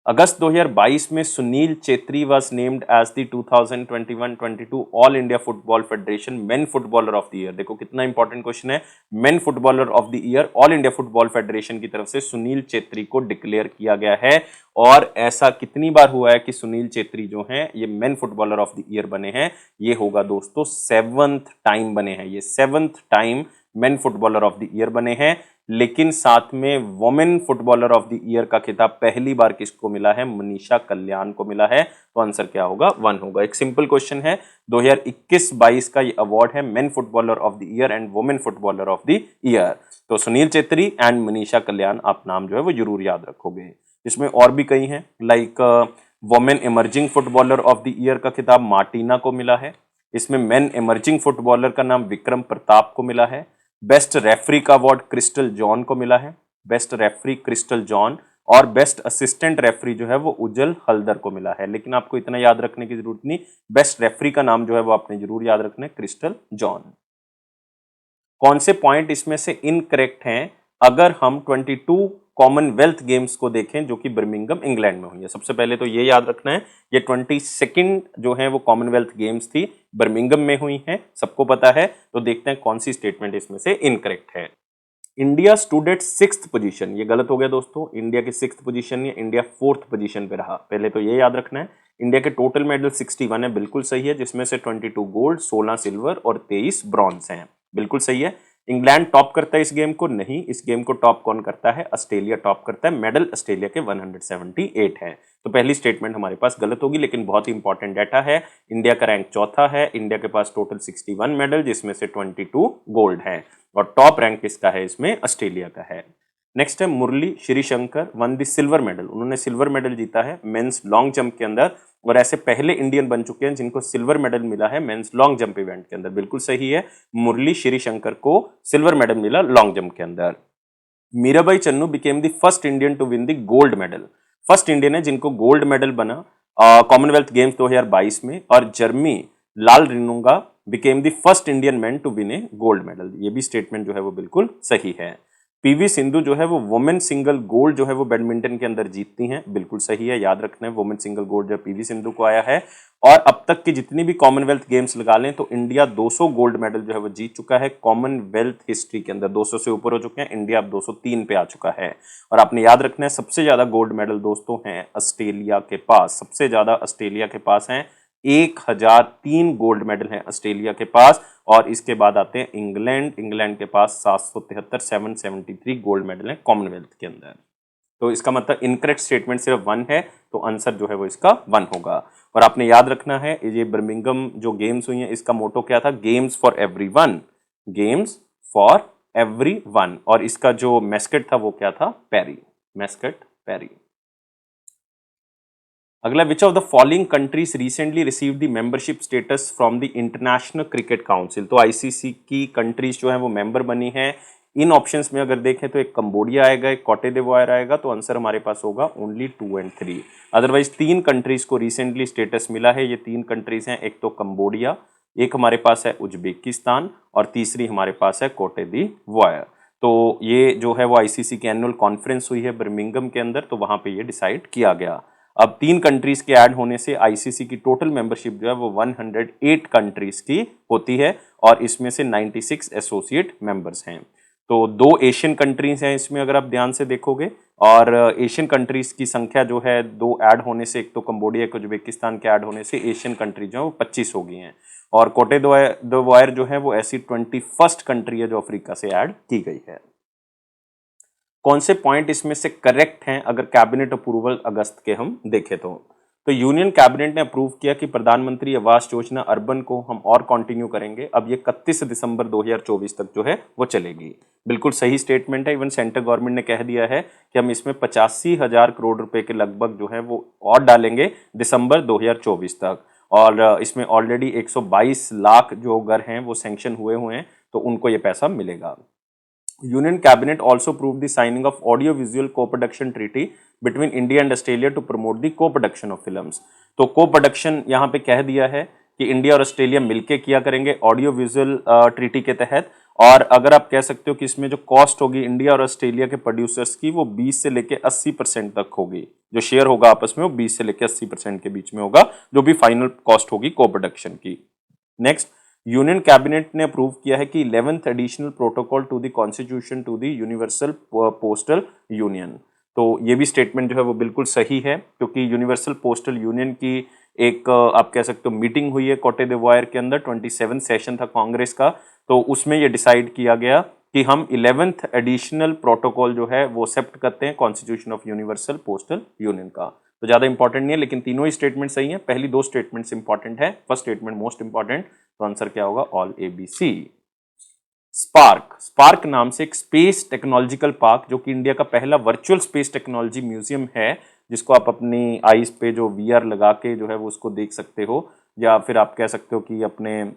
अगस्त 2022 में Sunil Chhetri was named as the 2021-22 all India football federation men footballer of the year. देखो कितना इंपॉर्टेंट क्वेश्चन है। Men footballer of the year all India football federation की तरफ से सुनील चेत्री को डिक्लेयर किया गया है। और ऐसा कितनी बार हुआ है कि सुनील चेत्री जो हैं ये main footballer of the year बने हैं? ये होगा दोस्तों 7th टाइम बने हैं, ये 7th time main footballer of the year बने हैं। लेकिन साथ में women footballer of the year का खिताब पहली बार किसको मिला है? मनीषा कल्याण को मिला है। तो आंसर क्या होगा? 1 होगा। एक सिंपल क्वेश्चन है, 2021-22 का ये अवार्ड है men footballer of the year and women footballer of the year. तो सुनील चेत्री एंड मनीषा कल्याण आप नाम जो है वो जरूर याद रखोगे। इसमें और भी कई हैं, like women emerging footballer of the year का खिताब मार्टिना को मिला है। इसमें मेन इमर्जिंग फुटबॉलर का नाम विक्रम प्रताप को मिला है। बेस्ट रेफरी का अवार्ड क्रिस्टल जॉन को मिला है, बेस्ट रेफरी क्रिस्टल जॉन। और बेस्ट असिस्टेंट रेफरी जो है वो उज्जवल हल्दर को मिला है। लेकिन आपको इतना याद रखने की जरूरत नहीं, बेस्ट रेफरी का नाम जो है वो आपने जरूर याद रखना है, क्रिस्टल जॉन। कौन से पॉइंट इसमें से इनकरेक्ट हैं अगर हम 22 कॉमनवेल्थ गेम्स को देखें जो कि बर्मिंघम इंग्लैंड में हुई है? सबसे पहले तो ये याद रखना है, ये 22nd जो है वो कॉमनवेल्थ गेम्स थी, बर्मिंघम में हुई हैं, सबको पता है। तो देखते हैं कौन सी स्टेटमेंट इसमें से इनकरेक्ट है। India stood at 6th position, ये गलत हो गया दोस्तों। इंडिया की 6th पोजीशन या इंडिया 4th पोजीशन पे रहा, पहले तो ये याद रखना है। इंडिया के टोटल मेडल 61 है, बिल्कुल सही है, जिसमें से 22 गोल्ड, 16 सिल्वर और 23 ब्रॉन्ज हैं, बिल्कुल सही है। इंग्लैंड टॉप करता है इस गेम को? नहीं, इस गेम को टॉप कौन करता है? ऑस्ट्रेलिया टॉप करता है। मेडल ऑस्ट्रेलिया के 178 हैं। तो पहली स्टेटमेंट हमारे पास गलत होगी, लेकिन बहुत ही इंपॉर्टेंट डाटा है। इंडिया का रैंक चौथा है, इंडिया के पास टोटल 61 मेडल जिसमें से 22 गोल्ड हैं, और टॉप रैंक किसका है इसमें? ऑस्ट्रेलिया का है। नेक्स्ट है Murali Sreeshankar won the silver medal, उन्होंने सिल्वर मेडल जीता है मेंस लॉन्ग जंप के अंदर, और ऐसे पहले इंडियन बन चुके हैं जिनको सिल्वर मेडल मिला है मेंस लॉन्ग जंप इवेंट के अंदर, बिल्कुल सही है। मुरली श्रीशंकर को सिल्वर मेडल मिला लॉन्ग जंप के अंदर। Mirabai Chanu became the first Indian to win the gold medal. First Indian है जिनको गोल्ड मेडल बना कॉमनवेल्थ गेम्स 2022 में। और Jeremy Lalrinnunga became the first Indian man to win a gold medal. ये भी स्टेटमेंट जो है वो बिल्कुल सही है। पीवी सिंधु जो है वो वुमेन सिंगल गोल्ड जो है वो बैडमिंटन के अंदर जीतती हैं, बिल्कुल सही है, याद रखना है वुमेन सिंगल गोल्ड जो पीवी सिंधु को आया है। और अब तक की जितनी भी कॉमनवेल्थ गेम्स लगा लें तो इंडिया 200 गोल्ड मेडल जो है वो जीत चुका है कॉमनवेल्थ हिस्ट्री के अंदर। 200 से ऊपर हो चुके हैं, इंडिया अब 203 पे आ चुका है। और आपने याद रखना है सबसे ज्यादा गोल्ड मेडल दोस्तों हैं ऑस्ट्रेलिया के पास, सबसे ज्यादा ऑस्ट्रेलिया के पास हैं, 1003 गोल्ड मेडल हैं ऑस्ट्रेलिया के पास। और इसके बाद आते हैं इंग्लैंड, इंग्लैंड के पास 773 गोल्ड मेडल हैं कॉमनवेल्थ के अंदर। तो इसका मतलब इनकरेक्ट स्टेटमेंट सिर्फ 1 है, तो आंसर जो है वो इसका 1 होगा। और आपने याद रखना है ये बर्मिंघम जो गेम्स हुई हैं इसका मोटो क्या था, games for everyone, games for everyone. और इसका जो मैस्कट था वो क्या था, पैरी, मैस्कट पैरी। अगला, विच of the following countries recently received the membership status from the international cricket council. तो आईसीसी की कंट्रीज जो है वो मेंबर बनी है। इन ऑप्शंस में अगर देखें तो एक कंबोडिया आएगा, एक कोटे दिवोयर आएगा, तो आंसर हमारे पास होगा ओनली 2 एंड 3। अदरवाइज 3 कंट्रीज को रिसेंटली स्टेटस मिला है। ये 3 कंट्रीज हैं, एक तो कंबोडिया, एक हमारे पास है उज्बेकिस्तान और तीसरी हमारे पास है कोटे दिवोयर। तो ये जो है वो आईसीसी की एनुअल कॉन्फ्रेंस हुई है बर्मिंघम के अंदर, तो वहां पे ये डिसाइड किया गया। अब 3 कंट्रीज के ऐड होने से आईसीसी की टोटल मेंबरशिप जो है वो 108 कंट्रीज की होती है और इसमें से 96 एसोसिएट मेंबर्स हैं। तो 2 एशियन कंट्रीज हैं इसमें अगर आप ध्यान से देखोगे, और एशियन कंट्रीज की संख्या जो है 2 ऐड होने से, एक तो कंबोडिया एक उज्बेकिस्तान के ऐड होने से एशियन कंट्री जो है वो 25 हो गई हैं। और कोटे दिवोयर जो है वो ऐसी 21st कंट्री है जो अफ्रीका से ऐड की गई है। कौन से पॉइंट इसमें से करेक्ट हैं अगर कैबिनेट अप्रूवल अगस्त के हम देखें तो यूनियन कैबिनेट ने अप्रूव किया कि प्रधानमंत्री आवास योजना अर्बन को हम और कंटिन्यू करेंगे। अब ये 31 दिसंबर 2024 तक जो है वो चलेगी। बिल्कुल सही स्टेटमेंट है। इवन सेंट्रल गवर्नमेंट ने कह दिया है कि हम इसमें 85,000 करोड़ रुपए के लगभग जो है वो और डालेंगे दिसंबर 2024 तक। और इसमें ऑलरेडी 122 लाख जो घर हैं वो सैंक्शन हुए हैं, तो उनको ये पैसा मिलेगा। Union Cabinet also approved the signing of audio-visual co-production treaty between India and Australia to promote the co-production of films। तो co-production यहाँ पे कह दिया है कि इंडिया और ऑस्ट्रेलिया मिलके किया करेंगे ऑडियो विजुअल ट्रीटी के तहत। और अगर आप कह सकते हो कि इसमें जो कॉस्ट होगी इंडिया और ऑस्ट्रेलिया के प्रोड्यूसर्स की वो 20 से लेके 80% तक होगी। जो शेयर होगा आपस में वो 20 से लेके 80% के बीच में होगा, जो भी फाइनल कॉस्ट होगी को प्रोडक्शन की। नेक्स्ट, यूनियन कैबिनेट ने अप्रूव किया है कि 11th additional protocol to the constitution to the universal postal union. तो ये भी स्टेटमेंट जो है वो बिल्कुल सही है, क्योंकि यूनिवर्सल पोस्टल यूनियन की एक आप कह सकते हो मीटिंग हुई है कोटे दिवोयर के अंदर, 27 सेशन था कांग्रेस का। तो उसमें ये डिसाइड किया गया कि हम 11th एडिशनल प्रोटोकॉल जो है वो एक्सेप्ट करते हैं constitution of universal postal union का। तो ज्यादा इंपॉर्टेंट नहीं है, लेकिन तीनों ही स्टेटमेंट सही हैं। पहली 2 स्टेटमेंट्स इंपॉर्टेंट है, फर्स्ट स्टेटमेंट मोस्ट इंपॉर्टेंट। तो आंसर क्या होगा, ऑल ABC। स्पार्क, स्पार्क नाम से एक स्पेस टेक्नोलॉजिकल पार्क जो कि इंडिया का पहला वर्चुअल स्पेस टेक्नोलॉजी म्यूजियम है, जिसको आप अपनी आईज पे जो VR लगा के जो है वो उसको देख सकते हो, या फिर आप कह सकते हो कि अपने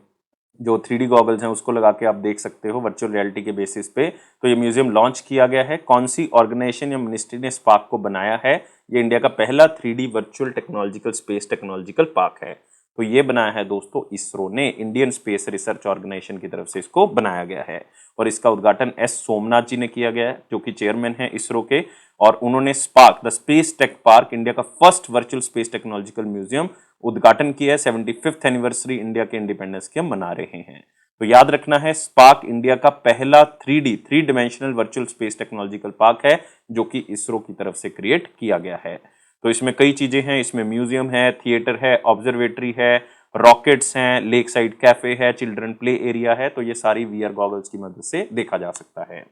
जो 3D गॉगल्स हैं उसको लगा के आप देख सकते हो वर्चुअल रियलिटी के बेसिस पे। तो ये म्यूजियम लॉन्च किया गया है। कौन सी ऑर्गेनाइजेशन या मिनिस्ट्री ने स्पार्क को बनाया है? ये इंडिया का पहला 3D virtual technological space technological park है। तो ये बनाया है दोस्तों इसरो ने, इंडियन स्पेस रिसर्च ऑर्गेनाइजेशन की तरफ से इसको बनाया गया है। और इसका उद्घाटन S सोमनाथ जी ने किया गया है, जो कि चेयरमैन है इसरो के। और उन्होंने SPARK the space tech park, India का first virtual space technological museum, उद्घाटन किया है। 75th एनिवर्सरी इंडिया के इंडिपेंडेंस की हम मना रहे हैं। तो याद रखना है, स्पार्क इंडिया का पहला 3 dimensional virtual space technological park है, जो कि इसरो की तरफ से क्रिएट किया गया है। तो इसमें कई चीजें हैं, इसमें म्यूजियम है, थिएटर है, ऑब्जर्वेटरी है, रॉकेट्स हैं, लेक साइड कैफे है, चिल्ड्रन प्ले एरिया है। तो ये सारी VR गॉगल्स की मदद से देखा जा सकता है।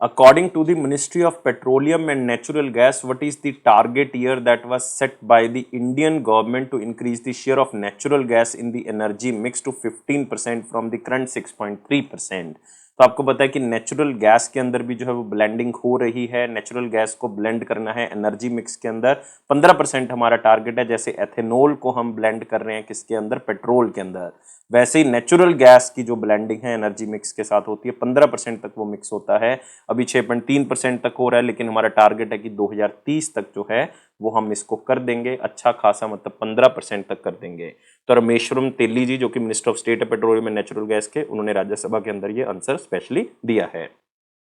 According to the Ministry of Petroleum and Natural Gas, what is the target year that was set by the Indian government to increase the share of natural gas in the energy mix to 15% from the current 6.3%? तो आपको पता है कि natural gas के अंदर भी जो है वो ब्लेंडिंग हो रही है। नेचुरल गैस को ब्लेंड करना है एनर्जी मिक्स के अंदर, 15% हमारा टारगेट है। जैसे एथेनॉल को हम ब्लेंड कर रहे हैं किसके अंदर, पेट्रोल के अंदर, वैसे ही नेचुरल गैस की जो ब्लेंडिंग है एनर्जी मिक्स के साथ होती है, 15% तक वो मिक्स होता है। अभी 6.3% तक हो रहा है, लेकिन हमारा टारगेट है कि 2030 तक जो है वो हम इसको कर देंगे अच्छा खासा, मतलब 15% तक कर देंगे। तो रामेश्वरम तेली जी जो कि मिनिस्टर ऑफ स्टेट है पेट्रोलियम एंड नेचुरल गैस के, उन्होंने राज्यसभा के अंदर ये आंसर स्पेशली दिया है।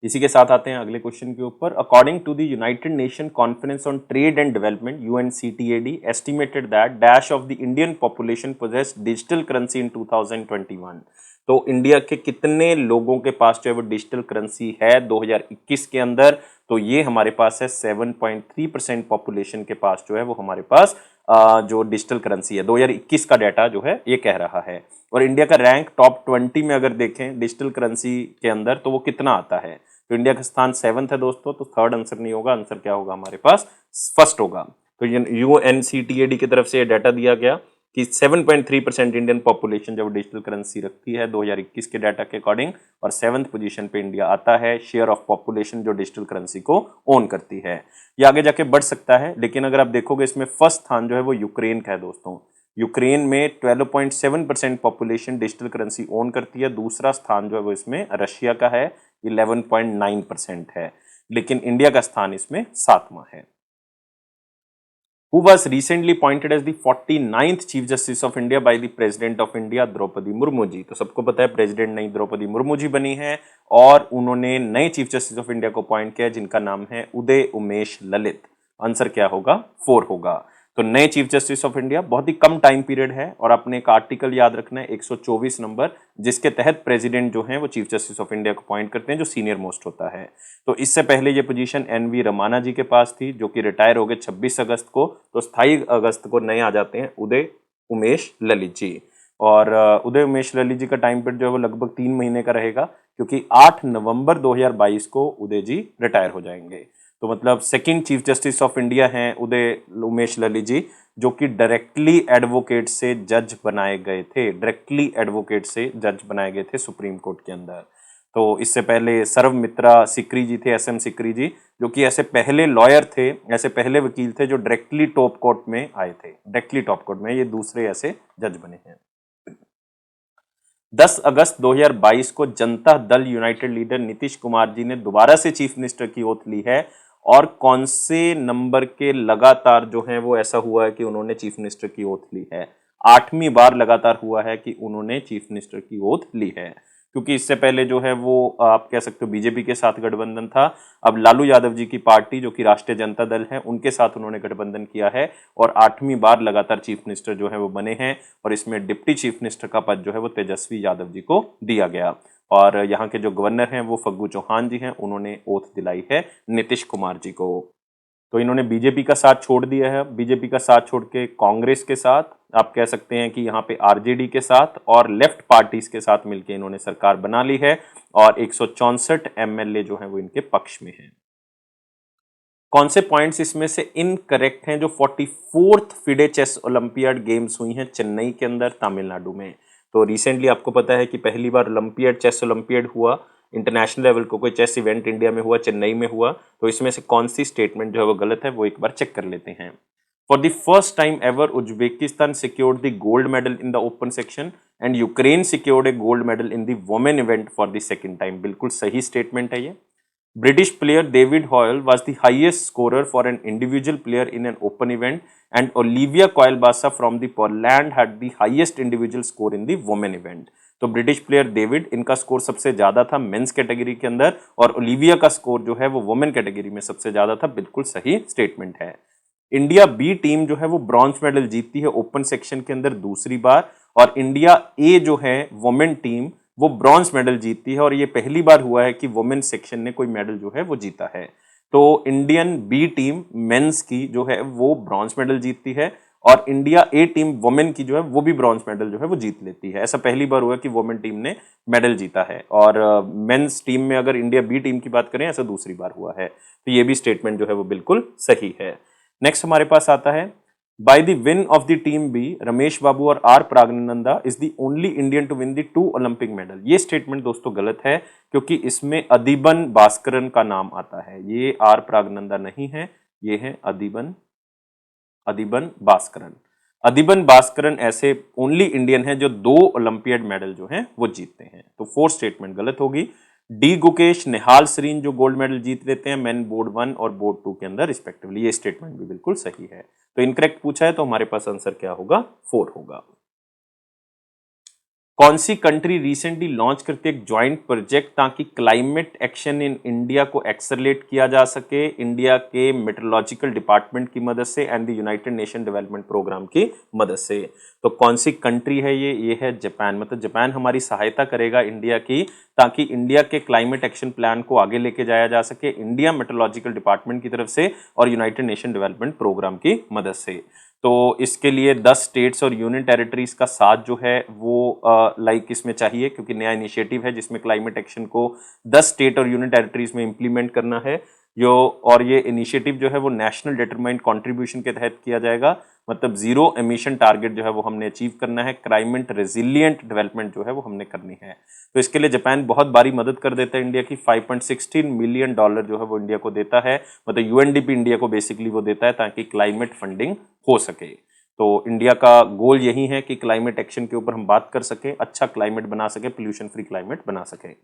इसी के साथ आते हैं अगले क्वेश्चन के ऊपर। According to the United Nation conference on trade and development UNCTAD estimated that dash of the Indian population possess digital currency in 2021। तो इंडिया के कितने लोगों के पास जो है वो डिजिटल करेंसी है 2021 के अंदर, तो ये हमारे पास है 7.3% पॉपुलेशन के पास जो है वो हमारे पास जो डिजिटल करेंसी है 2021 का डाटा जो है ये कह रहा है। और इंडिया का रैंक टॉप 20 में अगर देखें डिजिटल करेंसी के अंदर तो वो कितना आता है, तो इंडिया का स्थान 7th है दोस्तों, तो थर्ड आंसर नहीं होगा, आंसर क्या होगा हमारे पास, फर्स्ट होगा। तो यूएनसीटीएडी की तरफ से ये डाटा दिया गया कि 7.3% इंडियन पॉपुलेशन जब डिजिटल करेंसी रखती है 2021 के डाटा के अकॉर्डिंग, और 7th पोजीशन पे इंडिया आता है शेयर ऑफ पॉपुलेशन जो डिजिटल करेंसी को ओन करती है। ये आगे जाके बढ़ सकता है, लेकिन अगर आप देखोगे इसमें फर्स्ट स्थान जो है वो यूक्रेन का है दोस्तों। यूक्रेन में 12.7% पॉपुलेशन डिजिटल करेंसी ओन करती है। दूसरा स्थान जो है वो इसमें रशिया का है, 11.9% है, लेकिन इंडिया का स्थान इसमें 7वां है। Who was recently appointed as the 49th Chief Justice of India by the President of India Draupadi Murmu ji. तो सबको पता है प्रेसिडेंट नई द्रौपदी मुर्मू जी बनी है और उन्होंने नए चीफ जस्टिस ऑफ इंडिया को अपॉइंट किया जिनका नाम है उदय उमेश ललित। आंसर क्या होगा, 4 होगा। तो नए चीफ जस्टिस ऑफ इंडिया, बहुत ही कम टाइम पीरियड है और आपने एक आर्टिकल याद रखना है 124 नंबर, जिसके तहत प्रेसिडेंट जो है वो चीफ जस्टिस ऑफ इंडिया को अपॉइंट करते हैं जो सीनियर मोस्ट होता है। तो इससे पहले ये पोजीशन एनवी रमाना जी के पास थी जो कि रिटायर हो गए 26 अगस्त को, तो 27 अगस्त को नए आ जाते हैं उदय उमेश ललित जी। और उदय उमेश ललित जी का टाइम पीरियड जो है वो लगभग 3 महीने का रहेगा, क्योंकि 8 नवंबर 2022 को उदय जी रिटायर हो जाएंगे। तो मतलब second chief justice of India हैं उदय उमेश ललित जी, जो कि डायरेक्टली एडवोकेट से जज बनाए गए थे, डायरेक्टली एडवोकेट से जज बनाए गए थे सुप्रीम कोर्ट के अंदर। तो इससे पहले सर्वमित्रा सिकरी जी थे, एसएम सिकरी जी, जो कि ऐसे पहले लॉयर थे, ऐसे पहले वकील थे जो डायरेक्टली टॉप कोर्ट में आए थे, डायरेक्टली टॉप कोर्ट में, ये दूसरे ऐसे जज बने हैं। 10 अगस्त 2022 को जनता दल यूनाइटेड लीडर नीतीश कुमार जी ने दोबारा से चीफ मिनिस्टर की ओथ ली है, और कौन से नंबर के लगातार जो है वो ऐसा हुआ है कि उन्होंने चीफ मिनिस्टर की ओथ ली है, 8वीं बार लगातार हुआ है कि उन्होंने चीफ मिनिस्टर की ओथ ली है। क्योंकि इससे पहले जो है वो आप कह सकते हो बीजेपी के साथ गठबंधन था, अब लालू यादव जी की पार्टी जो कि राष्ट्रीय जनता दल है उनके साथ उन्होंने गठबंधन किया है, और 8वीं बार लगातार चीफ मिनिस्टर जो है वो बने हैं, और इसमें डिप्टी चीफ मिनिस्टर का पद जो है वो तेजस्वी यादव जी को दिया गया। और यहाँ के जो गवर्नर हैं वो फग्गू चौहान जी हैं, उन्होंने ओथ दिलाई है नीतीश कुमार जी को। तो इन्होंने बीजेपी का साथ छोड़ दिया है, बीजेपी का साथ छोड़ के कांग्रेस के साथ, आप कह सकते हैं कि यहाँ पे आरजेडी के साथ और लेफ्ट पार्टीज के साथ मिलकर इन्होंने सरकार बना ली है, और 164 एमएलए जो है वो इनके पक्ष में हैं। कौन से पॉइंट्स इसमें से इनकरेक्ट हैं जो 44th FIDE chess olympiad games हुई हैं चेन्नई के अंदर तमिलनाडु में। तो रिसेंटली आपको पता है कि पहली बार ओलंपियाड चेस ओलंपियाड हुआ, इंटरनेशनल लेवल को कोई चेस इवेंट इंडिया में हुआ, चेन्नई में हुआ। तो इसमें से कौन सी स्टेटमेंट जो है वो गलत है वो एक बार चेक कर लेते हैं। For the first time ever Uzbekistan secured the gold medal in the open section and Ukraine secured A gold medal in the women event for the second time. बिल्कुल सही स्टेटमेंट है ये। British player David Hoyle was the highest scorer for an individual player in an open event, and Olivia Coelbasa from the Poland had the highest individual score in the women event. तो British player David, इनका score सबसे ज्यादा था men's category के अंदर, और Olivia का score जो है वो वुमेन कैटेगरी में सबसे ज्यादा था। बिल्कुल सही स्टेटमेंट है। इंडिया बी टीम जो है वो ब्रॉन्ज मेडल जीतती है ओपन सेक्शन के अंदर दूसरी बार, और इंडिया ए जो है वुमेन टीम वो ब्रॉन्ज मेडल जीतती है, और ये पहली बार हुआ है कि वुमेन सेक्शन ने कोई मेडल जो है वो जीता है। तो इंडियन बी टीम मेंस की जो है वो ब्रॉन्ज मेडल जीतती है, और इंडिया ए टीम वुमेन की जो है वो भी ब्रॉन्ज मेडल जो है वो जीत लेती है। ऐसा पहली बार हुआ कि वुमेन टीम ने मेडल जीता है, और मेंस टीम में अगर इंडिया बी टीम की बात करें ऐसा दूसरी बार हुआ है। तो ये भी स्टेटमेंट जो है वो बिल्कुल सही है। नेक्स्ट हमारे पास आता है By the win of the team B, Ramesh बाबू और are प्रागनंदा is the only Indian to win the 2 Olympic medal। ये स्टेटमेंट दोस्तों गलत है क्योंकि इसमें अदिबन भास्करन का नाम आता है। ये आर प्रागनंदा नहीं है, ये है अदिबन भास्करन। अदिबन भास्करन ऐसे ओनली इंडियन है जो 2 ओलंपियाड मेडल जो हैं वो जीतते हैं। तो 4 स्टेटमेंट गलत होगी। डी गुकेश, निहाल सरीन जो गोल्ड मेडल जीत लेते हैं मेन बोर्ड 1 और बोर्ड 2 के अंदर रिस्पेक्टिवली, ये स्टेटमेंट भी बिल्कुल सही है। तो इनकरेक्ट पूछा है तो हमारे पास आंसर क्या होगा, 4 होगा। कौन सी कंट्री रिसेंटली लॉन्च करती है एक ज्वाइंट प्रोजेक्ट ताकि क्लाइमेट एक्शन इन इंडिया को एक्सेलरेट किया जा सके, इंडिया के मेट्रोलॉजिकल डिपार्टमेंट की मदद से and the United Nation development programme की मदद से। तो कौन सी कंट्री है ये है जापान। मतलब जापान हमारी सहायता करेगा इंडिया की, ताकि इंडिया के क्लाइमेट एक्शन प्लान को आगे लेके जाया जा सके इंडिया मेट्रोलॉजिकल डिपार्टमेंट की तरफ से और यूनाइटेड नेशन डेवलपमेंट प्रोग्राम की मदद से। तो इसके लिए 10 स्टेट्स और यूनियन टेरिटरीज का साथ जो है वो इसमें चाहिए, क्योंकि नया इनिशिएटिव है जिसमें क्लाइमेट एक्शन को 10 स्टेट और यूनियन टेरिटरीज में इंप्लीमेंट करना है। और ये इनिशिएटिव जो है वो नेशनल डिटरमाइंड कंट्रीब्यूशन के तहत किया जाएगा। मतलब 0 एमिशन टारगेट जो है वो हमने अचीव करना है, क्लाइमेट रेजिलिएंट डेवलपमेंट जो है वो हमने करनी है। तो इसके लिए जापान बहुत बारी मदद कर देता है इंडिया की। $5.16 मिलियन जो है वो इंडिया को देता है। मतलब यूएनडीपी इंडिया को बेसिकली वो देता है ताकि क्लाइमेट फंडिंग हो सके। तो इंडिया का गोल यही है कि क्लाइमेट एक्शन के ऊपर हम बात कर सके, अच्छा क्लाइमेट बना सके, पोल्यूशन फ्री क्लाइमेट बना सके।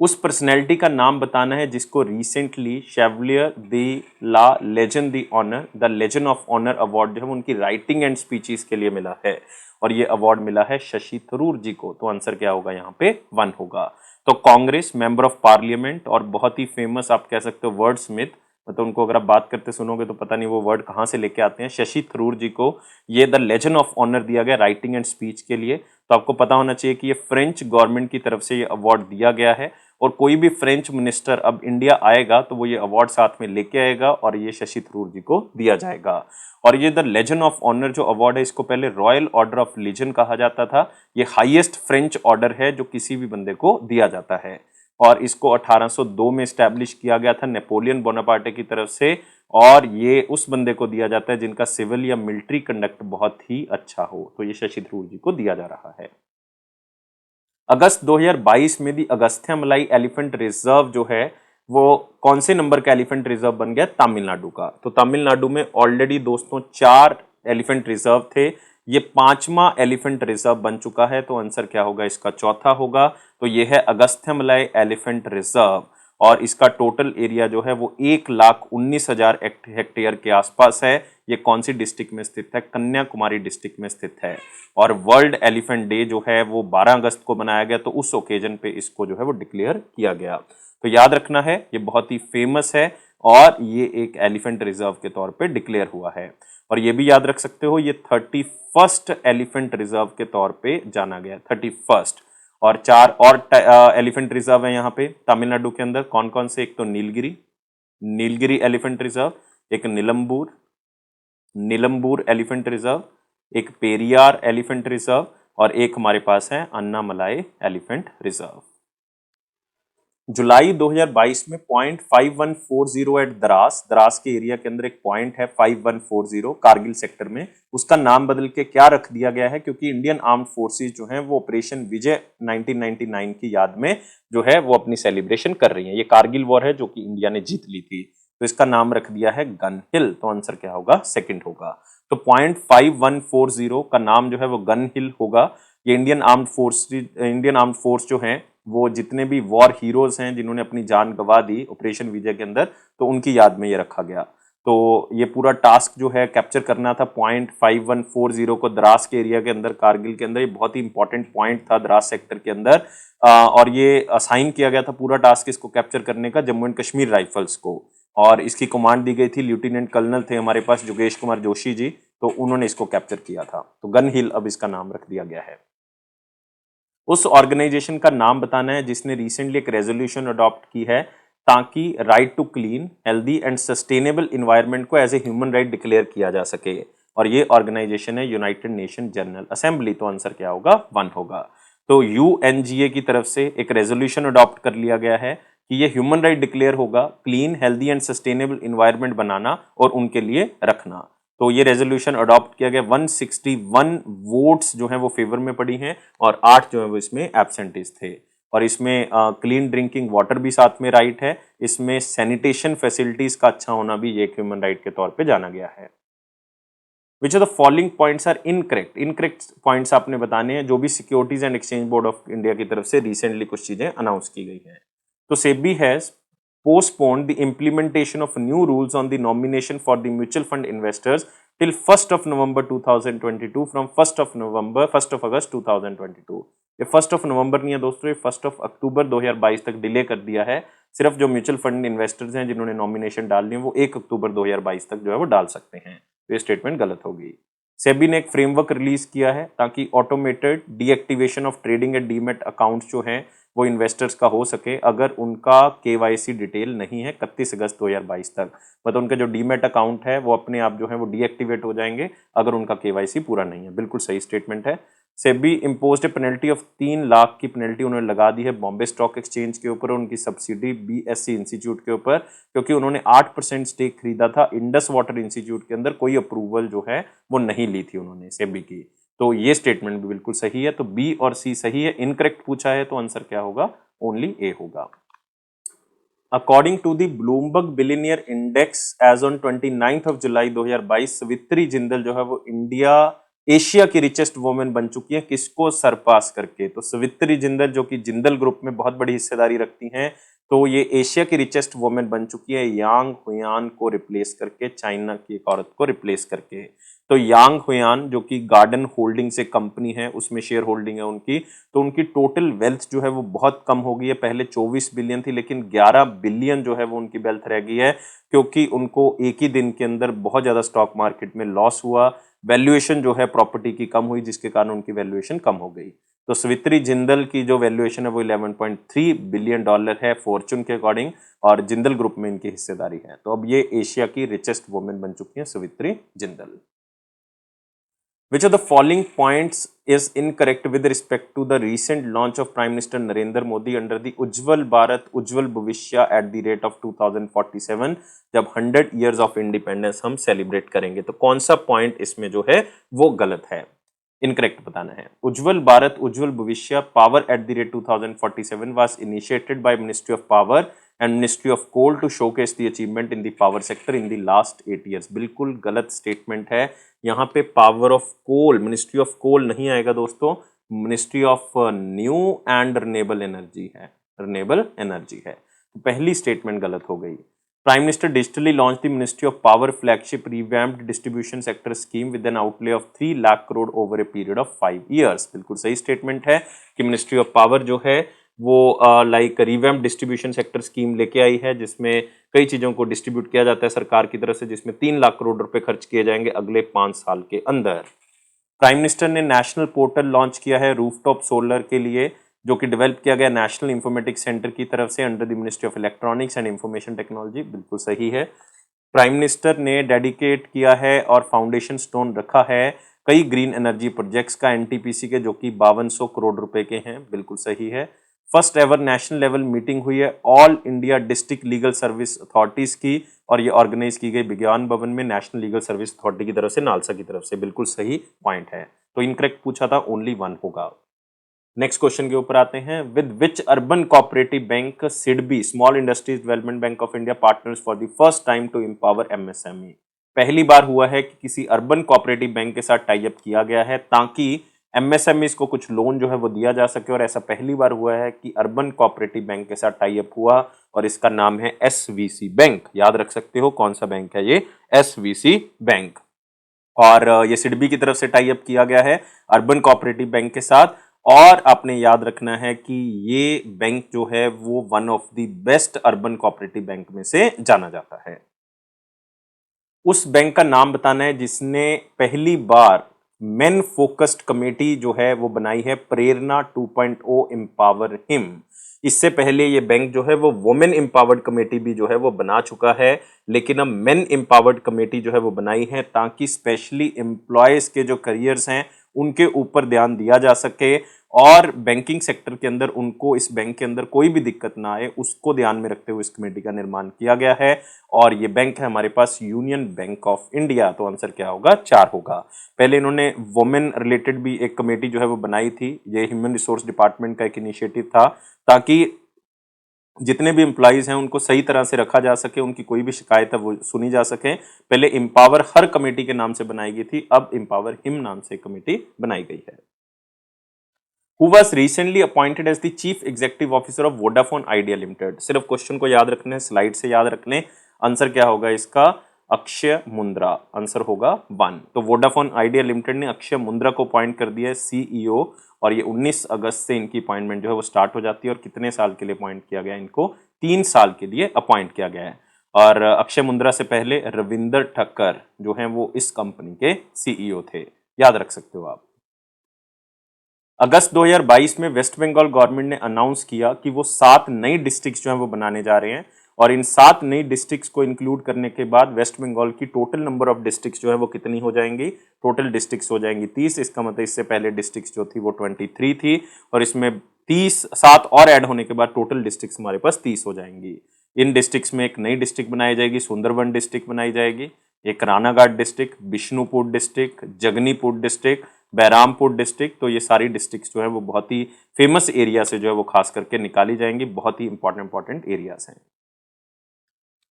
उस पर्सनैलिटी का नाम बताना है जिसको recently chevalier de la legion de honneur, the legion of honour award जो है उनकी राइटिंग एंड स्पीचेस के लिए मिला है, और ये अवार्ड मिला है शशि थरूर जी को। तो आंसर क्या होगा यहाँ पे, 1 होगा। तो कांग्रेस मेंबर ऑफ पार्लियामेंट और बहुत ही फेमस आप कह सकते हो वर्ड स्मिथ, मतलब उनको अगर आप बात करते सुनोगे तो पता नहीं वो वर्ड कहाँ से लेके आते हैं। शशि थरूर जी को ये द लेजेंड ऑफ ऑनर दिया गया राइटिंग एंड स्पीच के लिए। तो आपको पता होना चाहिए कि ये फ्रेंच गवर्नमेंट की तरफ से ये अवार्ड दिया गया है, और कोई भी फ्रेंच मिनिस्टर अब इंडिया आएगा तो वो ये अवार्ड साथ में लेके आएगा और ये शशि थरूर जी को दिया जाएगा। और ये द लेजेंड ऑफ ऑनर जो अवार्ड है इसको पहले रॉयल ऑर्डर ऑफ लीजन कहा जाता था। ये हाईएस्ट फ्रेंच ऑर्डर है जो किसी भी बंदे को दिया जाता है, और इसको 1802 में स्टैब्लिश किया गया था नेपोलियन बोनापार्टे की तरफ से, और ये उस बंदे को दिया जाता है जिनका सिविल या मिलिट्री कंडक्ट बहुत ही अच्छा हो। तो ये शशि थरूर जी को दिया जा रहा है। अगस्त 2022 में दी अगस्त्यामलाई एलिफेंट रिजर्व जो है वो कौन से नंबर का एलिफेंट रिजर्व बन गया, तमिलनाडु का। तो तमिलनाडु में ऑलरेडी दोस्तों 4 एलिफेंट रिजर्व थे, ये 5वां एलिफेंट रिजर्व बन चुका है। तो आंसर क्या होगा, इसका चौथा होगा। तो ये है अगस्त्यामलाई एलिफेंट रिजर्व, और इसका टोटल एरिया जो है वो 1,19,000 हेक्टेयर के आसपास है। ये कौन सी डिस्ट्रिक्ट में स्थित है, कन्याकुमारी डिस्ट्रिक्ट में स्थित है। और वर्ल्ड एलिफेंट डे जो है वो 12 अगस्त को बनाया गया, तो उस ओकेजन पे इसको जो है वो डिक्लेयर किया गया। तो याद रखना है ये बहुत ही फेमस है और ये एक एलिफेंट रिजर्व के तौर पे डिक्लेयर हुआ है। और ये भी याद रख सकते हो ये 31st एलिफेंट रिजर्व के तौर पे जाना गया, 31st। और 4 और एलिफेंट रिजर्व है यहाँ पे तमिलनाडु के अंदर, कौन कौन से, एक तो नीलगिरी एलिफेंट रिजर्व, एक नीलंबूर एलिफेंट रिजर्व, एक पेरियार एलिफेंट रिजर्व, और एक हमारे पास है अन्नामलाई एलिफेंट रिजर्व। जुलाई 2022 में पॉइंट 5140 एट द्रास के एरिया के अंदर एक पॉइंट है 5140 कारगिल सेक्टर में, उसका नाम बदल के क्या रख दिया गया है, क्योंकि इंडियन आर्म्ड फोर्सेस जो हैं वो ऑपरेशन विजय 1999 की याद में जो है वो अपनी सेलिब्रेशन कर रही हैं। ये कारगिल वॉर है जो कि इंडिया ने जीत ली थी, तो इसका नाम रख दिया है गन हिल। तो आंसर क्या होगा, सेकंड होगा। तो पॉइंट 5140 का नाम जो है वो गन हिल होगा। ये इंडियन आर्म्ड फोर्स जो हैं वो जितने भी वॉर हीरोज हैं जिन्होंने अपनी जान गंवा दी ऑपरेशन विजय के अंदर, तो उनकी याद में ये रखा गया। तो ये पूरा टास्क जो है कैप्चर करना था पॉइंट 5140 को द्रास के एरिया के अंदर, कारगिल के अंदर। ये बहुत ही इंपॉर्टेंट पॉइंट था द्रास सेक्टर के अंदर, और ये असाइन किया गया था पूरा टास्क इसको कैप्चर करने का जम्मू एंड कश्मीर राइफल्स को, और इसकी कमांड दी गई थी लेफ्टिनेंट कर्नल थे हमारे पास जोगेश कुमार जोशी जी, तो उन्होंने इसको कैप्चर किया था। तो गन हिल अब इसका नाम रख दिया गया है। उस ऑर्गेनाइजेशन का नाम बताना है जिसने रिसेंटली एक रेजोल्यूशन अडॉप्ट की है ताकि right to clean, healthy and sustainable environment को as a human right declare किया जा सके, और ये ऑर्गेनाइजेशन है यूनाइटेड नेशन जनरल असेंबली। तो आंसर क्या होगा, 1 होगा। तो यूएनजीए की तरफ से एक रेजोल्यूशन अडॉप्ट कर लिया गया है कि ये ह्यूमन राइट डिक्लेयर होगा clean, healthy and sustainable environment बनाना और उनके लिए रखना। तो ये रेजोल्यूशन अडॉप्ट किया गया, 161 वोट्स जो हैं वो फेवर में पड़ी हैं और 8 जो है वो इसमें एब्सेंटीज थे। और इसमें क्लीन ड्रिंकिंग वाटर भी साथ में राइट है, इसमें सैनिटेशन फैसिलिटीज का अच्छा होना भी ये एक ह्यूमन राइट के तौर पे जाना गया है। Which of the following points are incorrect, incorrect points आपने बताने हैं जो भी securities and exchange board of India की तरफ से रिसेंटली कुछ चीजें अनाउंस की गई हैं। तो SEBI has postponed the implementation of new rules on the nomination for the mutual fund investors till 1st of November 2022 from 1st of August 2022। ये 1st of November नहीं है दोस्तों, ये 1st of अक्टूबर 2022 तक डिले कर दिया है। सिर्फ जो म्यूचुअल फंड इन्वेस्टर्स हैं जिन्होंने नॉमिनेशन डालनी है वो 1 अक्टूबर 2022 तक जो है वो डाल सकते हैं। तो ये स्टेटमेंट गलत हो गई। सेबी ने एक फ्रेमवर्क रिलीज किया है ताकि automated deactivation of trading and demat accounts जो हैं वो इन्वेस्टर्स का हो सके अगर उनका केवाईसी डिटेल नहीं है 31 अगस्त 2022 तक। मतलब उनका जो डीमेट अकाउंट है वो अपने आप जो है वो डीएक्टिवेट हो जाएंगे अगर उनका केवाईसी पूरा नहीं है। बिल्कुल सही स्टेटमेंट है। SEBI imposed A penalty of 3 lakh की पेनल्टी उन्होंने लगा दी है बॉम्बे स्टॉक एक्सचेंज के ऊपर, उनकी सब्सिडी बीएससी इंस्टीट्यूट के ऊपर, क्योंकि उन्होंने 8% स्टेक खरीदा था इंडस वाटर इंस्टीट्यूट के अंदर, कोई अप्रूवल जो है वो नहीं ली थी उन्होंने सेबी की। तो ये स्टेटमेंट भी बिल्कुल सही है। तो बी और सी सही है। इनकरेक्ट पूछा है तो आंसर क्या होगा? ओनली ए होगा। According to the Bloomberg billionaire index as on 29 of July 2022 Savitri Jindal जो है वो एशिया की रिचेस्ट वुमेन बन चुकी है, किसको सरपास करके? तो सवित्री जिंदल जो कि जिंदल ग्रुप में बहुत बड़ी हिस्सेदारी रखती हैं, तो ये एशिया की रिचेस्ट वुमेन बन चुकी है यांग हुयान को रिप्लेस करके, चाइना की एक औरत को रिप्लेस करके। तो यांग हुयान जो कि गार्डन होल्डिंग से कंपनी है उसमें शेयर होल्डिंग है उनकी, तो उनकी टोटल वेल्थ जो है वो बहुत कम हो गई है। पहले 24 बिलियन थी लेकिन 11 बिलियन जो है वो उनकी वेल्थ रह गई है, क्योंकि उनको एक ही दिन के अंदर बहुत ज्यादा स्टॉक मार्केट में लॉस हुआ, वैल्यूएशन जो है प्रॉपर्टी की कम हुई जिसके कारण उनकी वैल्यूएशन कम हो गई। तो सवित्री जिंदल की जो वैल्यूएशन है वो 11.3 बिलियन डॉलर है फॉर्चून के अकॉर्डिंग, और जिंदल ग्रुप में इनकी हिस्सेदारी है। तो अब ये एशिया की रिचेस्ट वुमेन बन चुकी है Savitri Jindal. Which of the following points is incorrect with respect to the recent launch of Prime Minister Narendra Modi under the Ujjwal Bharat Ujjwal Bhavishya at the rate of 2047 जब 100 years of independence हम celebrate करेंगे? तो कौन सा point इसमें जो है वो गलत है, इनकरेक्ट बताना है। उज्जवल Bharat Ujjwal Bhavishya power at the rate 2047 was initiated by ministry of power and ministry of coal to showcase the achievement in the power sector in the last 8 years। बिल्कुल गलत स्टेटमेंट है। यहाँ पे power of coal, ministry of coal नहीं आएगा दोस्तों, ministry of new and renewable energy है, renewable energy है। तो पहली स्टेटमेंट गलत हो गई। Prime Minister digitally launched the Ministry of Power flagship revamped distribution sector scheme with an outlay of 3 lakh crore over a period of 5 years। बिल्कुल सही statement है कि मिनिस्ट्री ऑफ पावर जो है वो like revamp distribution sector scheme लेके आई है जिसमें कई चीज़ों को डिस्ट्रीब्यूट किया जाता है सरकार की तरफ से, जिसमें 3 लाख करोड़ रुपए खर्च किए जाएंगे अगले 5 साल के अंदर। प्राइम मिनिस्टर ने नेशनल पोर्टल लॉन्च किया है रूफटॉप सोलर के लिए, जो कि डेवलप किया गया नेशनल इंफॉर्मेटिक्स सेंटर की तरफ से under the ministry of electronics and information technology. बिल्कुल सही है। प्राइम मिनिस्टर ने डेडिकेट किया है और फाउंडेशन स्टोन रखा है कई ग्रीन एनर्जी प्रोजेक्ट्स का एनटीपीसी के, जो कि 5200 करोड़ रुपए के हैं। बिल्कुल सही है। First ever national level meeting हुई है all India district legal service authorities की, और ये ऑर्गेनाइज की गई विज्ञान भवन में नेशनल लीगल सर्विस अथॉरिटी की तरफ से, नालसा की तरफ से। बिल्कुल सही पॉइंट है। तो इनकरेक्ट पूछा था, ओनली 1 होगा। नेक्स्ट क्वेश्चन के ऊपर आते हैं। With which urban cooperative bank SIDBI small industries development bank of India partners for the first time to empower MSME. पहली बार हुआ है कि किसी अर्बन कोऑपरेटिव बैंक के साथ टाई अप किया गया है ताकि एमएसएमई को कुछ लोन जो है वो दिया जा सके, और ऐसा पहली बार हुआ है कि अर्बन कोऑपरेटिव बैंक के साथ टाई अप हुआ, और इसका नाम है एसवीसी बैंक। याद रख सकते हो कौन सा बैंक है ये, एसवीसी बैंक। और ये सिडबी की तरफ से टाई अप किया गया है अर्बन कोऑपरेटिव बैंक के साथ, और आपने याद रखना है कि ये बैंक जो है वो one of the best urban cooperative bank में से जाना जाता है। उस बैंक का नाम बताना है जिसने पहली बार मेन फोकस्ड कमेटी जो है वो बनाई है, प्रेरणा 2.0 एम्पावर हिम। इससे पहले ये बैंक जो है वो वुमेन एम्पावर्ड कमेटी भी जो है वो बना चुका है, लेकिन अब मेन एम्पावर्ड कमेटी जो है वो बनाई है ताकि स्पेशली एम्प्लॉयज के जो करियर्स हैं उनके ऊपर ध्यान दिया जा सके और बैंकिंग सेक्टर के अंदर उनको इस बैंक के अंदर कोई भी दिक्कत ना आए उसको ध्यान में रखते हुए इस कमेटी का निर्माण किया गया है। और ये बैंक है हमारे पास यूनियन बैंक ऑफ इंडिया। तो आंसर क्या होगा? 4 होगा। पहले इन्होंने वुमेन रिलेटेड भी एक कमेटी जो है वो बनाई थी, ये ह्यूमन रिसोर्स डिपार्टमेंट का एक इनिशिएटिव था ताकि जितने भी एम्प्लॉइज हैं उनको सही तरह से रखा जा सके, उनकी कोई भी शिकायत है वो सुनी जा सके। पहले एम्पावर हर कमेटी के नाम से बनाई गई थी, अब एम्पावर हिम नाम से कमेटी बनाई गई है। Who was recently appointed as the Chief Executive Officer of Vodafone Idea Limited? सिर्फ क्वेश्चन को याद रखने, स्लाइड से याद रख लें। आंसर क्या होगा इसका? अक्षय मुंद्रा। आंसर होगा 1। तो वोडाफोन आइडिया लिमिटेड ने अक्षय मुंद्रा को अपॉइंट कर दिया है सीईओ और ये 19 अगस्त से इनकी अपॉइंटमेंट जो है वो स्टार्ट हो जाती है। और कितने साल के लिए अपॉइंट किया गया? इनको 3 साल के लिए अपॉइंट किया गया है। और अक्षय मुंद्रा से पहले रविंदर ठक्कर जो हैं वो इस कंपनी के सीईओ थे, याद रख सकते हो आप। अगस्त 2022 में वेस्ट बंगाल गवर्नमेंट ने अनाउंस किया कि वो 7 नई डिस्ट्रिक्ट जो है वो बनाने जा रहे हैं और इन 7 नई डिस्ट्रिक्ट्स को इंक्लूड करने के बाद वेस्ट बंगाल की टोटल नंबर ऑफ डिस्ट्रिक्ट्स जो है वो कितनी हो जाएंगी? टोटल डिस्ट्रिक्ट्स हो जाएंगी 30। इसका मतलब इससे पहले डिस्ट्रिक्ट्स जो थी वो 23 थी और इसमें 7 और ऐड होने के बाद टोटल डिस्ट्रिक्ट्स हमारे पास 30 हो जाएंगी। इन डिस्ट्रिक्ट्स में एक नई डिस्ट्रिक्ट बनाई जाएगी, सुंदरवन डिस्ट्रिक्ट बनाई जाएगी, एक Ranaghat district, Bishnupur district, Jangipur district, Baharampur district. तो ये सारी डिस्ट्रिक्ट्स जो है वो बहुत ही फेमस एरिया से जो है वो खास करके निकाली जाएंगी, बहुत ही इंपॉर्टेंट एरियाज हैं।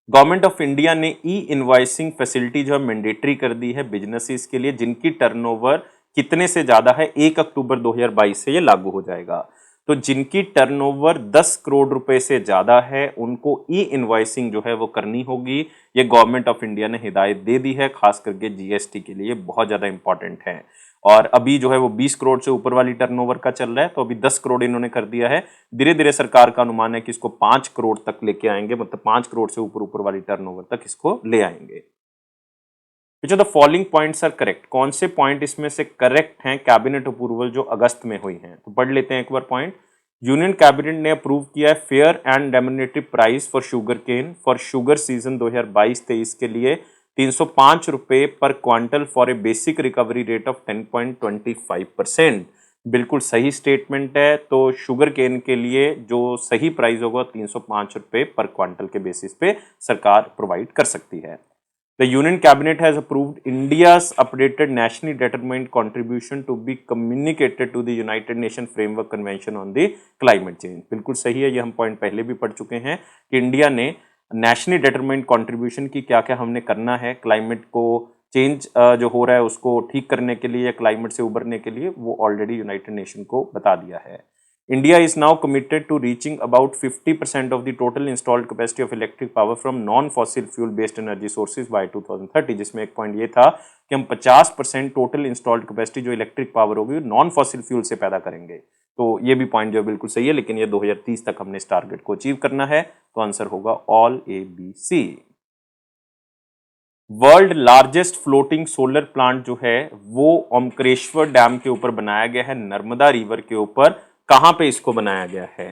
गवर्नमेंट ऑफ इंडिया ने ई इनवॉइसिंग फैसिलिटी जो है मैंडेटरी कर दी है बिजनेसेस के लिए जिनकी टर्नओवर कितने से ज्यादा है। 1 अक्टूबर 2022 से ये लागू हो जाएगा। तो जिनकी टर्नओवर 10 करोड़ रुपए से ज्यादा है उनको ई इनवॉइसिंग जो है वो करनी होगी। ये गवर्नमेंट ऑफ इंडिया ने हिदायत दे दी है, खास करके जीएसटी के लिए बहुत ज्यादा इंपॉर्टेंट है। और अभी जो है वो 20 करोड़ से ऊपर वाली टर्नओवर का चल रहा है, तो अभी 10 करोड़ इन्होंने कर दिया है। धीरे धीरे सरकार का अनुमान है कि इसको 5 करोड़ तक लेके आएंगे, मतलब 5 करोड़ से ऊपर वाली टर्नओवर तक इसको ले आएंगे। Which of the following points are correct? कौन से पॉइंट इसमें से करेक्ट हैं कैबिनेट अप्रूवल जो अगस्त में हुई हैं? तो पढ़ लेते हैं एक बार पॉइंट। यूनियन कैबिनेट ने अप्रूव किया है fair and remunerative price for sugar cane for sugar season 2022-23 के लिए 305 रुपए पर quintal for a basic recovery rate of 10.25%। बिल्कुल सही स्टेटमेंट है। तो शुगर केन के लिए जो सही प्राइस होगा 305 रुपए पर क्वांटल के बेसिस पे सरकार प्रोवाइड कर सकती है। The Union Cabinet has approved India's updated nationally determined contribution to be communicated to the United Nations Framework Convention on the Climate Change। बिल्कुल सही है, ये हम पॉइंट पहले भी पढ़ चुके हैं कि इंडिया ने नेशनली डिटरमाइंड कंट्रीब्यूशन की क्या क्या हमने करना है क्लाइमेट को चेंज जो हो रहा है उसको ठीक करने के लिए या क्लाइमेट से उबरने के लिए, वो ऑलरेडी यूनाइटेड नेशन को बता दिया है। India is now committed to reaching about 50% of the total installed capacity of electric power from non-fossil fuel based energy sources by 2030। जिसमें एक पॉइंट ये था कि हम 50% टोटल इंस्टॉल्ड कैपेसिटी जो इलेक्ट्रिक पावर होगी नॉन फॉसिल फ्यूल से पैदा करेंगे। तो ये भी पॉइंट जो बिल्कुल सही है, लेकिन ये 2030 तक हमने इस टारगेट को अचीव करना है। तो आंसर होगा all A B C. World largest floating solar plant जो है वो ओमकारेश्वर डैम के ऊपर बनाया गया है, नर्मदा रिवर के ऊपर। कहां पे इसको बनाया गया है?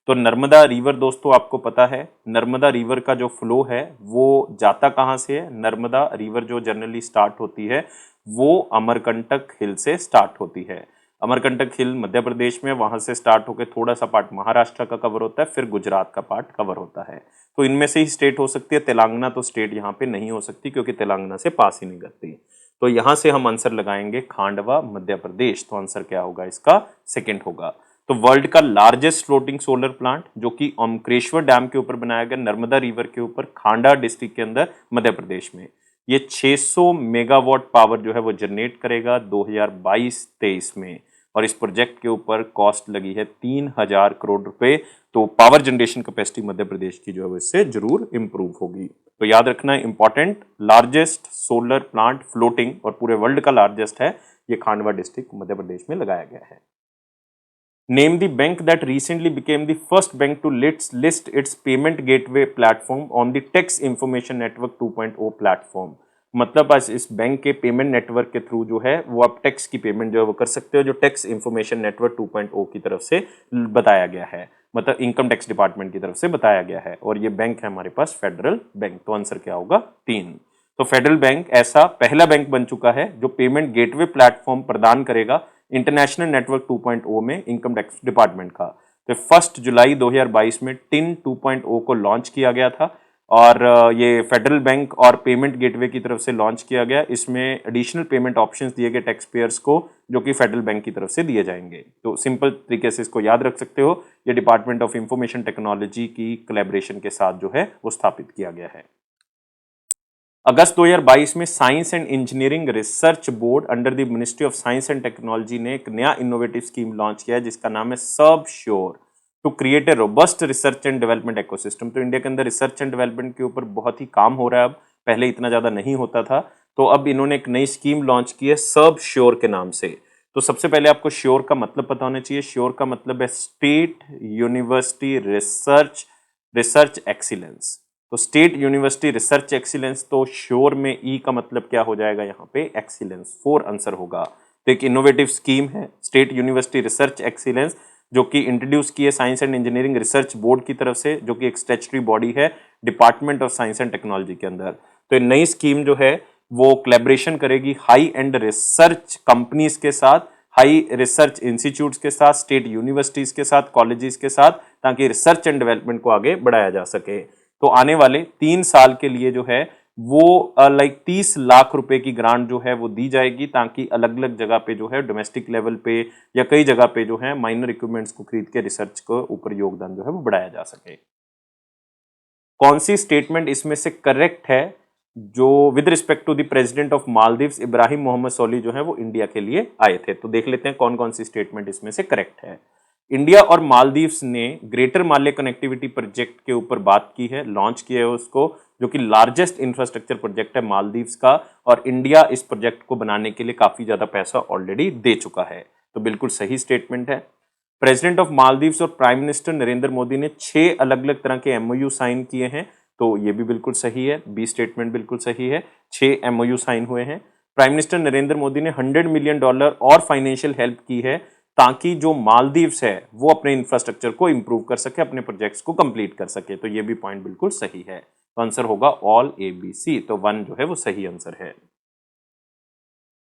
तो नर्मदा रिवर दोस्तों आपको पता है, नर्मदा रिवर का जो फ्लो है वो जाता कहां से है? नर्मदा रिवर जो जनरली स्टार्ट होती है वो अमरकंटक हिल से स्टार्ट होती है। अमरकंटक हिल मध्य प्रदेश में, वहां से स्टार्ट होकर थोड़ा सा पार्ट महाराष्ट्र का कवर होता है, फिर गुजरात का पार्ट कवर होता है। तो इनमें से ही स्टेट हो सकती है। तेलंगाना तो स्टेट यहाँ पे नहीं हो सकती क्योंकि तेलंगाना से पास ही नहीं करती। तो यहां से हम आंसर लगाएंगे खांडवा मध्य प्रदेश। तो आंसर क्या होगा इसका? सेकेंड होगा। तो वर्ल्ड का लार्जेस्ट फ्लोटिंग सोलर प्लांट जो कि ओमकारेश्वर डैम के ऊपर बनाया गया, नर्मदा रिवर के ऊपर, खांडा डिस्ट्रिक्ट के अंदर, मध्य प्रदेश में। ये 600 मेगावाट पावर जो है वो जनरेट करेगा 2022-23 में। और इस प्रोजेक्ट के ऊपर कॉस्ट लगी है 3000 करोड़ रुपए। तो power generation capacity Madhya Pradesh की जो है वो इससे जरूर इंप्रूव होगी। तो याद रखना important, largest solar plant floating और पूरे वर्ल्ड का लार्जेस्ट है, ये खांडवा डिस्ट्रिक्ट मध्य प्रदेश में लगाया गया है। Name the bank that recently became the first bank to list its payment gateway platform on the Tax Information Network 2.0 platform. मतलब आज इस बैंक के पेमेंट नेटवर्क के थ्रू जो है वो आप टैक्स की पेमेंट जो है वो कर सकते हो, जो टैक्स इंफॉर्मेशन नेटवर्क 2.0 की तरफ से बताया गया है, मतलब इनकम टैक्स डिपार्टमेंट की तरफ से बताया गया है। और ये बैंक है हमारे पास फेडरल बैंक। तो आंसर क्या होगा? 3। तो फेडरल बैंक ऐसा पहला बैंक बन चुका है जो पेमेंट गेटवे प्लेटफॉर्म प्रदान करेगा इंटरनेशनल नेटवर्क 2.0 में इनकम टैक्स डिपार्टमेंट का। तो 1 जुलाई 2022 में टिन 2.0 को लॉन्च किया गया था और ये फेडरल बैंक और पेमेंट गेटवे की तरफ से लॉन्च किया गया। इसमें एडिशनल पेमेंट ऑप्शंस दिए गए टैक्स पेयर्स को जो कि फेडरल बैंक की तरफ से दिए जाएंगे। तो सिंपल तरीके से इसको याद रख सकते हो, ये डिपार्टमेंट ऑफ इंफॉर्मेशन टेक्नोलॉजी की कोलैबोरेशन के साथ जो है वो स्थापित किया गया है। अगस्त 2022 में science and engineering research board under the ministry of science and technology ने एक नया इनोवेटिव स्कीम लॉन्च किया है जिसका नाम है सबश्योर to create a robust research and development ecosystem. तो इंडिया के अंदर रिसर्च एंड डेवलपमेंट के ऊपर बहुत ही काम हो रहा है, अब पहले इतना ज्यादा नहीं होता था। तो अब इन्होंने एक नई स्कीम लॉन्च की है सबश्योर के नाम से। तो सबसे पहले आपको श्योर का मतलब पता होना चाहिए। श्योर का मतलब है स्टेट यूनिवर्सिटी रिसर्च एक्सीलेंस। तो स्टेट यूनिवर्सिटी रिसर्च एक्सीलेंस, तो श्योर में ई का मतलब क्या हो जाएगा यहाँ पे एक्सीलेंस, 4 आंसर होगा। तो एक इनोवेटिव स्कीम है स्टेट यूनिवर्सिटी रिसर्च एक्सीलेंस जो कि इंट्रोड्यूस की है science and engineering research board की तरफ से, जो कि एक स्टैट्यूटरी बॉडी है department of science and technology के अंदर। तो ये नई स्कीम जो है वो कोलैबोरेशन करेगी हाई एंड रिसर्च कंपनीज के साथ, हाई रिसर्च इंस्टीट्यूट्स के साथ, स्टेट यूनिवर्सिटीज के साथ, कॉलेजेस के साथ, ताकि रिसर्च एंड डेवलपमेंट को आगे बढ़ाया जा सके। तो आने वाले 3 साल के लिए जो है वो 30 लाख रुपए की ग्रांट जो है वो दी जाएगी ताकि अलग अलग जगह पे जो है डोमेस्टिक लेवल पे या कई जगह पे जो है माइनर इक्विपमेंट्स को खरीद के रिसर्च को ऊपर योगदान जो है वो बढ़ाया जा सके। कौन सी स्टेटमेंट इसमें से करेक्ट है? जो with respect to the president of Maldives Ibrahim Mohamed Solih जो है वो इंडिया के लिए आए थे। तो देख लेते हैं कौन कौन सी स्टेटमेंट इसमें से करेक्ट है। इंडिया और मालदीव्स ने ग्रेटर माले कनेक्टिविटी प्रोजेक्ट के ऊपर बात की है, लॉन्च किया है उसको, जो कि लार्जेस्ट इंफ्रास्ट्रक्चर प्रोजेक्ट है मालदीव्स का, और इंडिया इस प्रोजेक्ट को बनाने के लिए काफी ज्यादा पैसा ऑलरेडी दे चुका है। तो बिल्कुल सही स्टेटमेंट है। प्रेसिडेंट ऑफ मालदीव्स और प्राइम मिनिस्टर नरेंद्र मोदी ने 6 अलग अलग तरह के एमओयू साइन किए हैं, तो ये भी बिल्कुल सही है, बी स्टेटमेंट बिल्कुल सही है। 6 एमओयू साइन हुए हैं। प्राइम मिनिस्टर नरेंद्र मोदी ने $100 मिलियन और फाइनेंशियल हेल्प की है ताकि जो मालदीव्स है वो अपने इंफ्रास्ट्रक्चर को इंप्रूव कर सके, अपने प्रोजेक्ट्स को कंप्लीट कर सके। तो ये भी पॉइंट बिल्कुल सही है। तो आंसर होगा ऑल ए बी सी। तो 1 जो है वो सही आंसर है।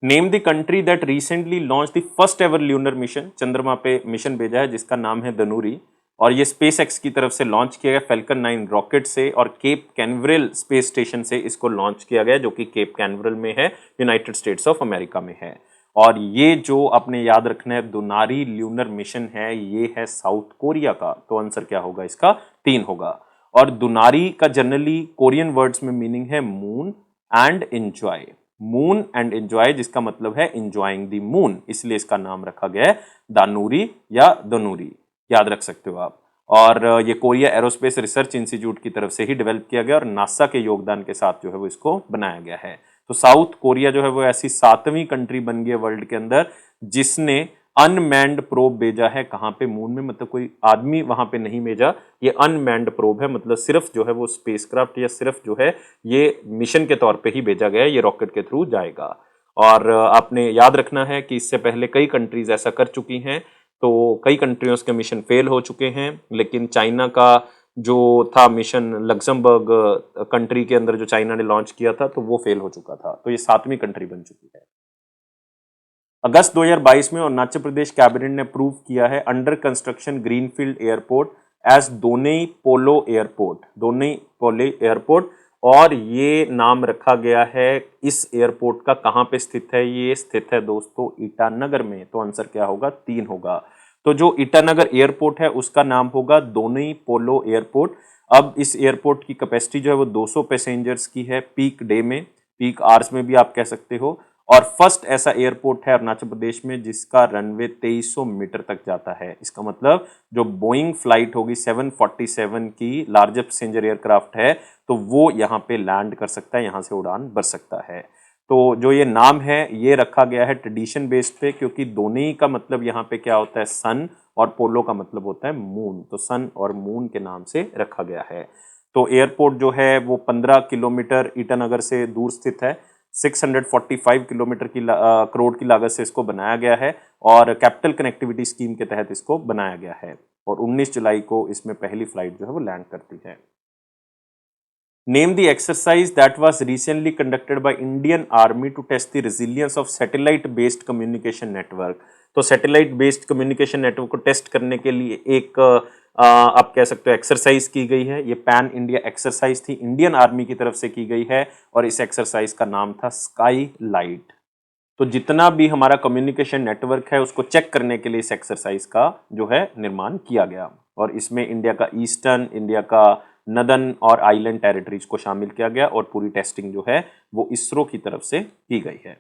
Name the country that recently launch the first ever lunar mission. चंद्रमा पे मिशन भेजा है जिसका नाम है धनुरी, और ये स्पेस एक्स की तरफ से लॉन्च किया गया फैल्कन 9 रॉकेट से, और केप कैनवरल स्पेस स्टेशन से इसको लॉन्च किया गया जो कि केप कैनवरल में है, यूनाइटेड स्टेट्स ऑफ अमेरिका में है। और ये जो आपने याद रखना है दुनारी ल्यूनर मिशन है, ये है साउथ कोरिया का। तो आंसर क्या होगा इसका? 3 होगा। और दुनारी का जनरली कोरियन वर्ड्स में मीनिंग है moon and enjoy, moon and enjoy, जिसका मतलब है एंजॉइंग द मून, इसलिए इसका नाम रखा गया है दानूरी या दनूरी, याद रख सकते हो आप। और ये कोरिया एरोस्पेस रिसर्च इंस्टीट्यूट की तरफ से ही डेवलप किया गया और नासा के योगदान के साथ जो है वो इसको बनाया गया है। तो साउथ कोरिया जो है वो ऐसी 7वीं कंट्री बन गई है वर्ल्ड के अंदर जिसने अनमैन्ड प्रोब भेजा है। कहां पे? मून में, मतलब कोई आदमी वहां पे नहीं भेजा, ये अनमैन्ड प्रोब है, मतलब सिर्फ जो है वो स्पेसक्राफ्ट या सिर्फ जो है ये मिशन के तौर पे ही भेजा गया है, ये रॉकेट के थ्रू जाएगा। और आपने याद रखना है कि इससे पहले कई कंट्रीज ऐसा कर चुकी हैं, तो कई कंट्रियों के मिशन फेल हो चुके हैं, लेकिन चाइना का जो था मिशन लग्जमबर्ग कंट्री के अंदर जो चाइना ने लॉन्च किया था तो वो फेल हो चुका था। तो ये 7वीं कंट्री बन चुकी है। अगस्त 2022 में अरुणाचल प्रदेश कैबिनेट ने अप्रूव किया है under construction greenfield airport as Donyi Polo airport, Donyi Polo airport. और ये नाम रखा गया है इस एयरपोर्ट का, कहां पे स्थित है? ये स्थित है दोस्तों ईटानगर में। तो आंसर क्या होगा? 3 होगा। तो जो ईटानगर एयरपोर्ट है उसका नाम होगा दोनई पोलो एयरपोर्ट। अब इस एयरपोर्ट की कैपेसिटी जो है वो 200 पैसेंजर्स की है पीक डे में, पीक आवर्स में भी आप कह सकते हो। और फर्स्ट ऐसा एयरपोर्ट है अरुणाचल प्रदेश में जिसका रनवे 2300 मीटर तक जाता है। इसका मतलब जो बोइंग फ्लाइट होगी 747 की लार्जेस्ट पैसेंजर एयरक्राफ्ट है तो वो यहाँ पे लैंड कर सकता है, यहाँ से उड़ान भर सकता है। तो जो ये नाम है ये रखा गया है ट्रेडिशन बेस्ड पे, क्योंकि दोनों का मतलब यहाँ पे क्या होता है? सन, और पोलो का मतलब होता है मून, तो सन और मून के नाम से रखा गया है। तो एयरपोर्ट जो है वो 15 किलोमीटर ईटानगर से दूर स्थित है। 645 किलोमीटर की करोड़ की लागत से इसको बनाया गया है और कैपिटल कनेक्टिविटी स्कीम के तहत इसको बनाया गया है। और 19 जुलाई को इसमें पहली फ्लाइट जो है वो लैंड करती है। Name the exercise that was recently conducted by Indian army to test the resilience of satellite based communication network. तो सैटेलाइट बेस्ड कम्युनिकेशन नेटवर्क को टेस्ट करने के लिए एक आप कह सकते हो एक्सरसाइज की गई है। ये पैन इंडिया एक्सरसाइज थी, इंडियन आर्मी की तरफ से की गई है और इस एक्सरसाइज का नाम था स्काई लाइट। तो जितना भी हमारा कम्युनिकेशन नेटवर्क है उसको चेक करने के लिए इस एक्सरसाइज का जो है निर्माण किया गया और इसमें इंडिया का ईस्टर्न, इंडिया का नदर्न और आइलैंड टेरिटरीज को शामिल किया गया और पूरी टेस्टिंग जो है वो इसरो की तरफ से की गई है।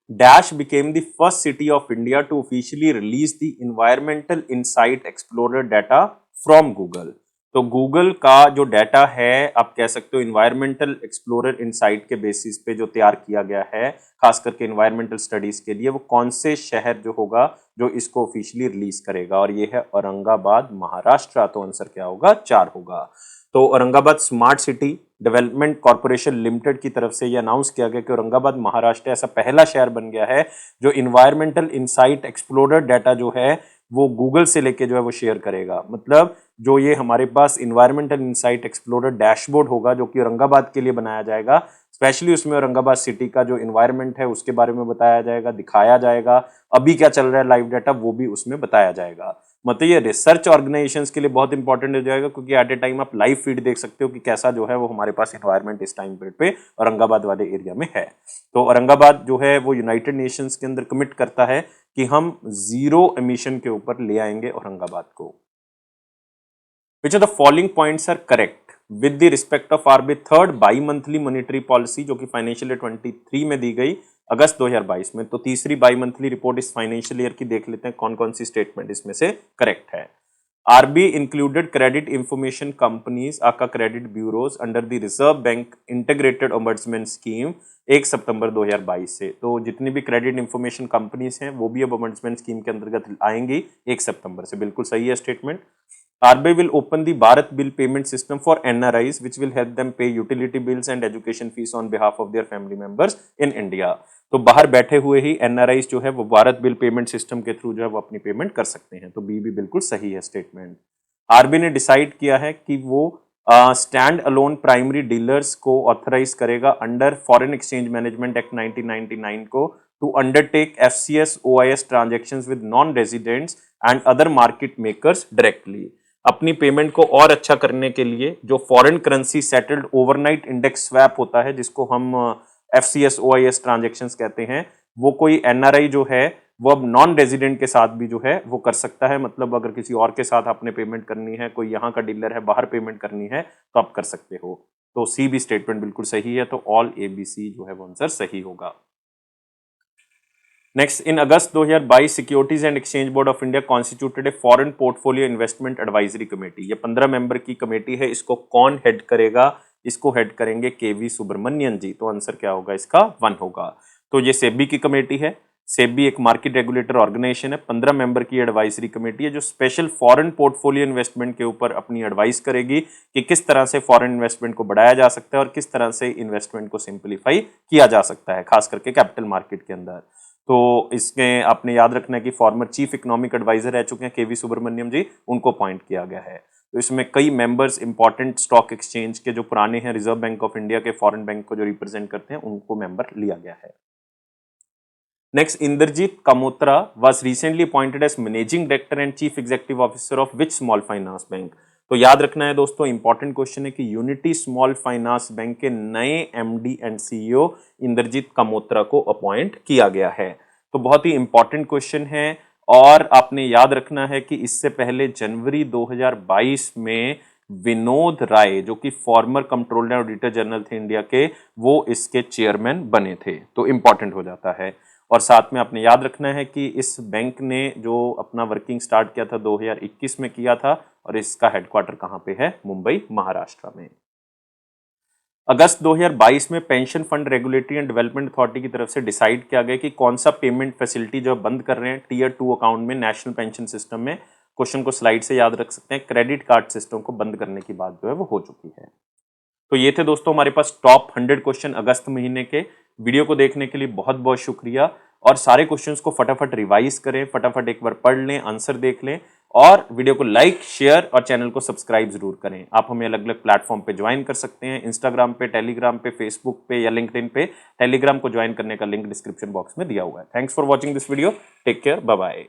Dash became the first city of India to officially release the Environmental Insight Explorer data from Google। तो गूगल का जो डाटा है आप कह सकते हो इन्वायरमेंटल एक्सप्लोरर इनसाइट के बेसिस पे जो तैयार किया गया है खास करके इन्वायरमेंटल स्टडीज के लिए, वो कौन से शहर जो होगा जो इसको ऑफिशियली रिलीज करेगा, और ये है औरंगाबाद महाराष्ट्र। तो आंसर क्या होगा? 4 होगा। तो Aurangabad smart city development corporation limited की तरफ से यह अनाउंस किया गया कि औरंगाबाद महाराष्ट्र ऐसा पहला शहर बन गया है जो इन्वायरमेंटल इनसाइट एक्सप्लोरर डाटा जो है वो गूगल से लेके जो है वो शेयर करेगा। मतलब जो ये हमारे पास इन्वायरमेंटल इनसाइट एक्सप्लोरर डैशबोर्ड होगा जो कि औरंगाबाद के लिए बनाया जाएगा, स्पेशली उसमें औरंगाबाद सिटी का जो इन्वायरमेंट है उसके बारे में बताया जाएगा, दिखाया जाएगा, अभी क्या चल रहा है लाइव डाटा वो भी उसमें बताया जाएगा। मतलब ये रिसर्च ऑर्गेनाइजेशंस के लिए बहुत इंपॉर्टेंट हो जाएगा क्योंकि एट ए टाइम आप लाइव फीड देख सकते हो कि कैसा जो है वो हमारे पास इन्वायरमेंट इस टाइम पीरियड पे औरंगाबाद वाले एरिया में है। तो औरंगाबाद जो है वो यूनाइटेड नेशंस के अंदर कमिट करता है कि हम 0 एमिशन के ऊपर ले आएंगे औरंगाबाद को। Which of the following points are correct with the respect of RBI third by monthly monetary policy जो कि फाइनेंशियल ईयर 23 में दी गई अगस्त 2022 में। तो तीसरी बाई मंथली रिपोर्ट इस फाइनेंशियल ईयर की देख लेते हैं कौन कौन सी स्टेटमेंट इसमें से करेक्ट है। RBI included credit information companies आका credit bureaus under the reserve bank integrated ombudsman scheme 1 सितंबर 2022 से। तो जितनी भी क्रेडिट इंफॉर्मेशन कंपनीज हैं वो भी अब ombudsman स्कीम के अंतर्गत आएंगी 1 सितंबर से। बिल्कुल सही है statement. RBI will open the Bharat Bill payment system for NRIs, which will help them pay utility bills and education fees on behalf of their family members in India। तो बाहर बैठे हुए ही NRIs जो है वो भारत बिल पेमेंट सिस्टम के through जो है वो अपनी पेमेंट कर सकते हैं। तो बी भी बिल्कुल सही है स्टेटमेंट। RBI ने डिसाइड किया है कि वो स्टैंड अलोन प्राइमरी डीलर्स को ऑथराइज करेगा under foreign exchange management act 1999 को to undertake FCS OIS transactions with non residents and other market makers directly. अपनी पेमेंट को और अच्छा करने के लिए जो foreign currency settled overnight index swap होता है जिसको हम FCS OIS ट्रांजेक्शंस कहते हैं, वो कोई NRI जो है वो अब नॉन रेजिडेंट के साथ भी जो है वो कर सकता है। मतलब अगर किसी और के साथ आपने पेमेंट करनी है, कोई यहाँ का डीलर है बाहर पेमेंट करनी है तो आप कर सकते हो। तो सी भी स्टेटमेंट बिल्कुल सही है। तो ऑल ABC जो है वो आंसर सही होगा। Next, in August 2022 securities and exchange board of India constituted a foreign portfolio investment advisory committee. ये 15 मेंबर की कमेटी है। इसको कौन हेड करेगा? इसको हेड करेंगे KV सुब्रमण्यन जी। तो आंसर क्या होगा इसका? 1 होगा। तो ये सेबी की कमेटी है। सेबी एक मार्केट रेगुलेटर ऑर्गेनाइजेशन है। 15 मेंबर की एडवाइजरी कमेटी है जो स्पेशल फॉरेन पोर्टफोलियो इन्वेस्टमेंट के ऊपर अपनी एडवाइस करेगी कि किस तरह से फॉरेन इन्वेस्टमेंट को बढ़ाया जा सकता है और किस तरह से इन्वेस्टमेंट को सिंप्लीफाई किया जा सकता है, खास करके कैपिटल मार्केट के अंदर। तो इसमें आपने याद रखना है कि फॉर्मर चीफ इकोनॉमिक एडवाइजर रह चुके हैं KV सुब्रमण्यम जी, उनको अपॉइंट किया गया है। तो इसमें कई मेंबर्स इंपॉर्टेंट स्टॉक एक्सचेंज के जो पुराने हैं, रिजर्व बैंक ऑफ इंडिया के फॉरेन बैंक को जो रिप्रेजेंट करते हैं, उनको मेंबर लिया गया है। Next, Indrajit Kamotra was recently appointed as managing director and chief executive officer of which small finance bank. तो याद रखना है दोस्तों, इंपॉर्टेंट क्वेश्चन है कि यूनिटी स्मॉल फाइनेंस बैंक के नए MD and CEO Indrajit Kamorta को अपॉइंट किया गया है। तो बहुत ही इंपॉर्टेंट क्वेश्चन है और आपने याद रखना है कि इससे पहले जनवरी 2022 में विनोद राय जो कि फॉर्मर कंट्रोलर ऑडिटर जनरल थे इंडिया के, वो इसके चेयरमैन बने थे। तो इंपॉर्टेंट हो जाता है। और साथ में आपने याद रखना है कि इस बैंक ने जो अपना वर्किंग स्टार्ट किया था 2021 में किया था और इसका हेडक्वार्टर कहाँ पे है? मुंबई महाराष्ट्र में। अगस्त 2022 में pension fund regulatory and development authority की तरफ से डिसाइड किया गया कि कौन सा पेमेंट फैसिलिटी जो बंद कर रहे हैं Tier 2 अकाउंट में नेशनल पेंशन सिस्टम में। क्वेश्चन को स्लाइड से याद रख सकते हैं। क्रेडिट कार्ड सिस्टम को बंद करने की बात जो है वो हो चुकी है। तो ये थे दोस्तों हमारे पास टॉप 100 क्वेश्चन अगस्त महीने के। वीडियो को देखने के लिए बहुत बहुत शुक्रिया और सारे क्वेश्चंस को फटाफट रिवाइज करें, फटाफट एक बार पढ़ लें, आंसर देख लें। और वीडियो को लाइक, शेयर और चैनल को सब्सक्राइब जरूर करें। आप हमें अलग अलग प्लेटफॉर्म पे ज्वाइन कर सकते हैं, इंस्टाग्राम पे, टेलीग्राम पे, फेसबुक पे या लिंक्डइन पे। टेलीग्राम को ज्वाइन करने का लिंक डिस्क्रिप्शन बॉक्स में दिया हुआ है। Thanks for watching this video. Take care, bye bye.